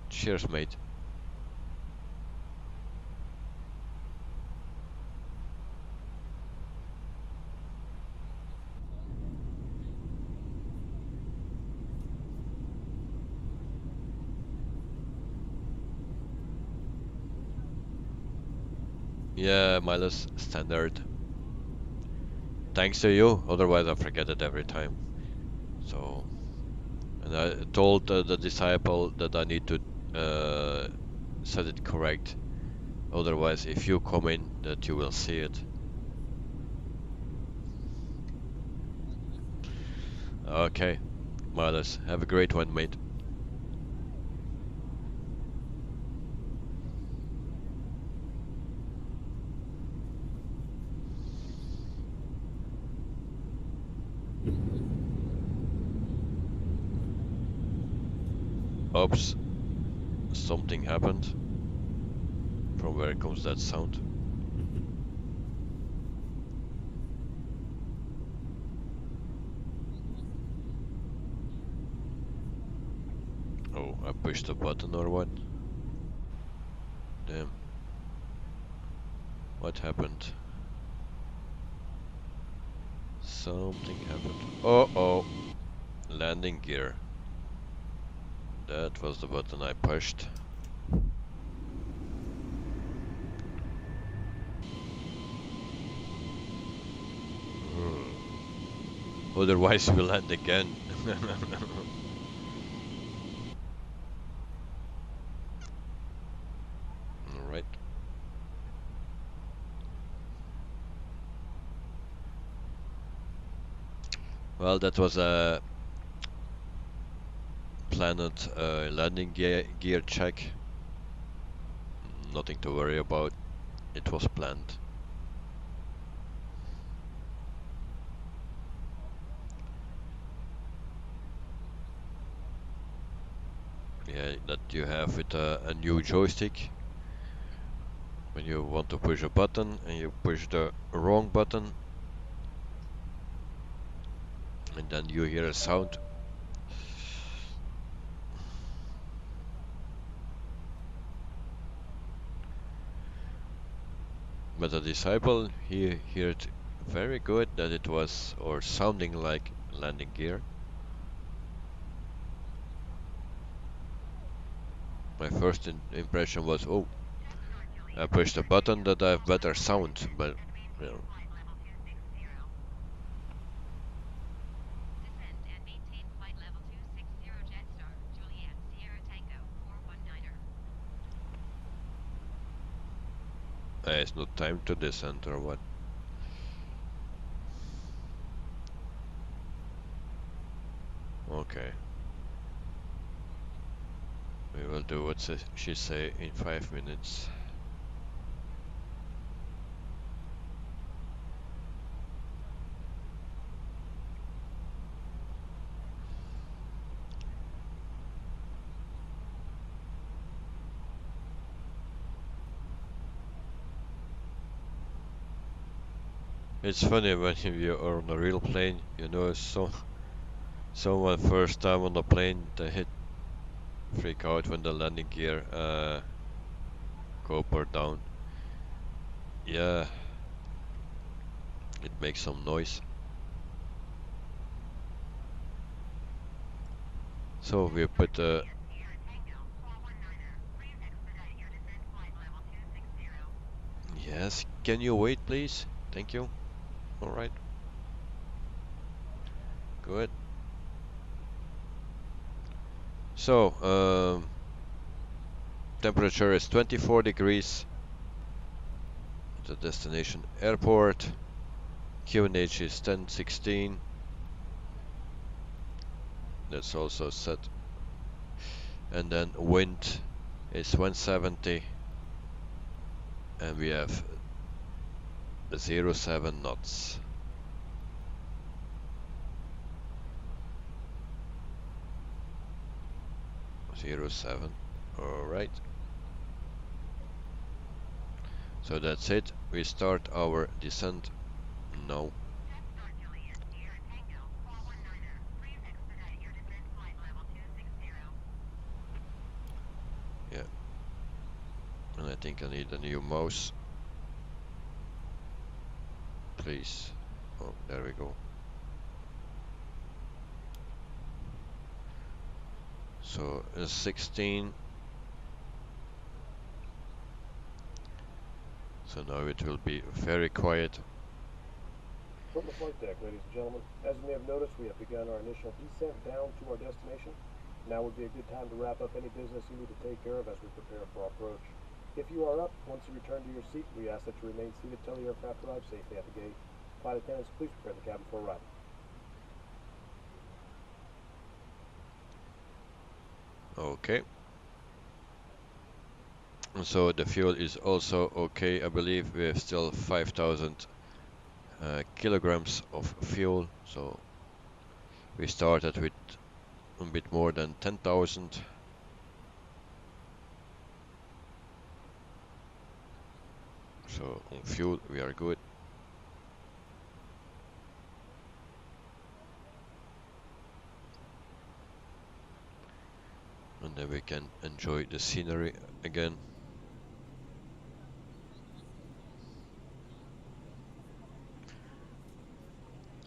cheers, mate. Yeah, Milos, standard. Thanks to you, otherwise I forget it every time. So, and I told the Disciple that I need to set it correct. Otherwise, if you come in, that you will see it. Okay, Milos, have a great one, mate. Oops, something happened. From where comes that sound? Oh, I pushed the button or what? Damn. What happened? Something happened. Oh, landing gear. That was the button I pushed. Otherwise we'll land again. Alright. Well, that was a planned landing gear check. Nothing to worry about. It was planned. Yeah, that you have with a new joystick. When you want to push a button and you push the wrong button, and then you hear a sound. But the disciple, he heard very good that it was, or sounding like, landing gear. My first impression was, oh, I pushed a button that I have better sound, but you know. Descend and maintain flight level 260 Jetstar, Juliet, Sierra Tango, 419er. It's not time to descend or what? Okay. We will do what she say in 5 minutes. It's funny when you are on a real plane, you know, someone first time on the plane, they freak out when the landing gear go up or down. Yeah, it makes some noise. So we put yes, can you wait please? Thank you. Alright. Good. So, temperature is 24 degrees. The destination airport. QNH is 1016. That's also set. And then wind is 170. And we have 07 knots. Zero 07. Alright. So that's it. We start our descent now. Yeah. And I think I need a new mouse. Please. Oh, there we go. So 16. So now it will be very quiet. From the flight deck, ladies and gentlemen, as you may have noticed, we have begun our initial descent down to our destination. Now would be a good time to wrap up any business you need to take care of as we prepare for our approach. If you are up, once you return to your seat, we ask that you remain seated till the aircraft arrives safely at the gate. Flight attendants, please prepare the cabin for arrival. Okay. So the fuel is also okay. I believe we have still 5,000 kilograms of fuel. So we started with a bit more than 10,000. So on fuel we are good. And then we can enjoy the scenery again.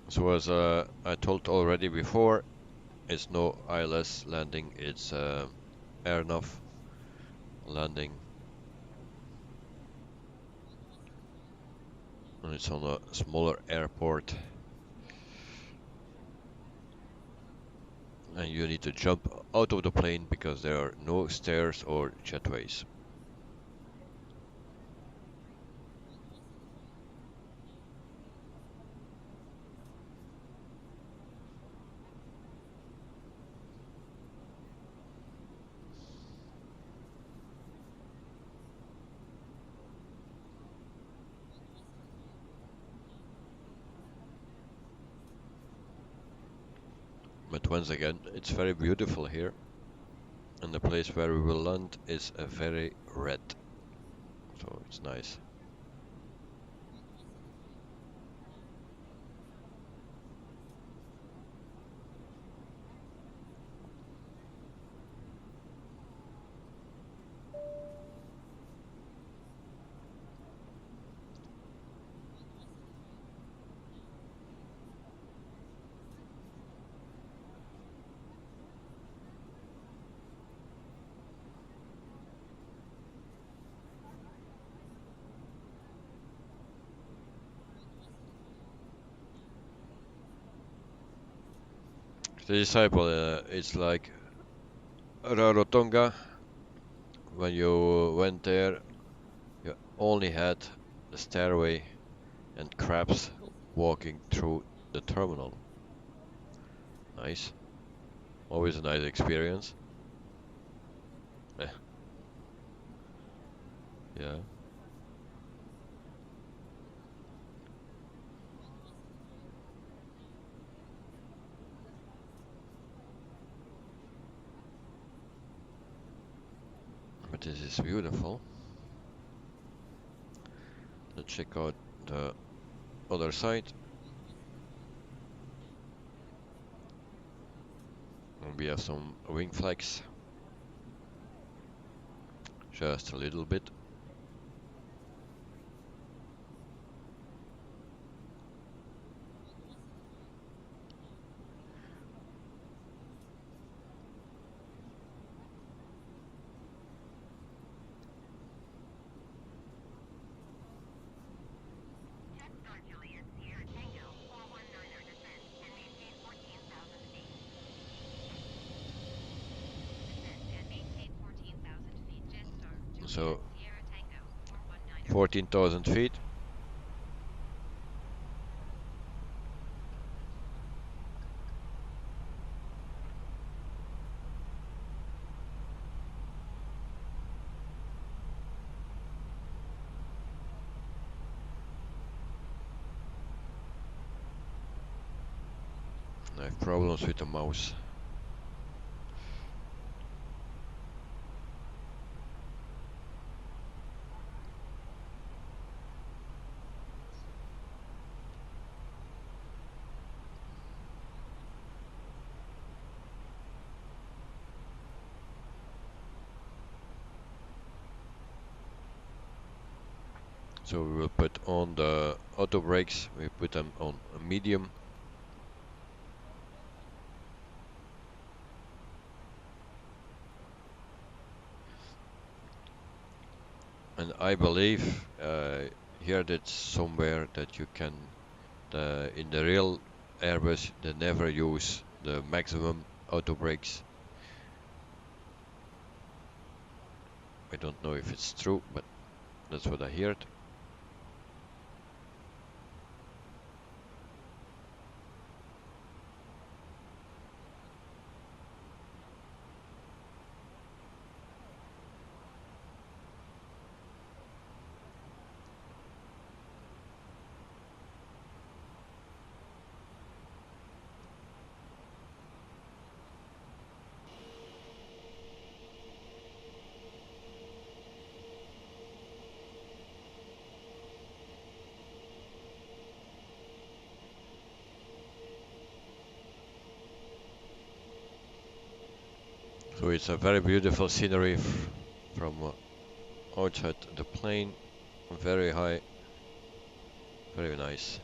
So as I told already before, it's no ILS landing, it's AirNav landing, and it's on a smaller airport, and you need to jump out of the plane because there are no stairs or jetways. But once again, it's very beautiful here, and the place where we will land is a very red, so it's nice. The disciple, it's like Rarotonga. When you went there, you only had a stairway and crabs walking through the terminal. Nice. Always a nice experience. Eh. Yeah. But this is beautiful. Let's check out the other side. And we have some wing flags. Just a little bit. Jetstar Juliet Sierra Tango 419 er descent and maintain 14,000 feet. Descend and maintain 14,000 feet. Jetstar Juliet So Sierra Tango 419 er 14,000 feet. I have problems with the mouse. So we will put on the auto brakes, we put them on a medium. And I believe here that's somewhere that you can, in the real Airbus, they never use the maximum auto brakes. I don't know if it's true, but that's what I heard. So it's a very beautiful scenery from outside the plane, very high, very nice.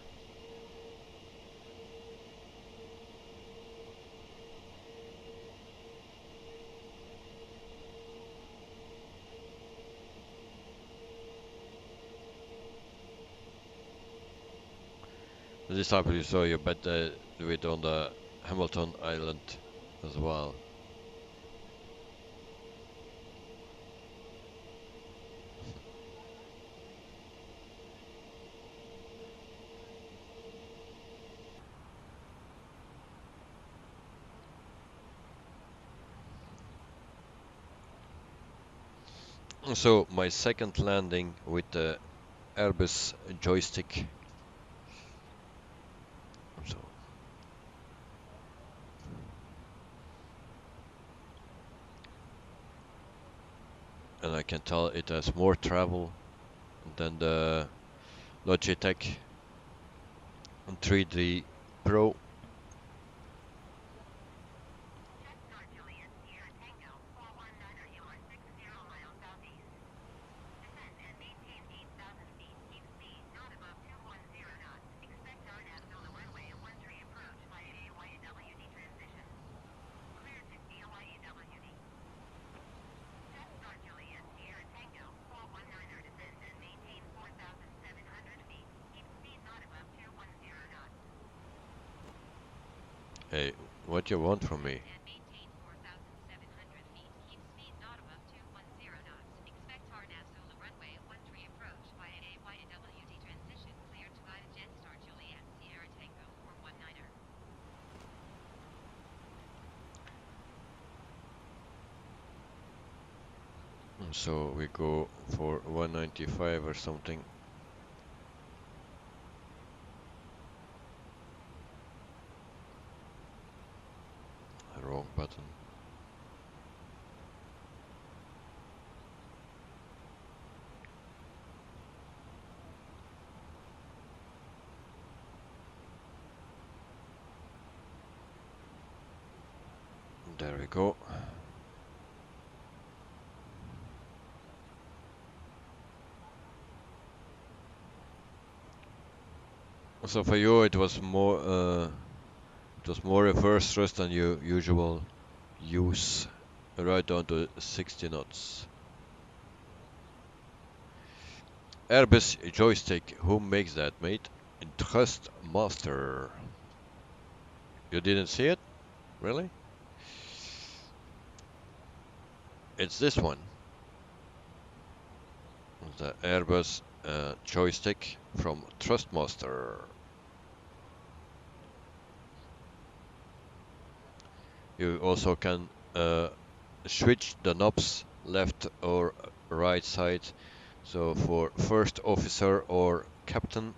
This time you saw you bet do it on the Hamilton Island as well. So my second landing with the Airbus Joystick. So and I can tell it has more travel than the Logitech 3D Pro. Hey, what you want from me? So we go for 195 or something. Wrong button. There we go. So for you it was more reverse thrust than you usual use, right down to 60 knots. Airbus Joystick, who makes that, mate? Trustmaster. You didn't see it? Really? It's this one. The Airbus Joystick from Trustmaster. You also can switch the knobs left or right side. So for first officer or captain.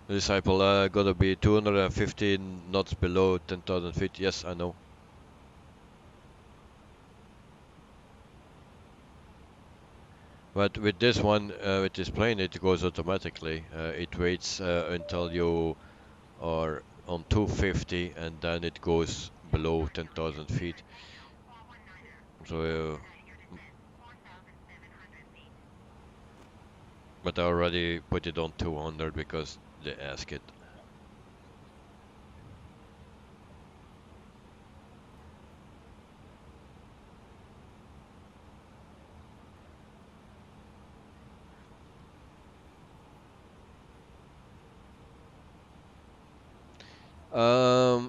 Disciple, gotta be 215 knots below 10,000 feet. Yes, I know. But with this one, with this plane, it goes automatically. It waits until you are on 250 and then it goes below 10,000 feet. So, but I already put it on 200 because they ask it.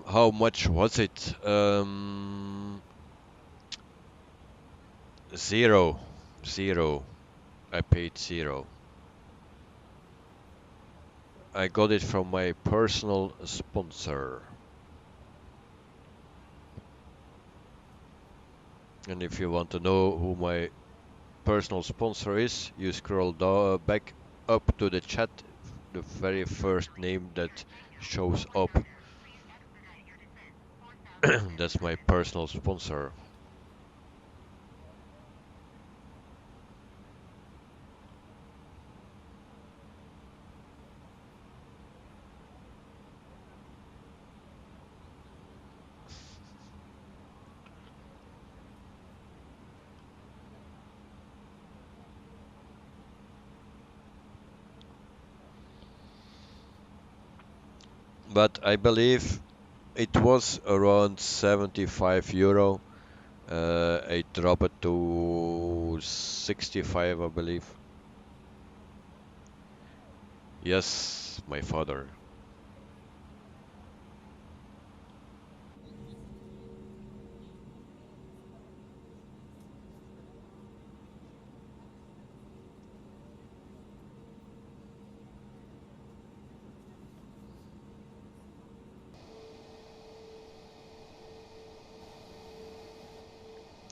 How much was it? Zero. I paid zero. I got it from my personal sponsor. And if you want to know who my personal sponsor is, you scroll down, back up to the chat, the very first name that shows up. That's my personal sponsor. but I believe it was around 75 euro. I dropped it to 65, I believe. Yes, my father.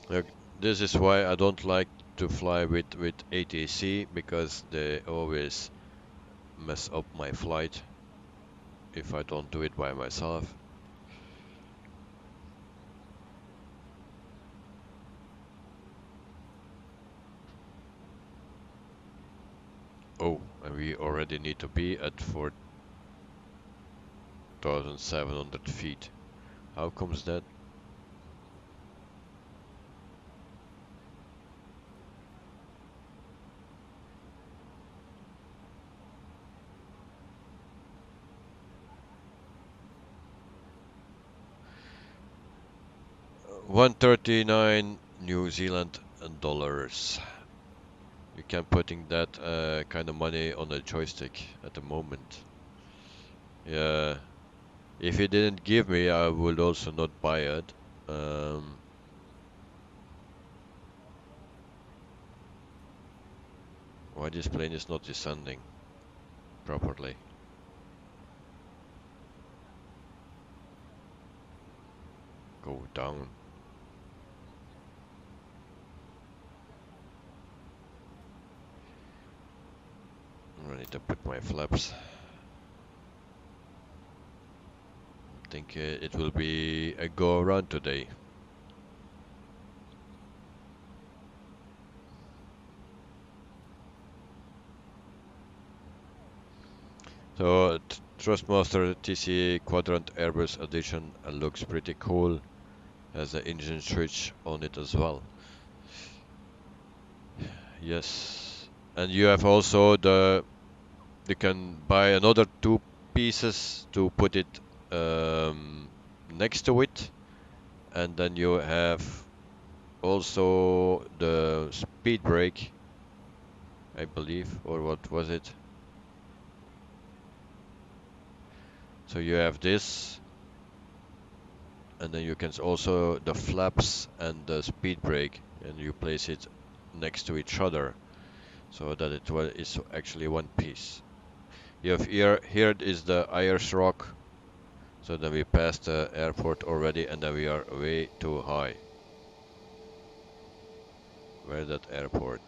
Look, this is why I don't like to fly with ATC, because they always mess up my flight if I don't do it by myself. Oh, and we already need to be at 4,700 feet. How comes that? $139 New Zealand dollars. You can't putting that kind of money on a joystick at the moment. Yeah, if he didn't give me, I would also not buy it. Um, why this plane is not descending properly? Go down. I need to put my flaps. I think it will be a go around today. So Trustmaster TC Quadrant Airbus Edition looks pretty cool. Has the engine switch on it as well. Yes, and you have also you can buy another two pieces to put it next to it, and then you have also the speed brake, I believe, or what was it? So you have this, and then you can also the flaps and the speed brake, and you place it next to each other so that it's actually one piece. You have here is the Ayers rock. So then we passed the airport already, and then we are way too high. Where is that airport?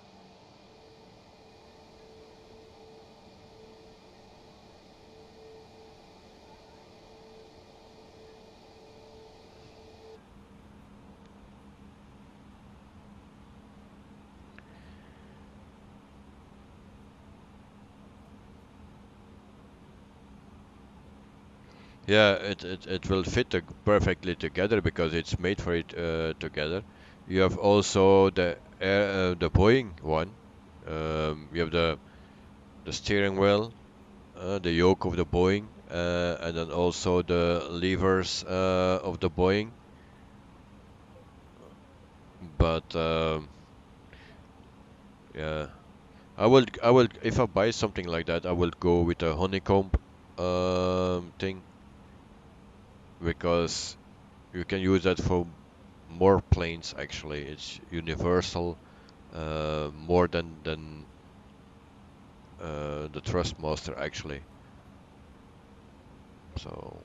Yeah, it will fit perfectly together because it's made for it together. You have also the Boeing one. You have the steering wheel, the yoke of the Boeing, and then also the levers of the Boeing. But yeah, I will if I buy something like that, I will go with a honeycomb thing, because you can use that for more planes. Actually, it's universal, more than the Trustmaster actually. So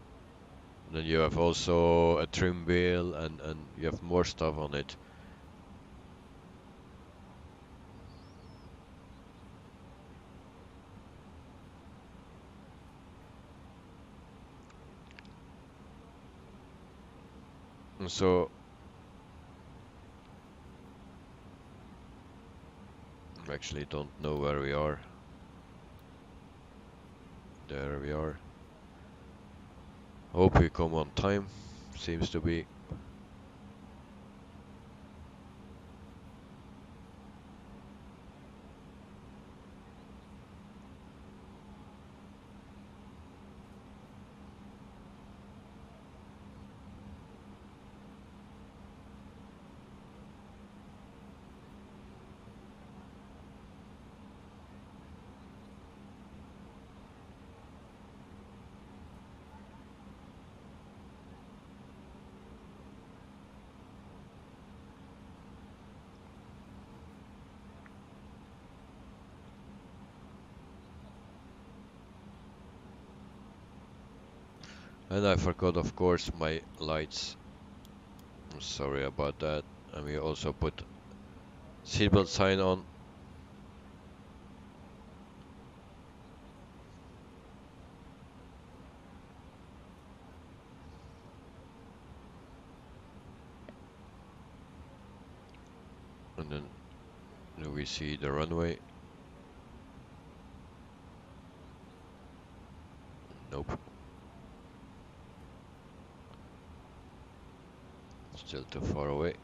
then you have also a trim wheel, and you have more stuff on it. And so I actually don't know where we are. There we are. Hope we come on time. Seems to be. And I forgot, of course, my lights. I'm sorry about that. And we also put seatbelt sign on. And then we see the runway. Nope. Still too far away.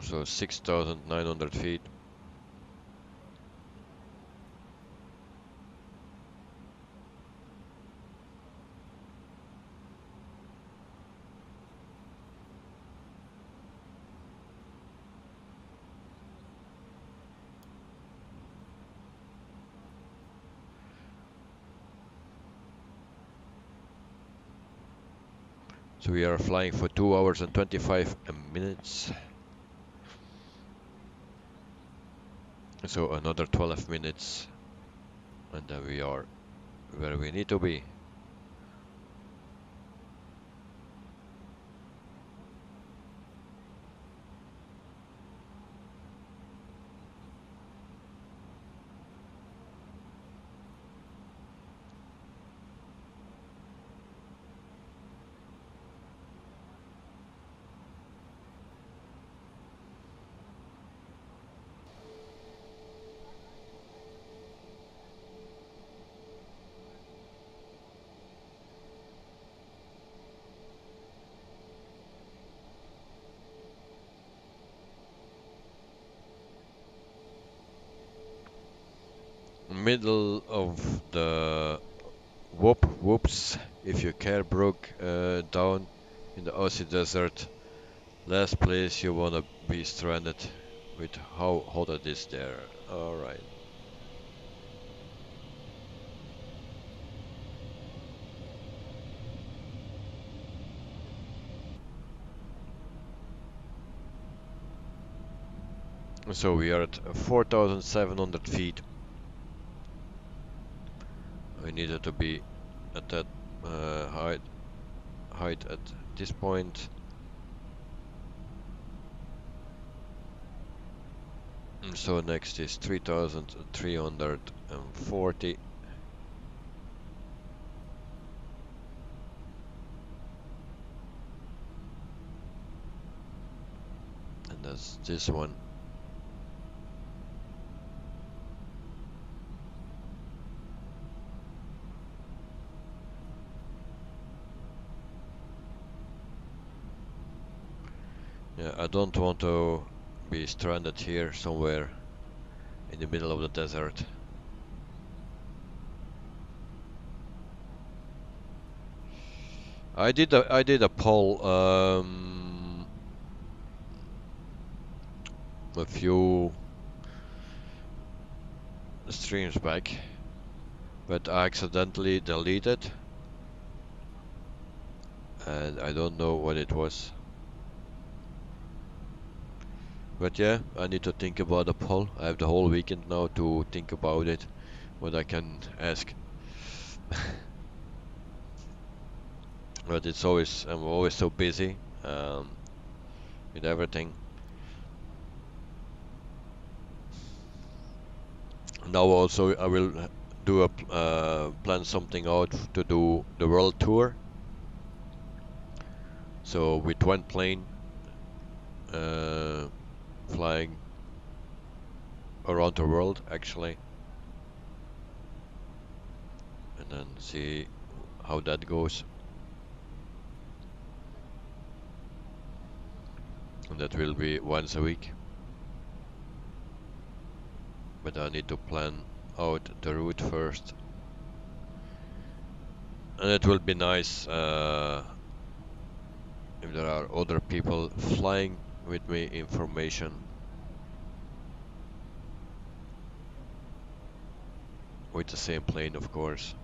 So 6,900 feet. So we are flying for 2 hours and 25 minutes. So another 12 minutes and then we are where we need to be. Middle of the whoops, if you care, broke down in the Aussie desert. Last place you wanna be stranded with how hot it is there. Alright. So we are at 4,700 feet. We needed to be at that height at this point. So next is 3,340. And that's this one. Yeah, I don't want to be stranded here somewhere in the middle of the desert. I did a poll a few streams back, but I accidentally deleted, and I don't know what it was. But yeah, I need to think about the poll. I have the whole weekend now to think about it, what I can ask. But I'm always so busy with everything. Now also I will do a plan something out to do the world tour. So with one plane flying around the world actually, and then see how that goes. And that will be once a week. But I need to plan out the route first. And it will be nice if there are other people flying with me information. With the same plane, of course.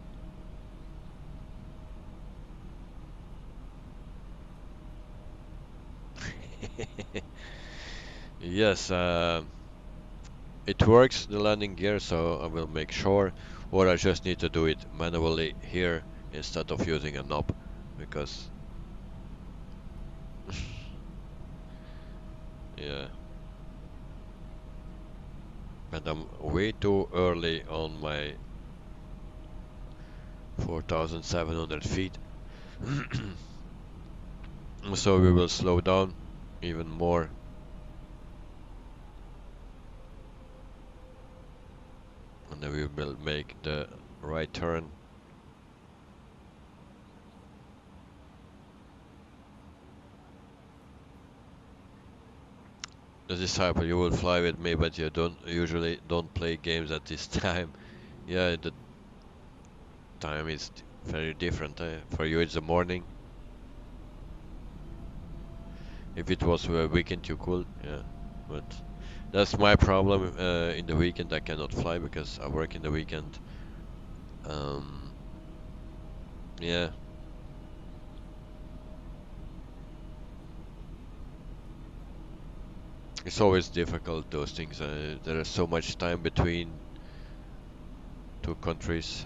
Yes, it works, the landing gear, so I will make sure, or I just need to do it manually here instead of using a knob, because yeah, and I'm way too early on my 4,700 feet. So we will slow down even more, and then we will make the right turn. The disciple, you will fly with me, but you usually don't play games at this time. Yeah, the time is very different. For you, it's the morning. If it was a weekend, you could, yeah. But that's my problem. In the weekend, I cannot fly because I work in the weekend. Um, yeah. It's always difficult, those things. There is so much time between two countries.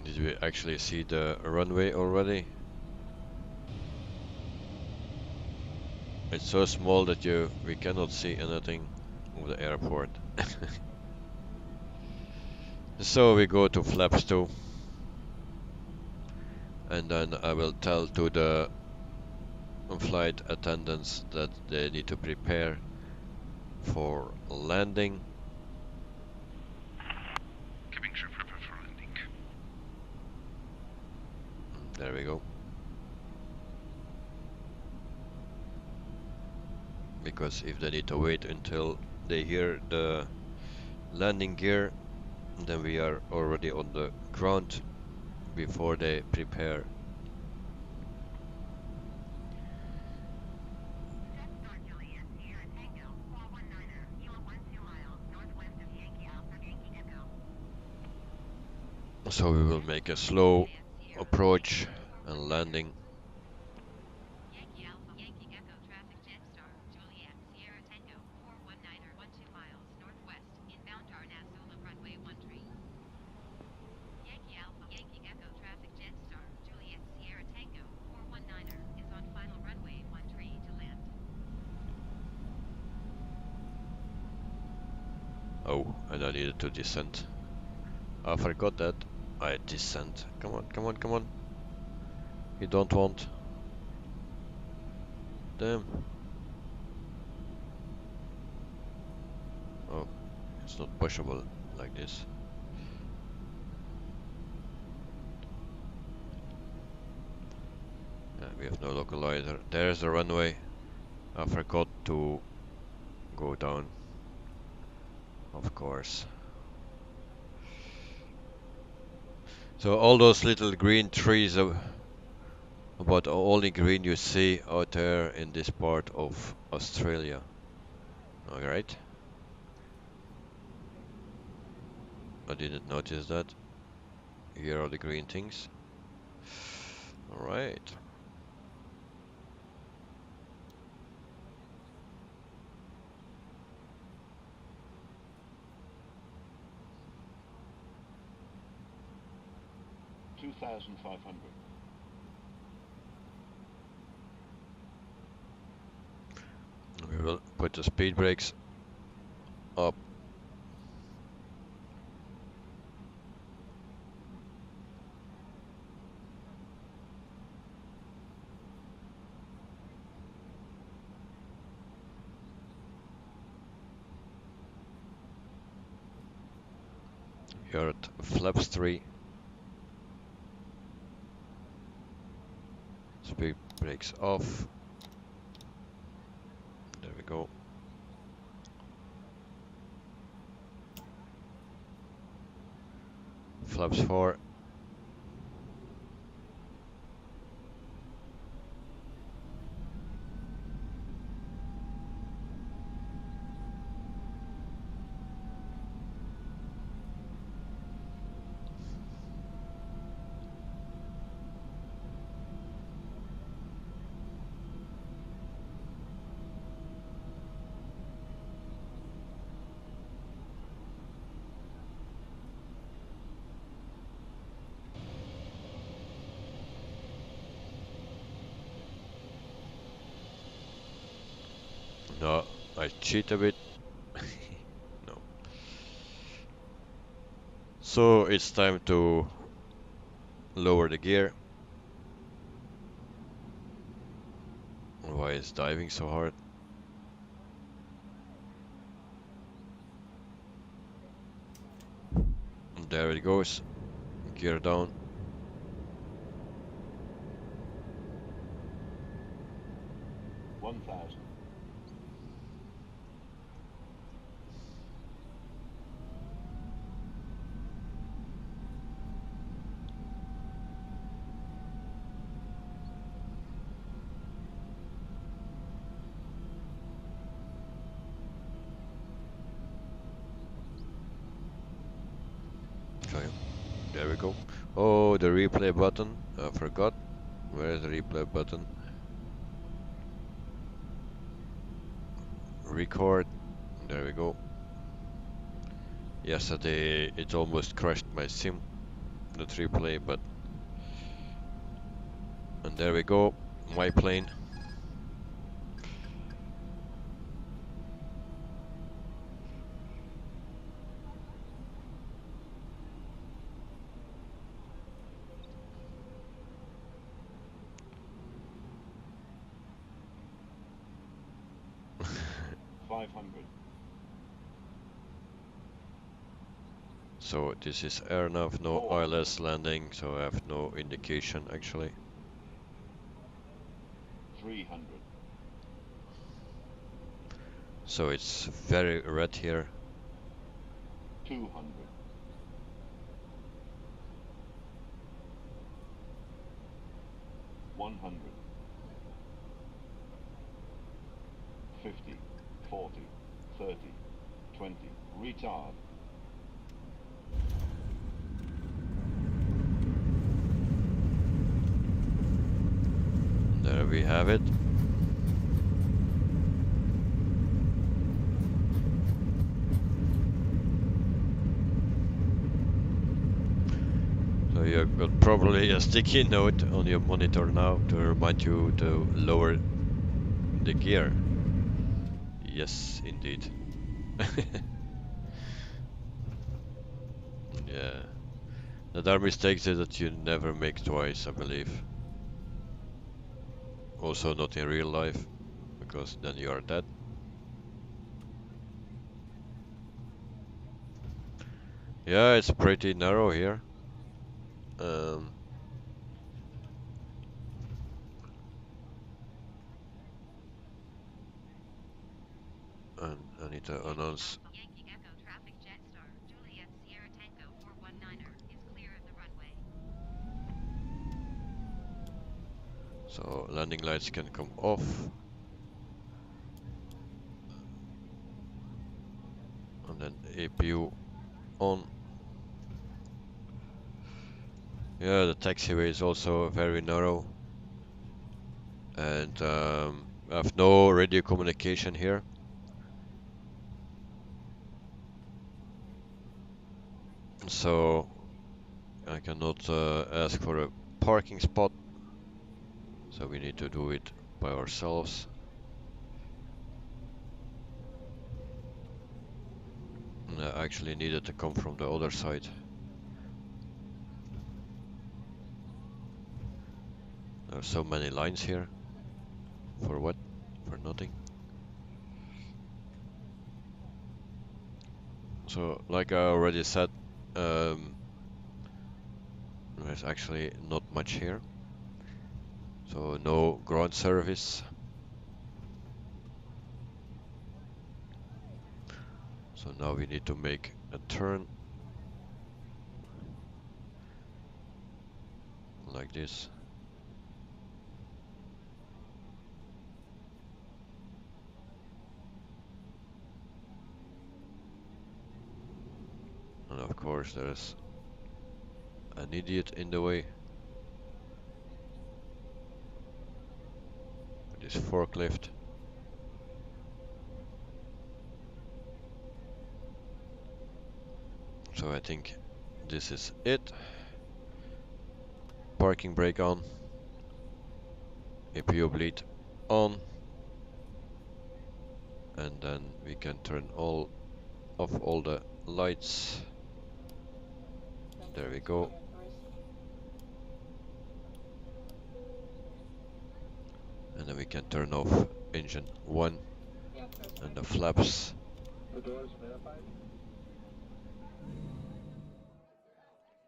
Did we actually see the runway already? It's so small that we cannot see anything of the airport. So we go to flaps 2, and then I will tell to the flight attendants that they need to prepare for landing. Cabin crew prepare for landing. There we go. Because if they need to wait until they hear the landing gear, then we are already on the ground before they prepare. Jetstar Juliet, Sierra Tango, 419er, you are 12 miles northwest of Yankee Alpha, Yankee Echo. So we will make a slow Juliet, Sierra approach Tango, and landing. Yankee Alpha, Yankee Echo traffic Jetstar, Juliet, Sierra Tango, 419er, 12 miles northwest, inbound Darnasula runway 13. Yankee Alpha, Yankee Echo traffic Jetstar, Juliet, Sierra Tango, 419er, is on final runway 13 to land. Oh, and I needed to descend. I forgot that. I descend. Come on, come on, come on. You don't want. Damn. Oh, it's not pushable like this. Yeah, we have no localizer. There's the runway. I forgot to go down. Of course. So all those little green trees are about the only green you see out there in this part of Australia. Alright. I didn't notice that. Here are the green things. Alright. We will put the speed brakes up. Here at flaps 3. Speed brakes off. There we go. Flaps 4. No, I cheat a bit. No. So it's time to lower the gear. Why is diving so hard? And there it goes. Gear down. 1,000. So there we go. Oh, the replay button. I forgot. Where is the replay button? Record. There we go. Yesterday it almost crashed my sim, the replay, but and there we go. My plane. So this is air nav, no ILS landing, so I have no indication actually. 300. So it's very red here. 200. 100. 50. 40. 30. 20. Retard. There we have it. So you've got probably a sticky note on your monitor now to remind you to lower the gear. Yes, indeed. Yeah. The other mistake is that you never make twice, I believe. Also not in real life, because then you are dead. Yeah, it's pretty narrow here. And I need to announce. Yankee Echo traffic Jetstar, Juliet Sierra Tango 419er is clear of the runway. So landing lights can come off. And then APU on. Yeah, the taxiway is also very narrow. And I have no radio communication here. So I cannot ask for a parking spot. So we need to do it by ourselves. And I actually needed to come from the other side. There are so many lines here. For what? For nothing. So, like I already said, there's actually not much here. So, no ground service. So now we need to make a turn. Like this. And of course there's an idiot in the way. This forklift. So I think this is it. Parking brake on. APU bleed on. and then we can turn off all the lights. There we go. And then we can turn off engine 1 and the flaps.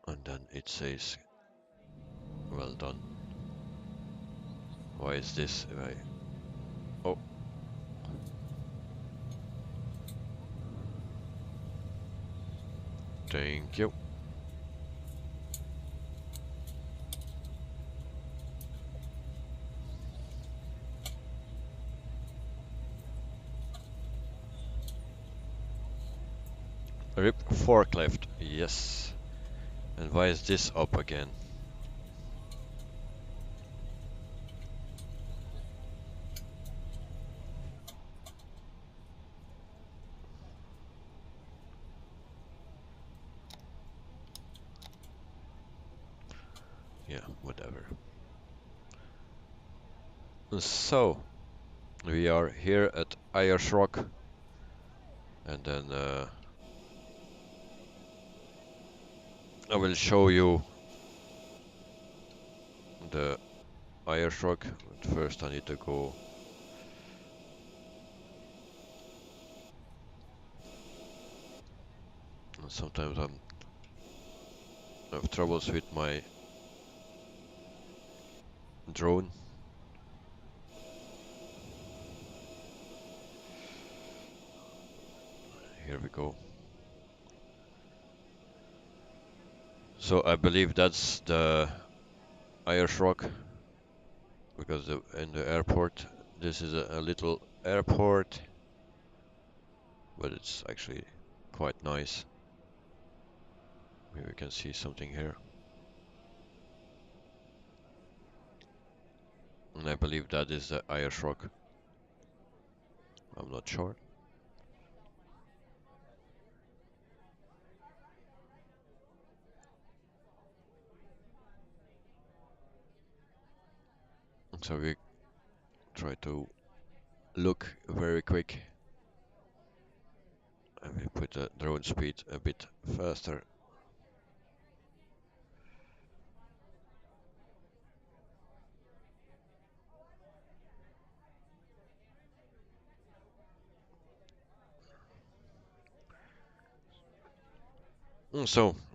And then it says, well done. Why is this? Oh. Thank you. Rip forklift, yes. And why is this up again? Yeah, whatever. So, we are here at Ayers Rock, and then I will show you the Ayers Rock. But first I need to go. Sometimes I have troubles with my drone. Here we go. So I believe that's the Ayers Rock, because in the airport, this is a little airport, but it's actually quite nice. Maybe we can see something here. And I believe that is the Ayers Rock. I'm not sure. So we try to look very quick. And we put the drone speed a bit faster.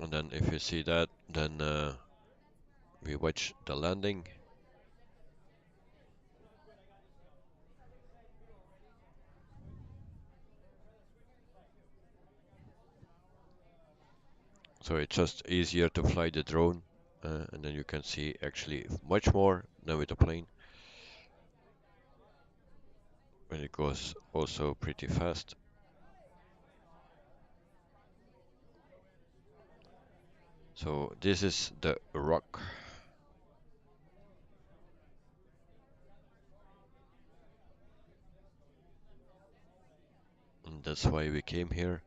And then if you see that, then we watch the landing. So it's just easier to fly the drone, and then you can see actually much more than with the plane. And it goes also pretty fast. So this is the rock. And that's why we came here.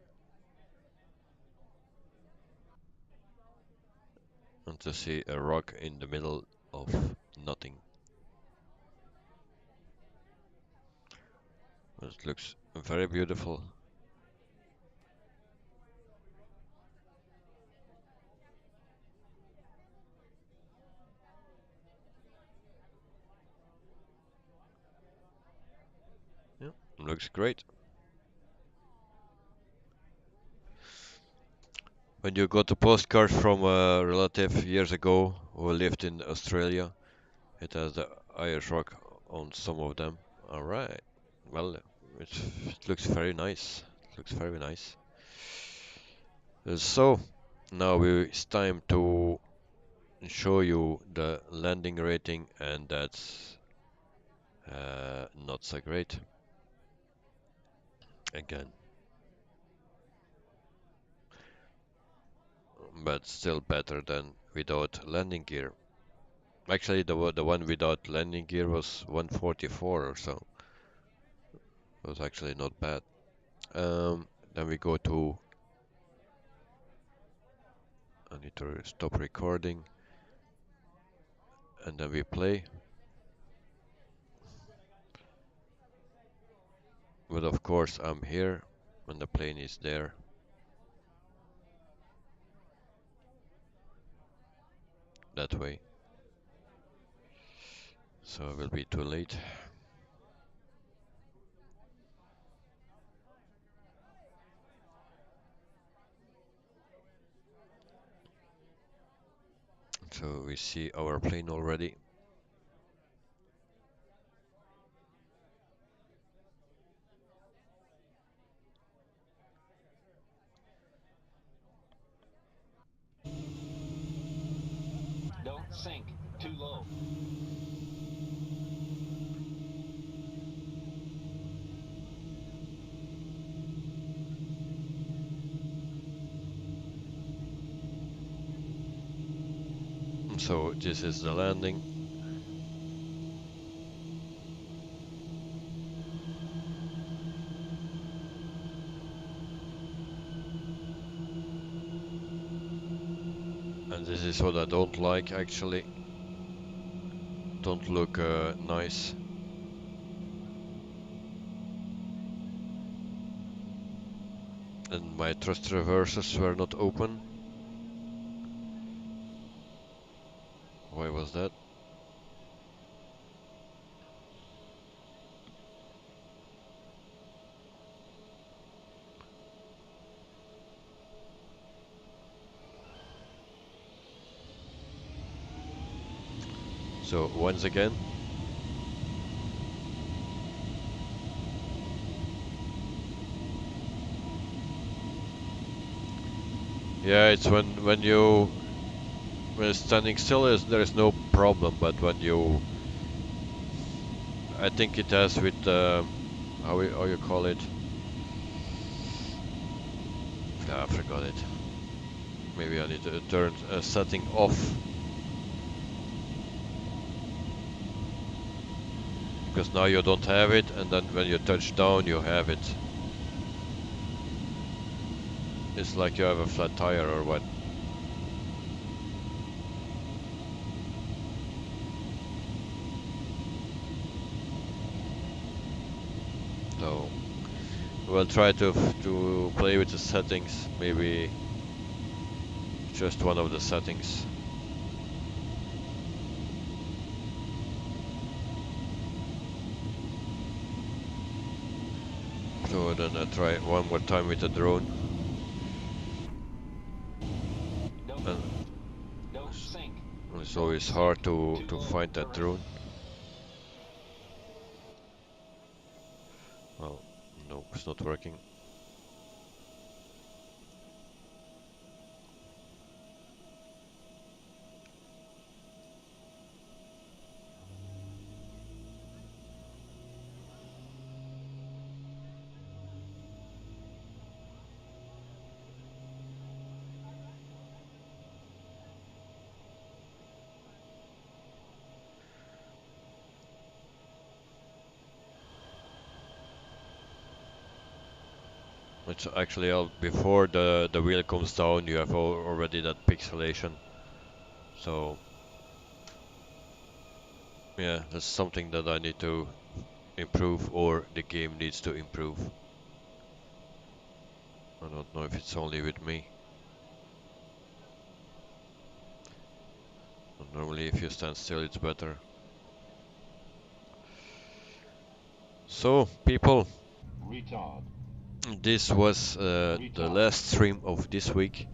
And to see a rock in the middle of nothing. It looks very beautiful. Yeah, looks great. When you got a postcard from a relative years ago who lived in Australia, it has the Ayers Rock on some of them. Alright. Well, it looks very nice. It looks very nice. So, now it's time to show you the landing rating, and that's not so great. Again. But still better than without landing gear. Actually, the one without landing gear was 144 or so. It was actually not bad. Then we go to. I need to stop recording, and then we play. But of course I'm here when the plane is there. That way. So it will be too late. So we see our plane already. Don't sink. Too low. So this is the landing. And this is what I don't like actually. Don't look nice. And my thrust reversers were not open. Why was that? So once again, yeah, it's when standing still there is no problem, but when you, I think it has with how you call it. I forgot it. Maybe I need to turn setting off. Because now you don't have it, and then when you touch down you have it. It's like you have a flat tire or what. So we'll try to play with the settings, maybe just one of the settings. So then I try one more time with the drone. Don't sink. It's always hard to find that drone. Well, no, it's not working. It's actually before the wheel comes down, you have already that pixelation. So yeah, that's something that I need to improve, or the game needs to improve. I don't know if it's only with me. Normally if you stand still it's better. So people, Retard. this was the last stream of this week,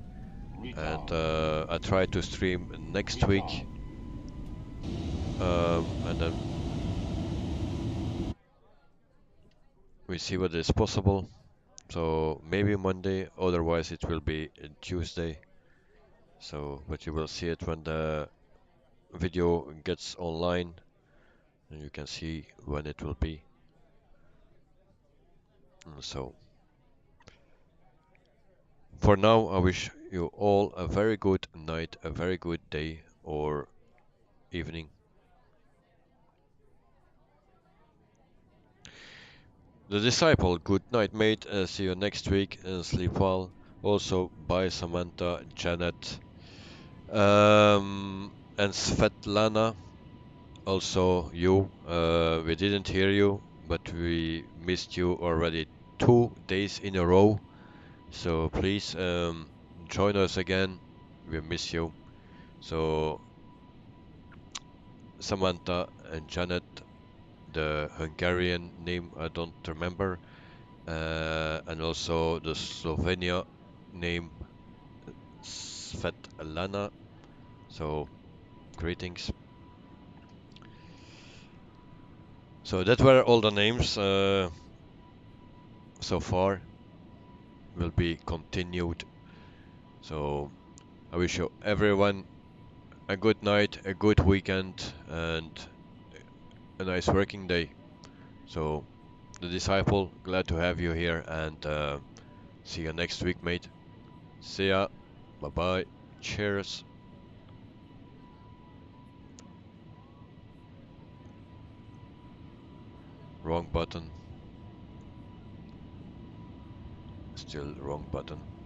and Retard. I try to stream next week, and then we see what is possible. So maybe Monday, otherwise it will be Tuesday. So, but you will see it when the video gets online, and you can see when it will be. So, for now, I wish you all a very good night, a very good day or evening. The Disciple, good night, mate. See you next week and sleep well. Also, bye, Samantha, Janet, and Svetlana. Also, you. We didn't hear you, but we missed you already 2 days in a row. So please join us again. We miss you. So Samantha and Janet, the Hungarian name I don't remember, and also the Slovenia name Svetlana. So greetings. So that were all the names so far. Will be continued. So I wish you everyone a good night, a good weekend, and a nice working day. So the disciple, glad to have you here, and see you next week, mate. See ya. Bye bye. Cheers. Wrong button. Still wrong button.